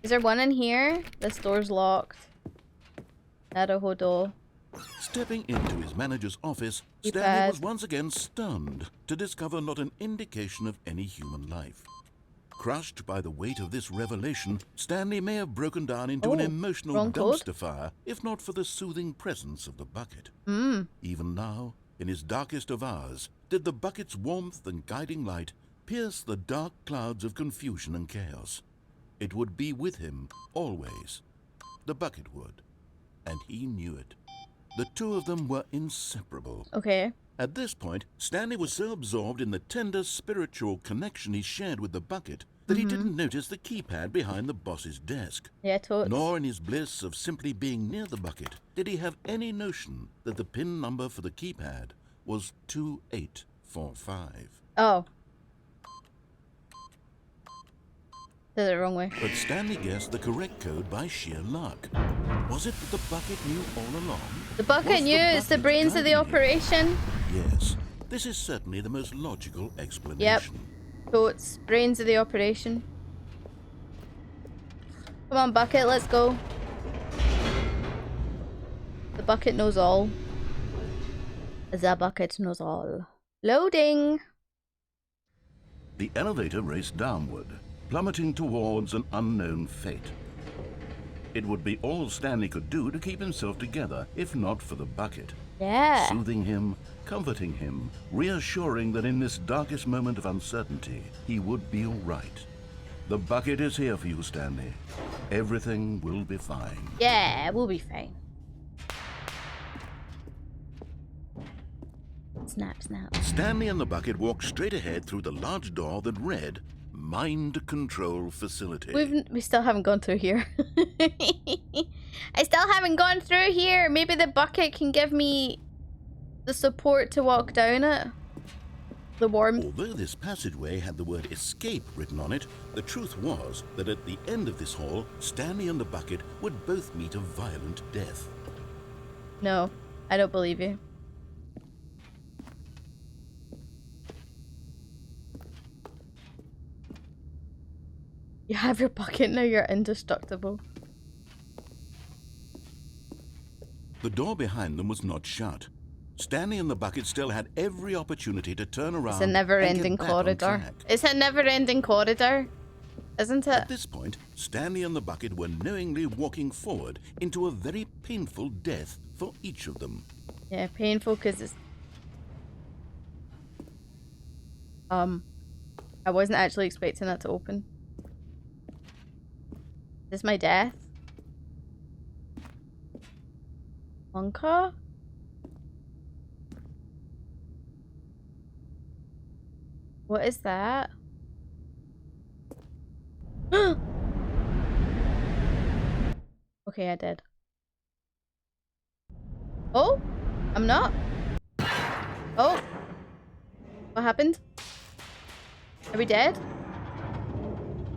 Is there one in here? This door's locked. Naruhodo. Stepping into his manager's office, Keypad. Stanley was once again stunned to discover not an indication of any human life. Crushed by the weight of this revelation, Stanley may have broken down into an Oh, emotional wrong code. dumpster fire, if not for the soothing presence of the bucket. Mm. Even now, in his darkest of hours, did the bucket's warmth and guiding light pierce the dark clouds of confusion and chaos. It would be with him always. The bucket would. And he knew it. The two of them were inseparable. Okay. At this point, Stanley was so absorbed in the tender spiritual connection he shared with the bucket that he didn't notice the keypad behind the boss's desk. Yeah, totes. Nor in his bliss of simply being near the bucket did he have any notion that the PIN number for the keypad was 2845. Oh. Did it the wrong way. But Stanley guessed the correct code by sheer luck. Was it that the bucket knew all along? The bucket Was knew it's the bucket brains of the guiding him? operation. Yes, this is certainly the most logical explanation. Totes. Brains of the operation. Come on, bucket, let's go. The bucket knows all. The bucket knows all. Loading. The elevator raced downward, plummeting towards an unknown fate. It would be all Stanley could do to keep himself together, if not for the bucket. Yeah. Soothing him, comforting him, reassuring that in this darkest moment of uncertainty, he would be all right. The bucket is here for you, Stanley. Everything will be fine. Yeah, we'll be fine. Snap, snap. Stanley and the bucket walked straight ahead through the large door that read, Mind Control Facility. We still haven't gone through here. I still haven't gone through here. Maybe the bucket can give me the support to walk down it. The warmth. Although this passageway had the word escape written on it, the truth was that at the end of this hall, Stanley and the bucket would both meet a violent death. No, I don't believe you. You have your bucket now, you're indestructible. The door behind them was not shut. Stanley and the bucket still had every opportunity to turn around. It's a never-ending corridor. It's a never-ending corridor, isn't it? At this point, Stanley and the bucket were knowingly walking forward into a very painful death for each of them. Yeah, painful because it's... I wasn't actually expecting that to open. Is this my death? Monka? What is that? Okay, I did. Oh? I'm not? Oh? What happened? Are we dead?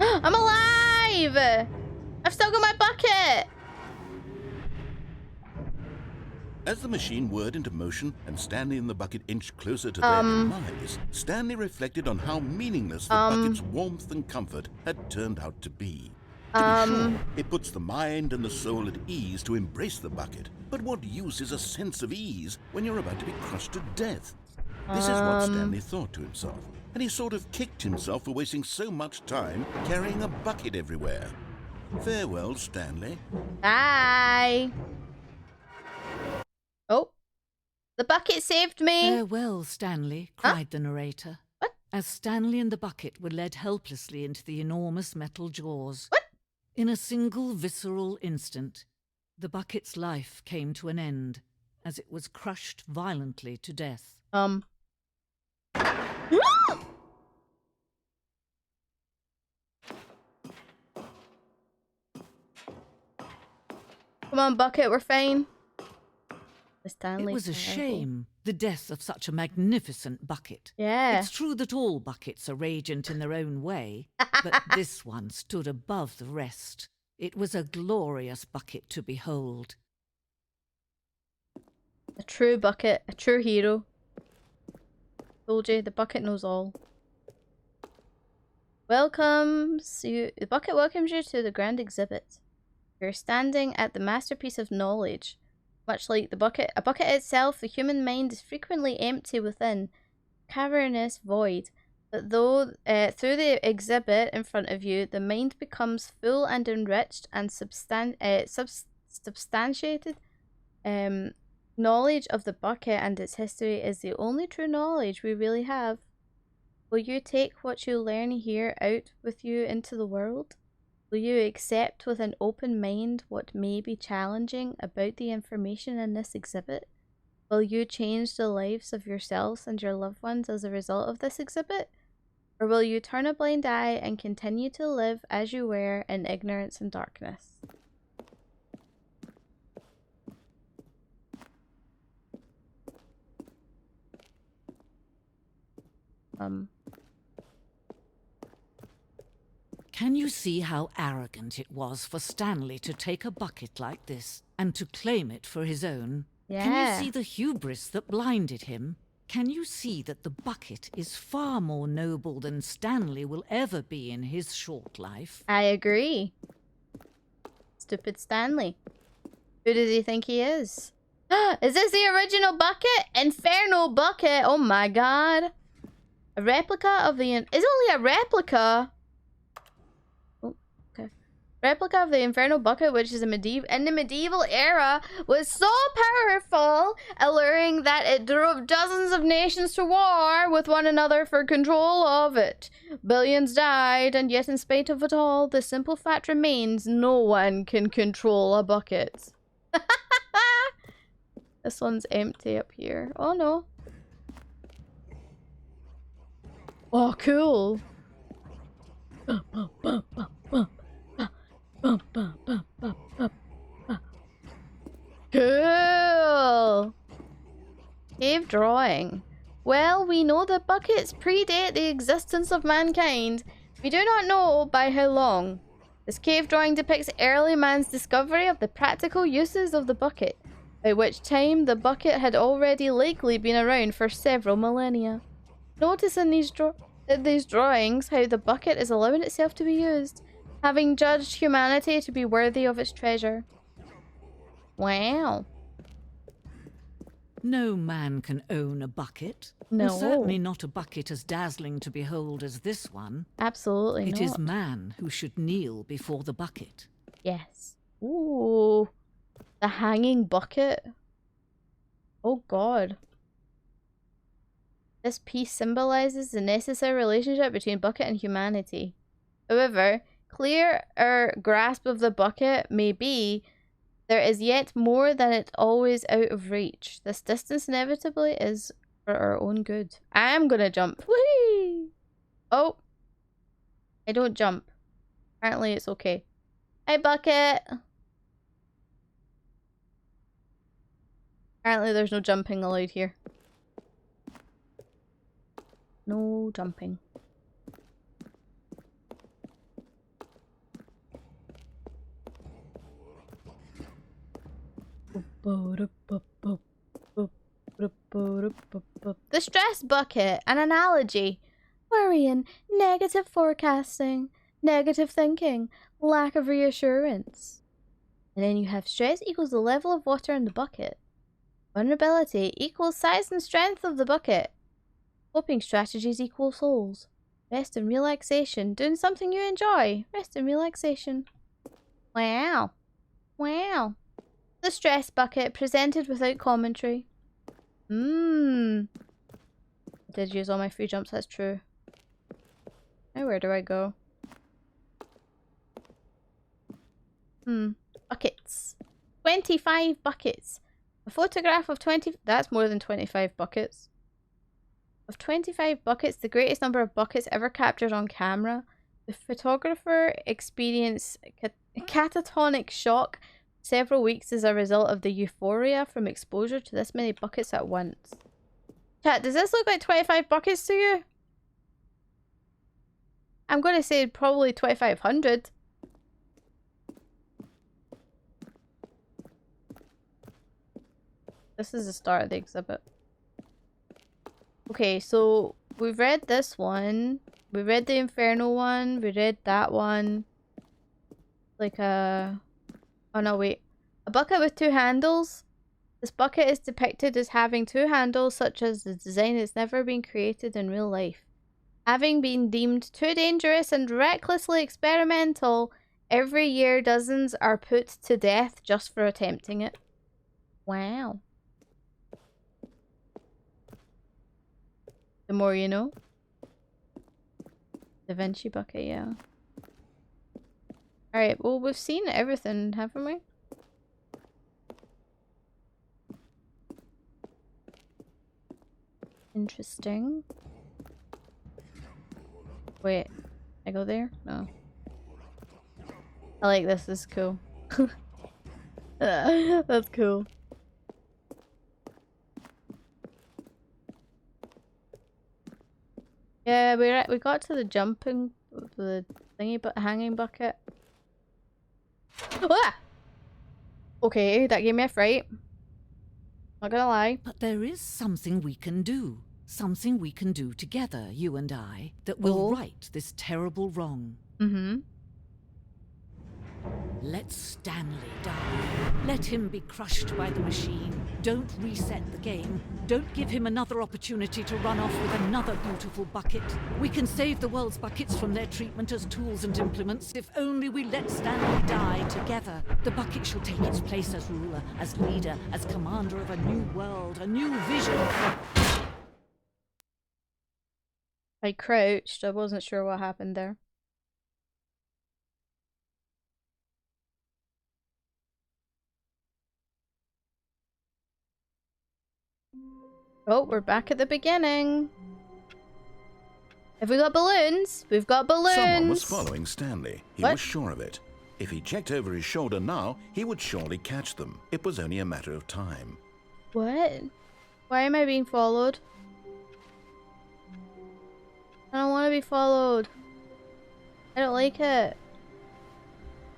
I'm alive! I've still got my bucket! As the machine whirred into motion and Stanley and the bucket inched closer to their demise, Stanley reflected on how meaningless the bucket's warmth and comfort had turned out to be. To be sure, it puts the mind and the soul at ease to embrace the bucket, but what use is a sense of ease when you're about to be crushed to death? This is what Stanley thought to himself, and he sort of kicked himself for wasting so much time carrying a bucket everywhere. Farewell, Stanley. Bye! Oh. The bucket saved me! Farewell, Stanley, cried the narrator. What? As Stanley and the bucket were led helplessly into the enormous metal jaws. What? In a single visceral instant, the bucket's life came to an end as it was crushed violently to death. Come on, bucket, we're fine. Stanley It was a shame, the death of such a magnificent bucket. Yeah. It's true that all buckets are radiant in their own way, but this one stood above the rest. It was a glorious bucket to behold. A true bucket, a true hero. Told you, the bucket knows all. The bucket welcomes you to the grand exhibit. You're standing at the masterpiece of knowledge. Much like a bucket itself, the human mind is frequently empty within, cavernous void. But though through the exhibit in front of you, the mind becomes full and enriched and substantiated. Knowledge of the bucket and its history is the only true knowledge we really have. Will you take what you learn here out with you into the world? Will you accept with an open mind what may be challenging about the information in this exhibit? Will you change the lives of yourselves and your loved ones as a result of this exhibit? Or will you turn a blind eye and continue to live as you were in ignorance and darkness? Can you see how arrogant it was for Stanley to take a bucket like this and to claim it for his own? Yeah. Can you see the hubris that blinded him? Can you see that the bucket is far more noble than Stanley will ever be in his short life? I agree. Stupid Stanley. Who does he think he is? Is this the original bucket? Inferno bucket! Oh my god. A replica of the... It's only a replica! Replica of the Infernal Bucket, which is in the medieval era, was so powerful, alluring that it drove dozens of nations to war with one another for control of it. Billions died, and yet in spite of it all, the simple fact remains no one can control a bucket. This one's empty up here. Oh no. Oh, cool. Cool! Cave drawing. Well, we know that buckets predate the existence of mankind. We do not know by how long. This cave drawing depicts early man's discovery of the practical uses of the bucket, by which time the bucket had already likely been around for several millennia. Notice in these drawings how the bucket is allowing itself to be used, having judged humanity to be worthy of its treasure. Wow. No man can own a bucket. No. And certainly not a bucket as dazzling to behold as this one. Absolutely not. It is man who should kneel before the bucket. Yes. Ooh. The hanging bucket. Oh god. This piece symbolizes the necessary relationship between bucket and humanity. However, clearer grasp of the bucket may be, there is yet more than it always out of reach. This distance inevitably is for our own good. I am gonna jump. Whee! Oh. I don't jump. Apparently it's okay. Hi, bucket! Apparently there's no jumping allowed here. No jumping. The stress bucket, an analogy. Worrying, negative forecasting, negative thinking, lack of reassurance. And then you have stress equals the level of water in the bucket. Vulnerability equals size and strength of the bucket. Coping strategies equal souls. Rest and relaxation. Doing something you enjoy. Rest and relaxation. Wow. Wow. The stress bucket presented without commentary. I did use all my free jumps, that's true. Now where do I go? Buckets. 25 buckets. A photograph of 20... That's more than 25 buckets. Of 25 buckets, the greatest number of buckets ever captured on camera, the photographer experienced catatonic shock several weeks as a result of the euphoria from exposure to this many buckets at once. Chat, does this look like 25 buckets to you? I'm going to say probably 2,500. This is the start of the exhibit. Okay, so we've read this one. We read the Infernal one. We read that one. Like a... Oh no, wait. A bucket with two handles. This bucket is depicted as having two handles, such as the design that's never been created in real life. Having been deemed too dangerous and recklessly experimental, every year dozens are put to death just for attempting it. Wow. The more you know. Da Vinci bucket, yeah. Alright, well, we've seen everything, haven't we? Interesting. Wait, I go there? No. I like this, this is cool. That's cool. Yeah, we got to the jumping, the thingy, but hanging bucket. Ah! Okay, that gave me a fright. Not gonna lie. But there is something we can do. Something we can do together, you and I, that will right this terrible wrong. Let Stanley die. Let him be crushed by the machine. Don't reset the game. Don't give him another opportunity to run off with another beautiful bucket. We can save the world's buckets from their treatment as tools and implements if only we let Stanley die together. The bucket shall take its place as ruler, as leader, as commander of a new world, a new vision. I crouched. I wasn't sure what happened there. Oh, we're back at the beginning. Have we got balloons? We've got balloons. Someone was following Stanley. He What? was sure of it. If he checked over his shoulder now, he would surely catch them. It was only a matter of time. What? Why am I being followed? I don't want to be followed. I don't like it.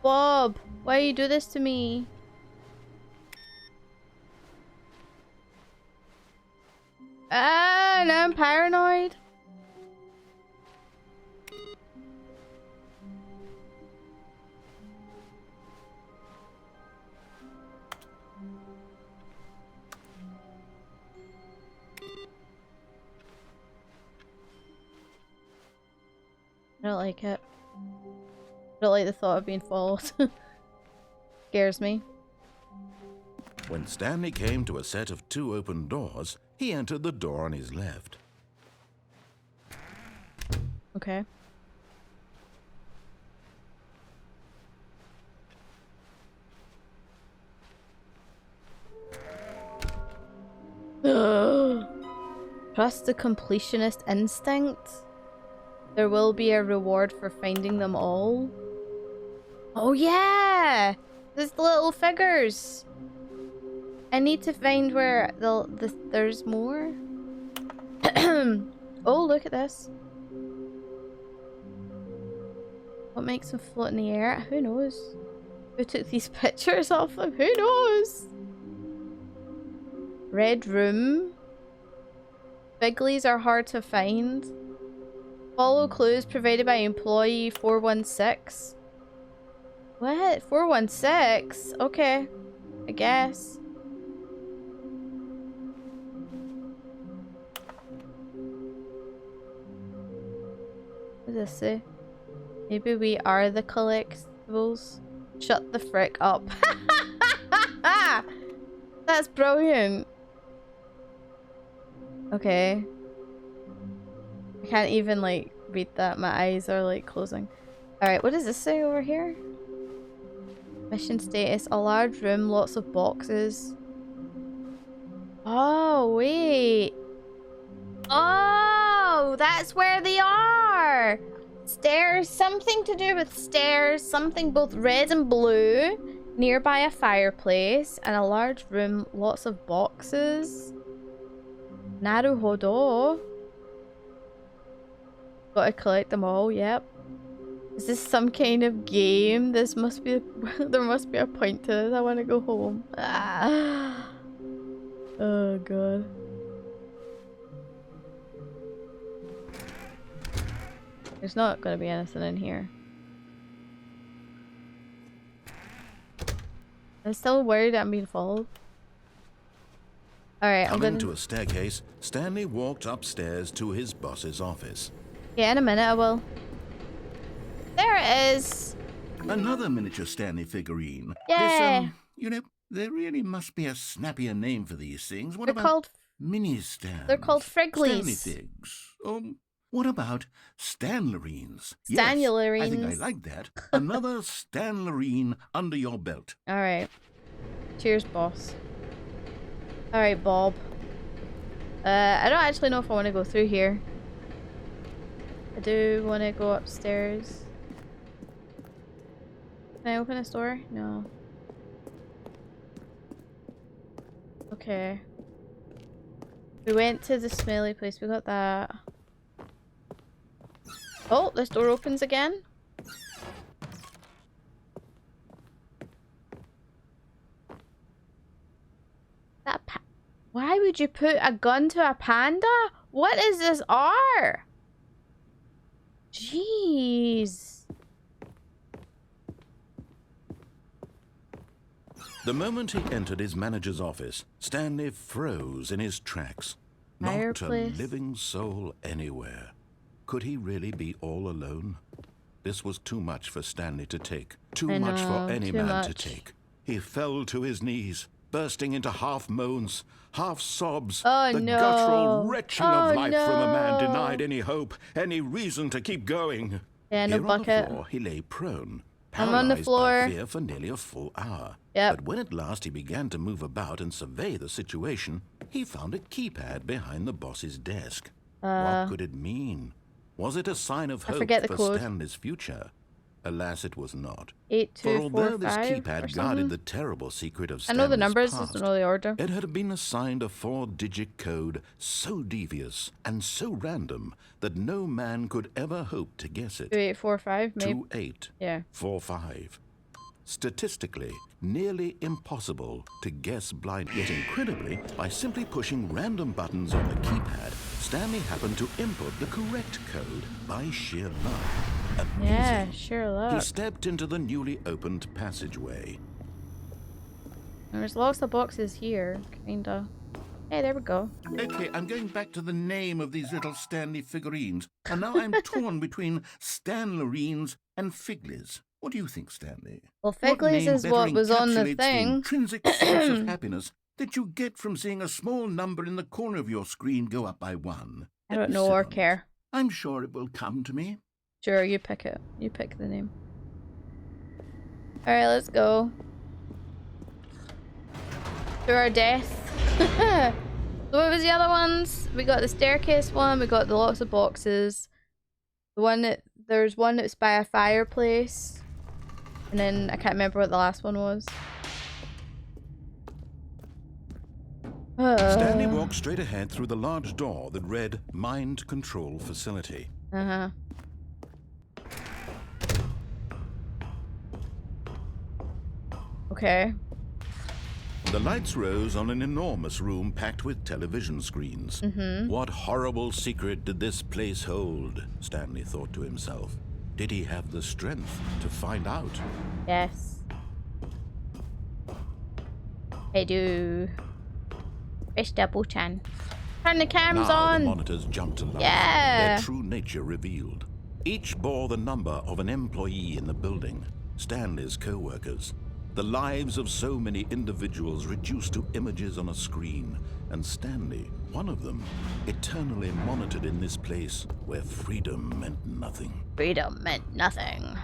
Bob, why you do this to me? Ah, now I'm paranoid. I don't like it. I don't like the thought of being followed. Scares me. When Stanley came to a set of 2 open doors, he entered the door on his left. Okay. Trust the completionist instinct. There will be a reward for finding them all. Oh yeah! There's the little figures. I need to find where there's more. Oh, look at this. What makes them float in the air? Who knows? Who took these pictures of them? Who knows? Red room. Biglies are hard to find. Follow clues provided by employee 416. What? 416? Okay. I guess. What does this say? Maybe we are the Collectibles. Shut the frick up. That's brilliant. Okay. I can't even like read that. My eyes are like closing. Alright, what does this say over here? Mission status. A large room, lots of boxes. Oh, wait. Oh, that's where they are. Stairs. Something to do with stairs. Something both red and blue. Nearby a fireplace. And a large room, lots of boxes. Naruhodo. Gotta collect them all, yep. Is this some kind of game? This must be there must be a point to this. I wanna go home. Ah. Oh god. There's not gonna be anything in here. I'm still worried I'm being followed. Alright, I'm Coming gonna... to a staircase, Stanley walked upstairs to his boss's office. Yeah, in a minute I will. There it is! Another miniature Stanley figurine. Yay! This, you know, there really must be a snappier name for these things. What They're about called... mini stands? They're called Stanley Friglies. figs. What about Stanlerines? Stanlerines. Yes, I think I like that. Another Stanlerine under your belt. Alright. Cheers, boss. Alright, Bob. I don't actually know if I want to go through here. I do want to go upstairs. Can I open this door? No. Okay. We went to the smelly place. We got that. Oh, this door opens again. Why would you put a gun to a panda? What is this R? Jeez. The moment he entered his manager's office, Stanley froze in his tracks. Not Fireplace. a living soul anywhere. Could he really be all alone? This was too much for Stanley to take. Too much for any man to take. He fell to his knees, bursting into half moans, half sobs. Oh, the no. guttural retching of life from a man no. denied any hope, any reason to keep going. Yeah, no Here bucket. on the floor, he lay prone, I'm on the paralyzed floor. by fear for nearly a full hour. Yep. But when at last he began to move about and survey the situation, he found a keypad behind the boss's desk. What could it mean? Was it a sign of hope forget the for code. Stanley's future? Alas, it was not. For 8245 although this or keypad something? guarded the terrible secret of I Stanley's know the numbers, past, just don't know the order. it had been assigned a 4-digit code so devious and so random that no man could ever hope to guess it. 2845, maybe. 2845. Yeah. Statistically, nearly impossible to guess blind. Yet incredibly, by simply pushing random buttons on the keypad, Stanley happened to input the correct code by sheer luck. Amazing. Yeah, sure He luck. stepped into the newly opened passageway. There's lots of boxes here, kinda. Hey, there we go. Okay, I'm going back to the name of these little Stanley figurines, and now I'm torn between Stanlerines and Figlies. What do you think, Stanley? Well, What Figlies name is better what was on the encapsulates thing. intrinsic source of happiness that you get from seeing a small number in the corner of your screen go up by 1. I Let don't me know sit or on it. care. I'm sure it will come to me. Sure, you pick it. You pick the name. Alright, let's go. To our death. So what was the other ones? We got the staircase one, we got the lots of boxes. The one that, there's one that's by a fireplace. And then I can't remember what the last one was. Stanley walked straight ahead through the large door that read Mind Control Facility. Uh-huh. Okay. The lights rose on an enormous room packed with television screens. What horrible secret did this place hold? Stanley thought to himself. Did he have the strength to find out? Yes. I do. Mr. Bhutan. Turn the cams Now on. the monitors jumped to life. Yeah. Their true nature revealed. Each bore the number of an employee in the building. Stanley's co-workers. The lives of so many individuals reduced to images on a screen. And Stanley, one of them, eternally monitored in this place where freedom meant nothing. Freedom meant nothing.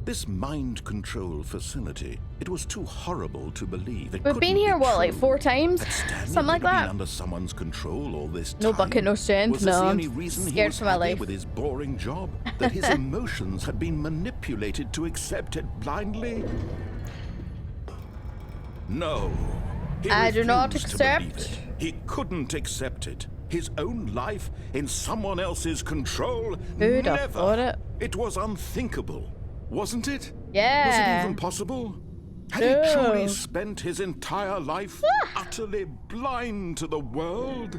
This mind control facility, it was too horrible to believe. It We've been couldn't here, be what, like true. 4 times? Had Stanley Something like really been that? under someone's control all this time? No bucket, no strength, Was this no, the I'm only reason he scared was for my happy life. with his boring job? That his emotions had been manipulated to accept it blindly? No. He I do not refused to believe accept. it. He couldn't accept it. His own life in someone else's control? Who'd have Never. thought it? It was unthinkable, wasn't it? Yeah. Was it even possible? Had he No. truly spent his entire life utterly blind to the world?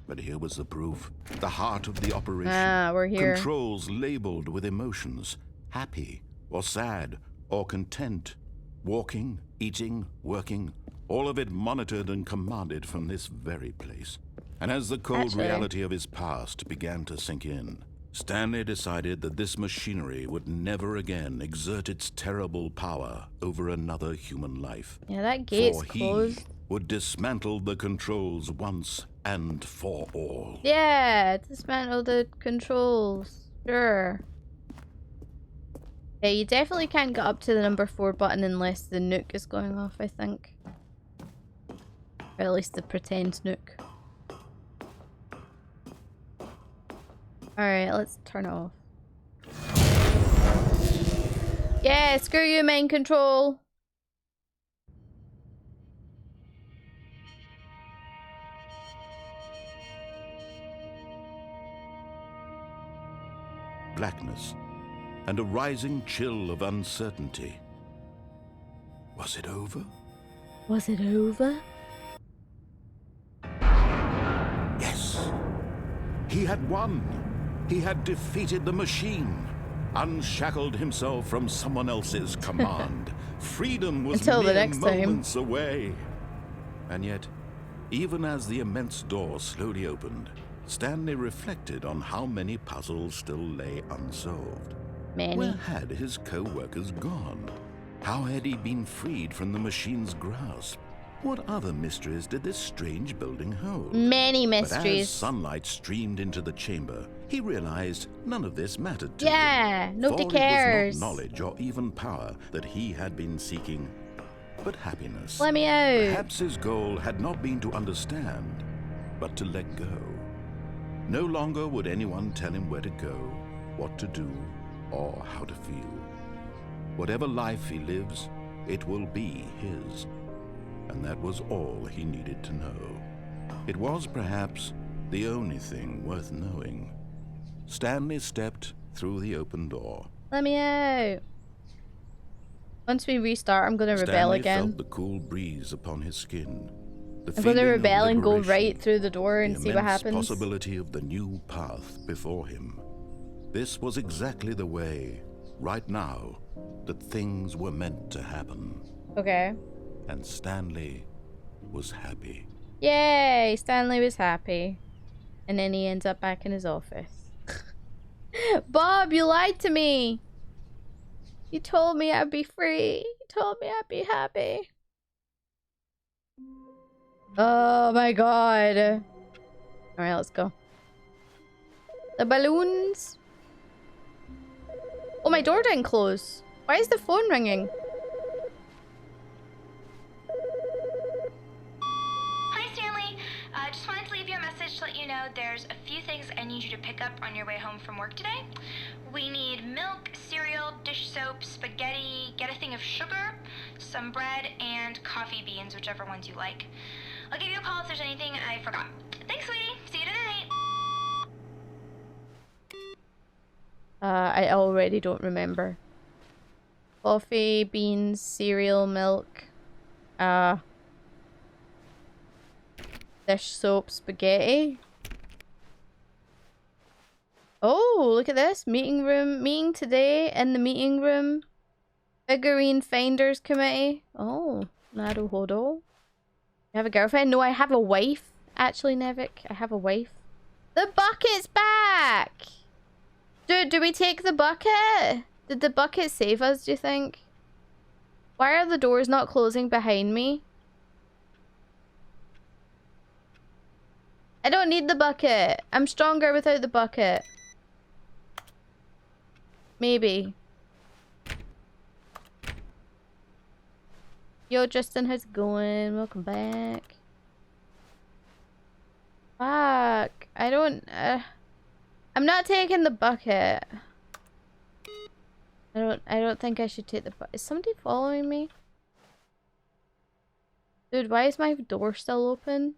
But here was the proof. The heart of the operation. Ah, we're here. Controls labeled with emotions. Happy, or sad, or content. Walking, eating, working. All of it monitored and commanded from this very place. And as the cold Actually. reality of his past began to sink in, Stanley decided that this machinery would never again exert its terrible power over another human life. Yeah, that gate's For he closed. would dismantle the controls once and for all. Yeah, dismantle the controls. Sure. Yeah, you definitely can't get up to the number 4 button unless the nuke is going off, I think. Or at least the pretend nuke. Alright, let's turn it off. Yeah, screw you, main control. Blackness and a rising chill of uncertainty. Was it over? Was it over? Yes. He had won. He had defeated the machine, unshackled himself from someone else's command. Freedom was Until the mere next time. moments away. And yet, even as the immense door slowly opened, Stanley reflected on how many puzzles still lay unsolved. Many. Where had his co-workers gone? How had he been freed from the machine's grasp? What other mysteries did this strange building hold? Many But as mysteries. sunlight streamed into the chamber, he realized none of this mattered to Yeah, him. nobody For it cares. was not knowledge or even power that he had been seeking, but happiness. Let me out. Perhaps his goal had not been to understand, but to let go. No longer would anyone tell him where to go, what to do, or how to feel. Whatever life he lives, it will be his. And that was all he needed to know. It was perhaps the only thing worth knowing. Stanley stepped through the open door. Let me out. Once we restart, I'm gonna rebel Stanley again. felt the cool breeze upon his skin. The I'm gonna feeling of rebel and go liberation, right through the door and the see what immense happens. possibility of the new path before him. This was exactly the way, right now, that things were meant to happen. Okay. And Stanley was happy. Yay! Stanley was happy. And then he ends up back in his office. Bob, you lied to me! You told me I'd be free. You told me I'd be happy. Oh my god. Alright, let's go. The balloons. Oh, my door didn't close. Why is the phone ringing? Hi, Stanley. Just wanted to leave you a message to let you know there's a few things I need you to pick up on your way home from work today. We need milk, cereal, dish soap, spaghetti, get a thing of sugar, some bread, and coffee beans, whichever ones you like. I'll give you a call if there's anything I forgot. Thanks, sweetie. See you tonight. I already don't remember. Coffee, beans, cereal, milk. Dish soap, spaghetti. Oh, look at this. Meeting room. Meeting today in the meeting room. Figurine Finders Committee. Oh, naruhodo. You have a girlfriend? No, I have a wife. Actually, Nevik, I have a wife. The bucket's back! Dude, do we take the bucket? Did the bucket save us, do you think? Why are the doors not closing behind me? I don't need the bucket. I'm stronger without the bucket. Maybe. Yo, Justin, how's it going? Welcome back. Fuck. I don't... I'm not taking the bucket. I don't think I should take the bucket. Is somebody following me? Dude, why is my door still open?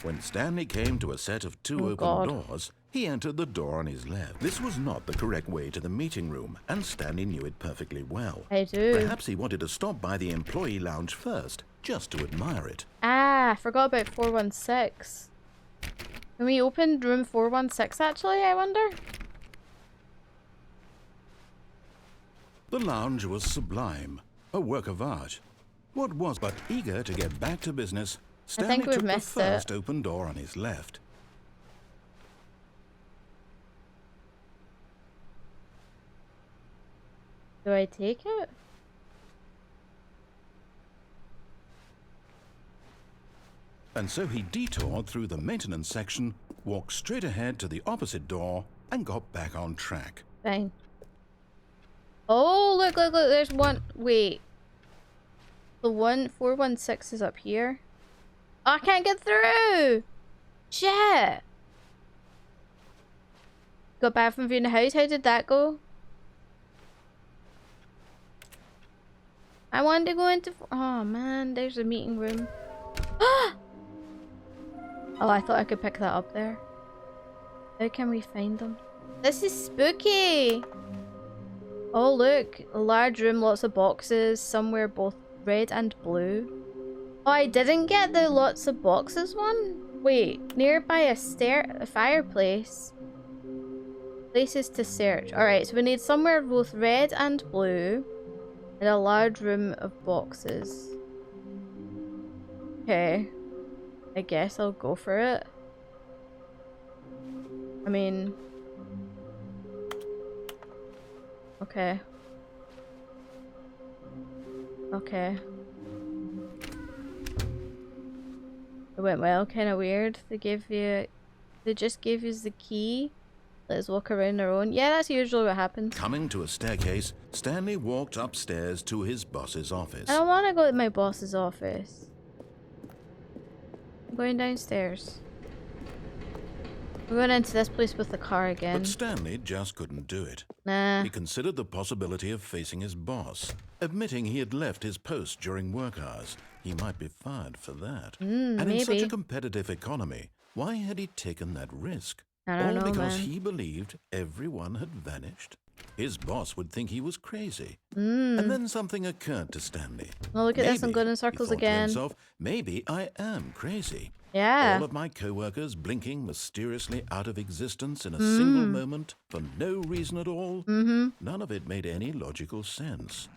When Stanley came to a set of two open doors, he entered the door on his left. This was not the correct way to the meeting room, and Stanley knew it perfectly well. I do. Perhaps he wanted to stop by the employee lounge first, just to admire it. Ah, I forgot about 416. Can we open room 416 actually, I wonder? The lounge was sublime, a work of art. What was but eager to get back to business, Stanley took the first open door on his left. Do I take it? And so he detoured through the maintenance section, walked straight ahead to the opposite door, and got back on track. Fine. Oh, look, there's one. Wait. The 416 is up here. Oh, I can't get through! Shit! Got back from viewing the house. How did that go? I wanted to go into... Oh, man. There's a meeting room. Oh, I thought I could pick that up there. How can we find them? This is spooky! Oh look, a large room, lots of boxes, somewhere both red and blue. Oh, I didn't get the lots of boxes one? Wait, nearby a fireplace. Places to search. Alright, so we need somewhere both red and blue. And a large room of boxes. Okay. I guess I'll go for it. I mean... Okay. Okay. It went well, kinda weird. They just gave you the key. Let us walk around our own. Yeah, that's usually what happens. Coming to a staircase, Stanley walked upstairs to his boss's office. I don't want to go to my boss's office. I'm going downstairs. We're going into this place with the car again. But Stanley just couldn't do it. Nah. He considered the possibility of facing his boss, admitting he had left his post during work hours. He might be fired for that. And maybe. in such a competitive economy, why had he taken that risk? I don't know, All because man. he believed everyone had vanished. His boss would think he was crazy. And then something occurred to Stanley. Oh, look at this, I'm Maybe, going in he circles thought to again. himself, maybe I am crazy. Yeah. All of my co-workers blinking mysteriously out of existence in a single moment for no reason at all. None of it made any logical sense.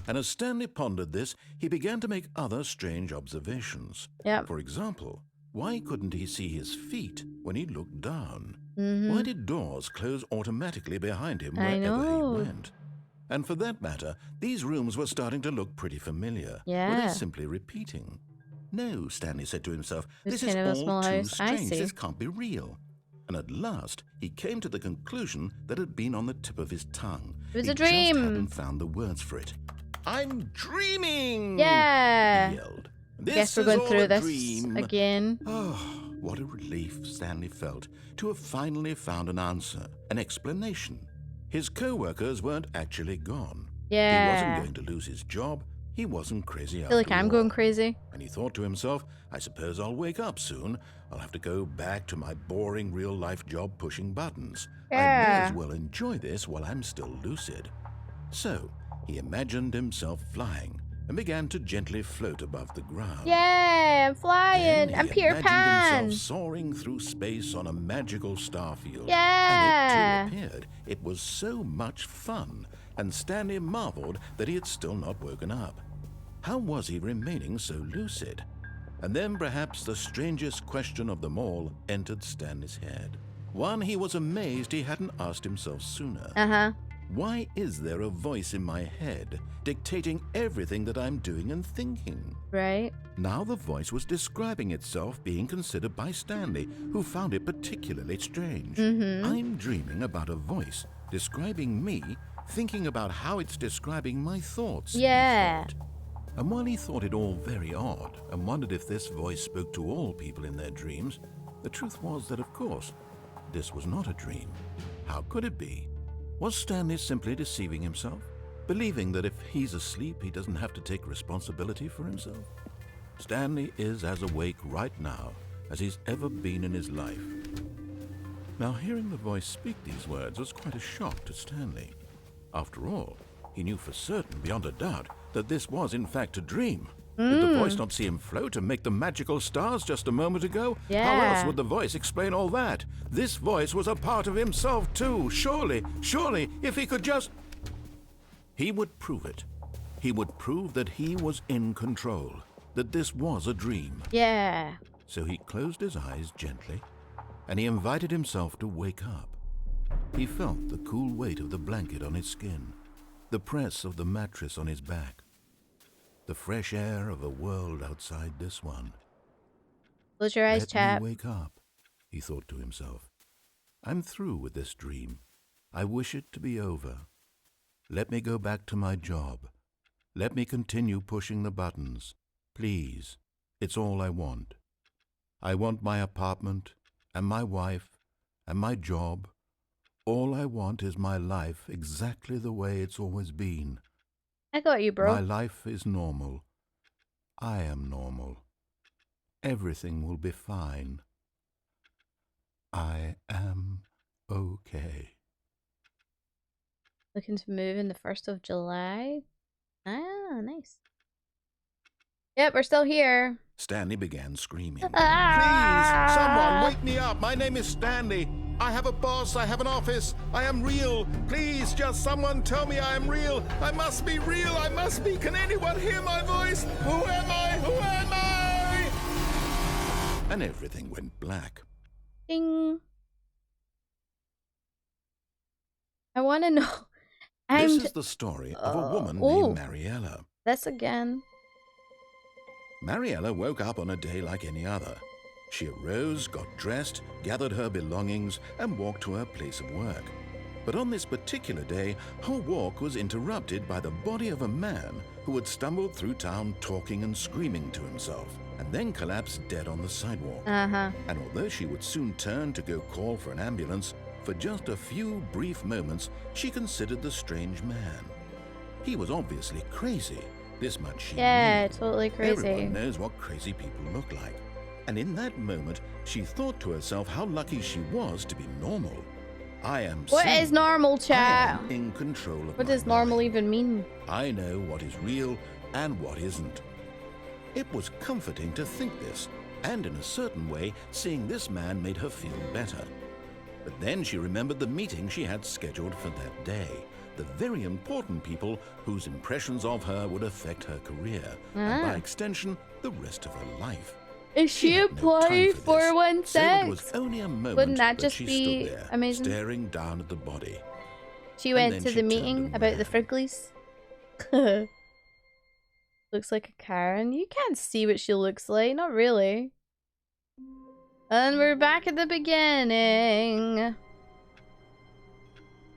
And as Stanley pondered this, he began to make other strange observations. Yep. For example, why couldn't he see his feet when he looked down? Why did doors close automatically behind him I wherever know. he went? And for that matter, these rooms were starting to look pretty familiar. Were Yeah. they simply repeating? No, Stanley said to himself, It's this is kind of a all small too house. I strange. see. This can't be real. And at last, he came to the conclusion that had been on the tip of his tongue. It was He a dream. just hadn't found the words for it. I'm dreaming! Yeah. He yelled. This Guess we're is going all through a this dream. again. Oh, what a relief Stanley felt to have finally found an answer, an explanation. His co-workers weren't actually gone. Yeah. He wasn't going to lose his job. He wasn't crazy I feel like after I'm all. going crazy. And he thought to himself, I suppose I'll wake up soon. I'll have to go back to my boring real-life job pushing buttons. I may Yeah. as well enjoy this while I'm still lucid. So, he imagined himself flying and began to gently float above the ground. Yeah, I'm Then flying. he I'm Peter imagined Pan. himself soaring through space on a magical starfield. Yeah. And it too appeared. It was so much fun, and Stanley marveled that he had still not woken up. How was he remaining so lucid? And then perhaps the strangest question of them all entered Stanley's head. One he was amazed he hadn't asked himself sooner. Uh-huh. Why is there a voice in my head dictating everything that I'm doing and thinking? Right. Now the voice was describing itself being considered by Stanley, who found it particularly strange. I'm dreaming about a voice describing me, thinking about how it's describing my thoughts. he Yeah. thought. And while he thought it all very odd and wondered if this voice spoke to all people in their dreams, the truth was that, of course, this was not a dream. How could it be? Was Stanley simply deceiving himself, believing that if he's asleep, he doesn't have to take responsibility for himself? Stanley is as awake right now as he's ever been in his life. Now, hearing the voice speak these words was quite a shock to Stanley. After all, he knew for certain, beyond a doubt, that this was in fact a dream. Did the voice not see him float and make the magical stars just a moment ago? How else Yeah. would the voice explain all that? This voice was a part of himself too. Surely, if he could just... He would prove it. He would prove that he was in control, that this was a dream. Yeah. So he closed his eyes gently, and he invited himself to wake up. He felt the cool weight of the blanket on his skin, the press of the mattress on his back, the fresh air of a world outside this one. Close your eyes, Let chap. me wake up, he thought to himself. I'm through with this dream. I wish it to be over. Let me go back to my job. Let me continue pushing the buttons. Please, it's all I want. I want my apartment, and my wife, and my job. All I want is my life exactly the way it's always been. I got you, bro. My life is normal. I am normal. Everything will be fine. I am okay. Looking to move in the 1st of July. Ah, nice. Yep, we're still here. Stanley began screaming. Please, someone wake me up. My name is Stanley. I have a boss. I have an office. I am real. Please, just someone tell me I am real. I must be real. I must be. Can anyone hear my voice? Who am I? Who am I? And everything went black. Ding. I want to know. This is the story of a woman named Mariella. This again. Mariella woke up on a day like any other. She arose, got dressed, gathered her belongings, and walked to her place of work. But on this particular day, her walk was interrupted by the body of a man who had stumbled through town talking and screaming to himself, and then collapsed dead on the sidewalk. And although she would soon turn to go call for an ambulance, for just a few brief moments, she considered the strange man. He was obviously crazy. This much she knew. Totally crazy. Everyone knows what crazy people look like. And in that moment, she thought to herself how lucky she was to be normal. I am What sane. is normal, chat? I am in control of What my does normal mind. even mean? I know what is real and what isn't. It was comforting to think this, and in a certain way, seeing this man made her feel better. But then she remembered the meeting she had scheduled for that day. The very important people whose impressions of her would affect her career, and by extension, the rest of her life. Is she had no time employee for this, 416? So it was only a moment Wouldn't that just she be stood there, amazing? staring down at the body. She And went then to she the turned meeting about the Frigglies. Looks like a Karen. You can't see what she looks like. Not really. And we're back at the beginning.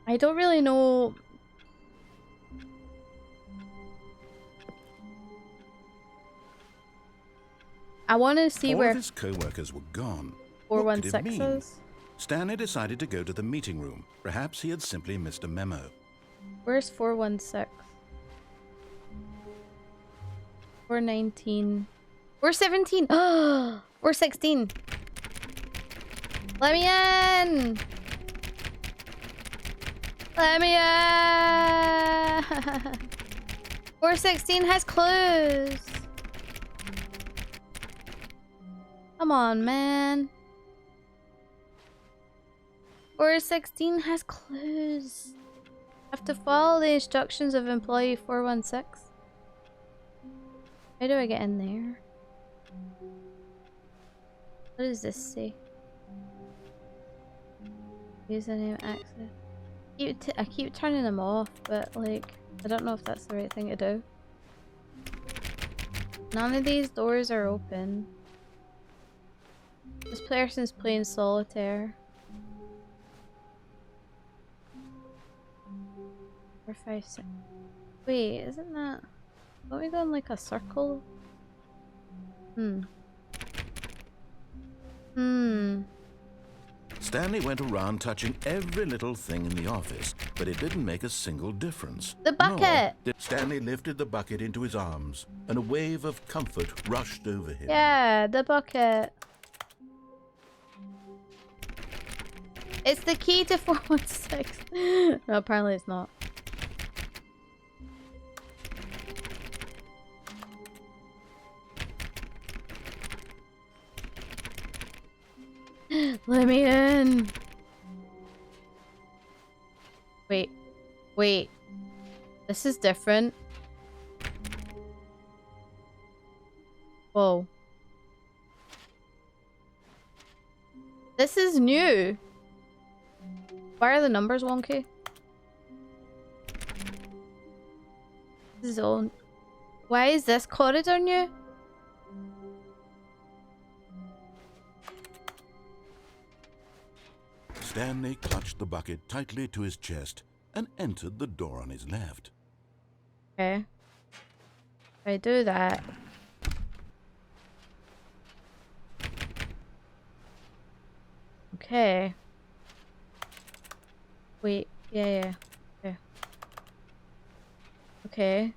I don't really know. I want to see All where of his co-workers were gone. What could it 416 mean? is. Stanley decided to go to the meeting room. Perhaps he had simply missed a memo. Where's 416? 419. 417. Oh, 416. Let me in. Let me in. 416 has clues. Come on, man. 416 has clues. Have to follow the instructions of employee 416. How do I get in there? What does this say? Username access. I keep turning them off, but like, I don't know if that's the right thing to do. None of these doors are open. This person's playing solitaire. 4, 5, 6. Wait, isn't that? Don't we go in like a circle? Stanley went around touching every little thing in the office, but it didn't make a single difference. The bucket! Stanley lifted the bucket into his arms, and a wave of comfort rushed over him. Yeah, the bucket. It's the key to 416. No, apparently it's not. Let me in. Wait. This is different. Whoa. This is new. Why are the numbers wonky? This is all. Why is this corridor new? Stanley clutched the bucket tightly to his chest and entered the door on his left. Okay. I do that. Okay. Wait. Yeah. Okay. Okay.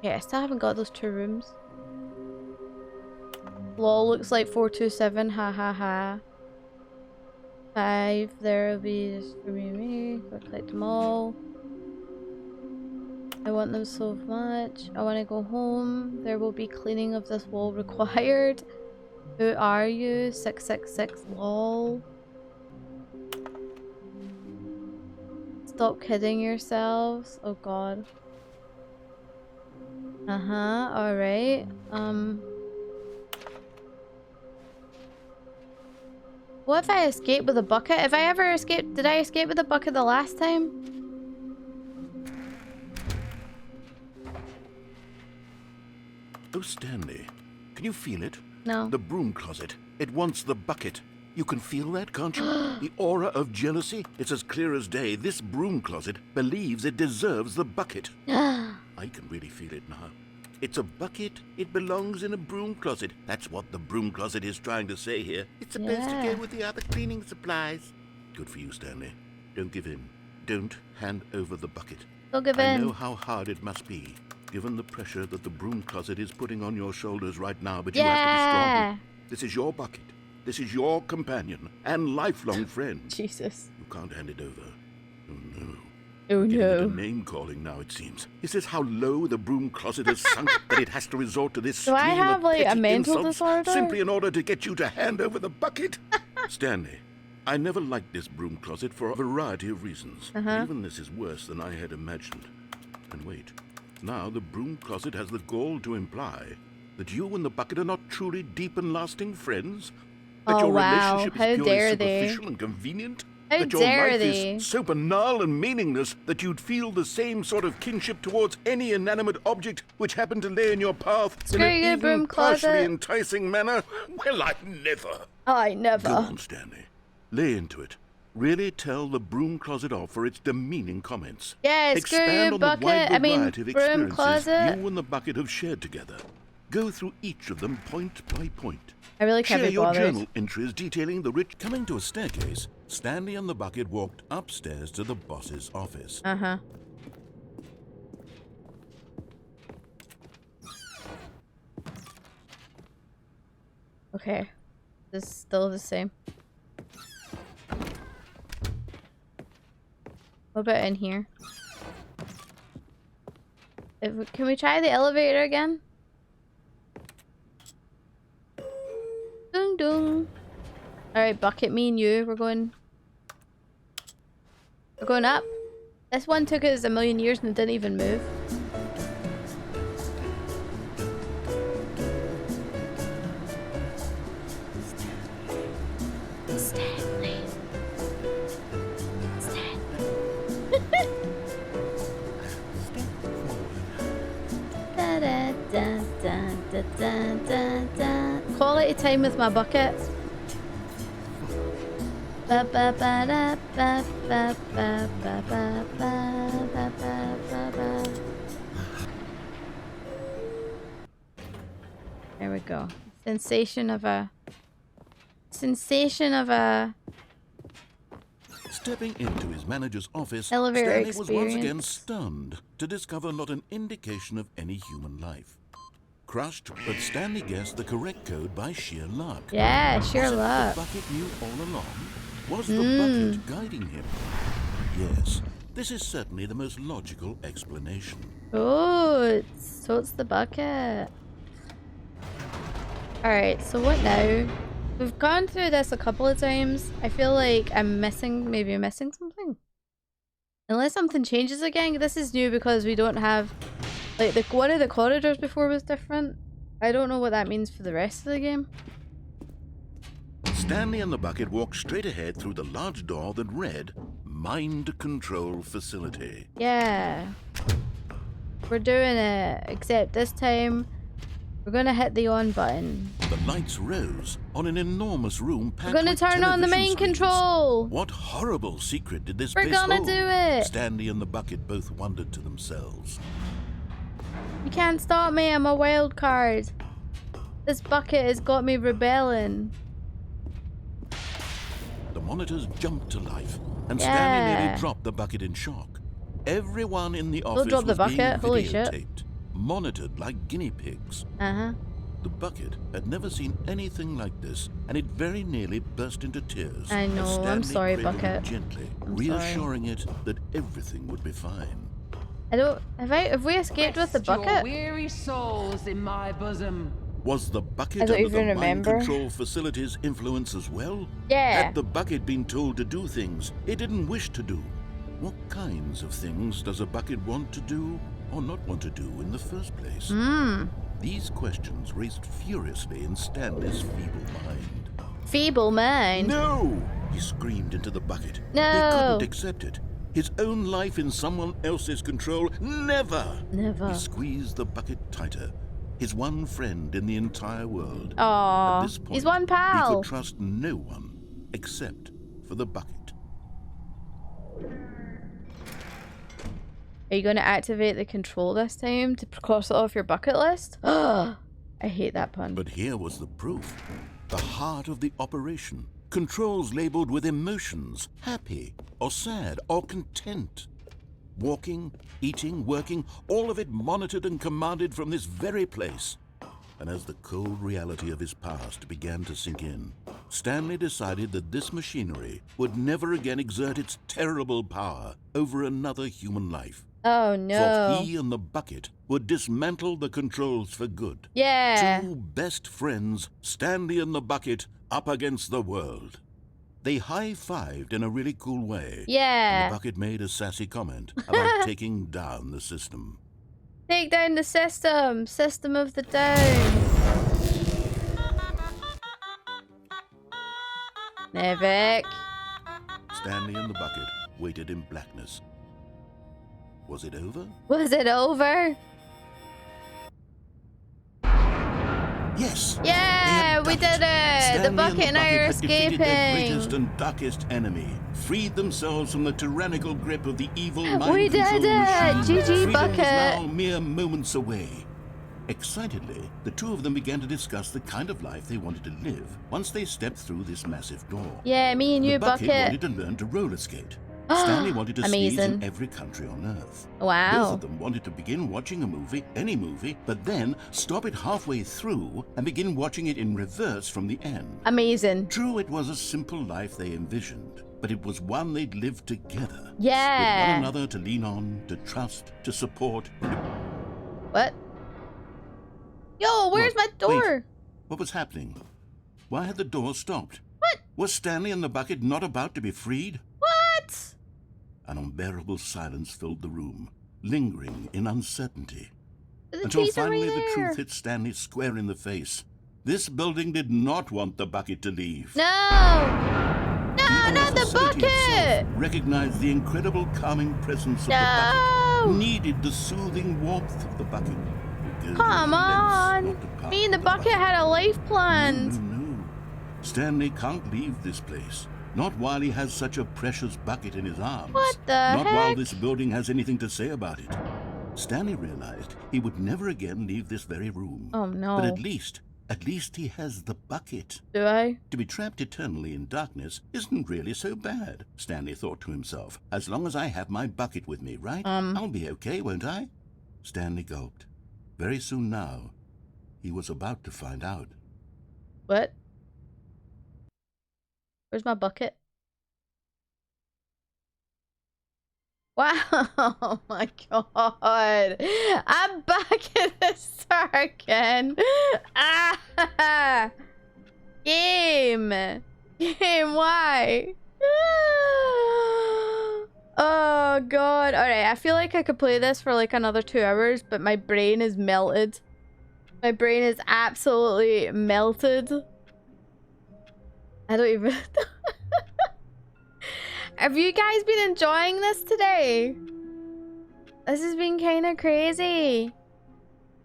Yeah, I still haven't got those 2 rooms. Lol, looks like 427, ha ha ha. 5. There will be just for me. Go collect them all. I want them so much. I want to go home. There will be cleaning of this wall required. Who are you? 666 lol. Stop kidding yourselves. Oh god. Alright. What if I escape with a bucket? If I ever escaped, did I escape with a bucket the last time? Oh, Stanley, can you feel it? No. The broom closet. It wants the bucket. You can feel that, can't you? The aura of jealousy. It's as clear as day. This broom closet believes it deserves the bucket. I can really feel it now. It's a bucket. It belongs in a broom closet. That's what the broom closet is trying to say here. It's supposed to go with the other cleaning supplies. Good for you, Stanley. Don't give in. Don't hand over the bucket. Don't give in. I know how hard it must be, given the pressure that the broom closet is putting on your shoulders right now, but you have to be strong. This is your bucket. This is your companion and lifelong friend. Jesus. You can't hand it over. Oh no. Oh no. Name-calling now, it seems. Is this how low the broom closet has sunk that it has to resort to this Do I stream have of like a petty mental insults disorder? simply in order to get you to hand over the bucket? Stanley, I never liked this broom closet for a variety of reasons. Even this is worse than I had imagined. And wait, now the broom closet has the gall to imply that you and the bucket are not truly deep and lasting friends? That your relationship is purely superficial and convenient? How that your dare life they? is so banal and meaningless that you'd feel the same sort of kinship towards any inanimate object which happened to lay in your path in an you, even broom partially closet. enticing manner? Well, I'd never. I never. Go on, Stanley. Lay into it. Really tell the broom closet off for its demeaning comments. Yeah, screw Expand you, on the wide bucket. I mean, variety of broom experiences closet. you and the bucket have shared together. Go through each of them point by point. I really can't Share be your bothered. journal entries detailing the rich. Coming to a staircase, Stanley and the bucket walked upstairs to the boss's office. Okay. This is still the same. What about in here? Can we try the elevator again? Dung dung. Alright, bucket, me and you, we're going up. This one took us a million years and it didn't even move. Stanley. Da, da, da, da, da, da, da. Quality time with my bucket. Ba, ba, ba, da, ba, ba, ba, ba, ba, ba, ba, ba, ba, ba. There we go. Sensation of a Stepping into his manager's office, elevator Stanley experience. was once again stunned to discover not an indication of any human life. Crushed, but Stanley guessed the correct code by sheer luck. Yeah, sheer Was it luck. the bucket knew all along? Was the bucket guiding him? Yes, this is certainly the most logical explanation. Oh, it's the bucket. Alright, so what now? We've gone through this a couple of times. I feel like maybe I'm missing something. Unless something changes again. This is new because we don't have, like, one of the corridors before was different. I don't know what that means for the rest of the game. Stanley and the bucket walked straight ahead through the large door that read, Mind Control Facility. Yeah. We're doing it, except this time we're gonna hit the on button. The lights rose on an enormous room packed We're gonna with turn on the main television screens. control. What horrible secret did this We're place gonna hold? do it. Stanley and the bucket both wondered to themselves. You can't stop me, I'm a wild card. This bucket has got me rebelling. The monitors jumped to life, and Yeah. Stanley nearly dropped the bucket in shock. Everyone in the office drop the was being bucket, holy shit. videotaped, monitored like guinea pigs. The bucket had never seen anything like this, and it very nearly burst into tears. I know, as Stanley I'm sorry, cradled it Bucket. Gently, I'm reassuring it that everything would be fine. I don't... Have we escaped with the Rest your bucket? weary souls in my bosom. Was the bucket I don't under the even mind remember. control facility's influence as well? Yeah. Had the bucket been told to do things it didn't wish to do? What kinds of things does a bucket want to do or not want to do in the first place? These questions raced furiously in Stanley's feeble mind. Feeble mind. No! He screamed into the bucket. No. He couldn't accept it. His own life in someone else's control? Never! Never. He squeezed the bucket tighter. His one friend in the entire world. Aww. At this point, He's one he pal. could trust no one except for the bucket. Are you going to activate the control this time to cross it off your bucket list? I hate that pun. But here was the proof. The heart of the operation. Controls labeled with emotions. Happy, or sad, or content. Walking, eating, working, all of it monitored and commanded from this very place. And as the cold reality of his past began to sink in, Stanley decided that this machinery would never again exert its terrible power over another human life. Oh no. For he and the bucket would dismantle the controls for good. Yeah. Two best friends, Stanley and the bucket, up against the world. They high-fived in a really cool way. Yeah. And the bucket made a sassy comment about taking down the system. Take down the system. System of the down. Nevik. Stanley and the bucket waited in blackness. Was it over? Was it over? Yes! Yeah, we did it! The bucket and I are defeated their greatest escaping! and darkest enemy, freed themselves from the tyrannical grip of the evil mind We did control it! machine. GG, Freedom was Bucket! now mere moments away. Excitedly, the two of them began to discuss the kind of life they wanted to live once they stepped through this massive door. Yeah, me and you, The bucket Bucket. wanted to learn to roller skate. Stanley wanted to sneeze Amazing. in every country on Earth. Wow. Both of them wanted to begin watching a movie, any movie, but then stop it halfway through and begin watching it in reverse from the end. Amazing. True, it was a simple life they envisioned, but it was one they'd lived together. Yeah. With one another to lean on, to trust, to support. What? Yo, where's my What? door? Wait. What was happening? Why had the door stopped? What? Was Stanley and the bucket not about to be freed? What? An unbearable silence filled the room, lingering in uncertainty. The Until keys are finally right the there. truth hit Stanley square in the face. This building did not want the bucket to leave. No! No, Even not the facility bucket! itself recognized the incredible calming presence of the No! bucket, needed the soothing warmth of the bucket. Come on! Me and the bucket had a life planned. No. Stanley can't leave this place. Not while he has such a precious bucket in his arms. What the Not while heck? this building has anything to say about it. Stanley realized he would never again leave this very room. Oh no. But at least he has the bucket. Do I? To be trapped eternally in darkness isn't really so bad, Stanley thought to himself. As long as I have my bucket with me, right? I'll be okay, won't I? Stanley gulped. Very soon now, he was about to find out. What? Where's my bucket? Wow, oh my god. I'm back in the start again. Ah! Game! Game, why? Oh god. Alright, I feel like I could play this for like another 2 hours, but my brain is melted. My brain is absolutely melted. I don't even... Have you guys been enjoying this today? This has been kind of crazy.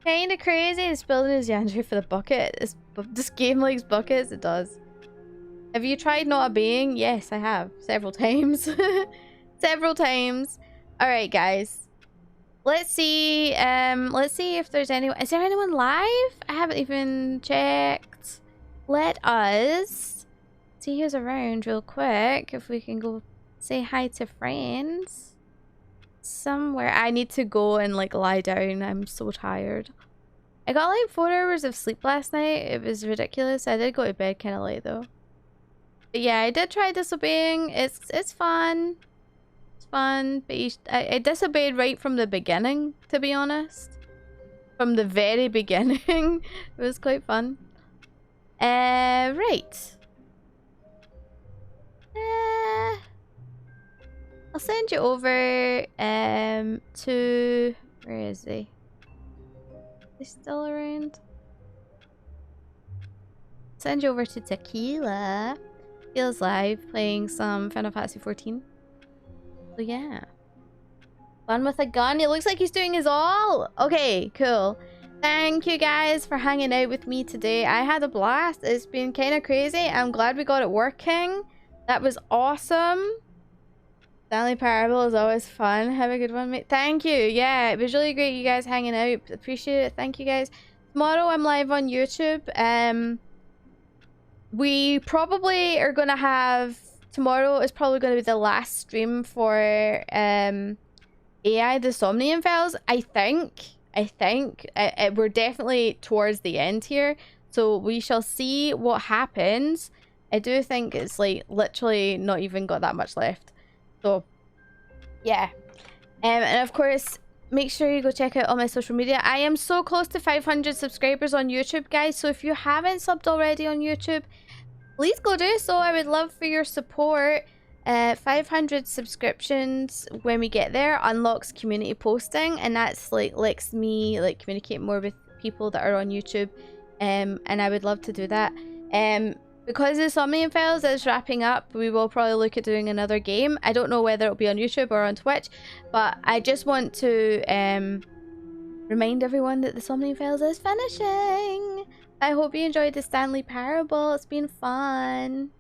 Kind of crazy. It's building his Yandere for the bucket. This game likes buckets. It does. Have you tried not being? Yes, I have. Several times. Several times. Alright, guys. Let's see if there's anyone. Is there anyone live? I haven't even checked. Let us see who's around real quick. If we can go say hi to friends. Somewhere. I need to go and like lie down. I'm so tired. I got like 4 hours of sleep last night. It was ridiculous. I did go to bed kind of late though. But yeah, I did try disobeying. It's fun. It's fun. But I disobeyed right from the beginning, to be honest. From the very beginning. It was quite fun. Right. I'll send you over to... Where is he? Is he still around? Send you over to Tequila. Tequila's live playing some Final Fantasy 14. So yeah. Fun with a gun. It looks like he's doing his all. Okay, cool. Thank you guys for hanging out with me today. I had a blast. It's been kind of crazy. I'm glad we got it working. That was awesome. Stanley Parable is always fun. Have a good one, mate. Thank you. Yeah, it was really great you guys hanging out. Appreciate it. Thank you guys. Tomorrow I'm live on YouTube. We probably are gonna have... Tomorrow is probably gonna be the last stream for AI the Somnium Files. I think we're definitely towards the end here, so we shall see what happens. I do think it's like literally not even got that much left. So, yeah. And of course, make sure you go check out all my social media. I am so close to 500 subscribers on YouTube, guys. So if you haven't subbed already on YouTube, please go do so. I would love for your support. 500 subscriptions when we get there unlocks community posting, and that's like lets me like communicate more with people that are on YouTube. And I would love to do that. Because the Somnium Files is wrapping up, we will probably look at doing another game. I don't know whether it'll be on YouTube or on Twitch, but I just want to remind everyone that the Somnium Files is finishing. I hope you enjoyed the Stanley Parable. It's been fun.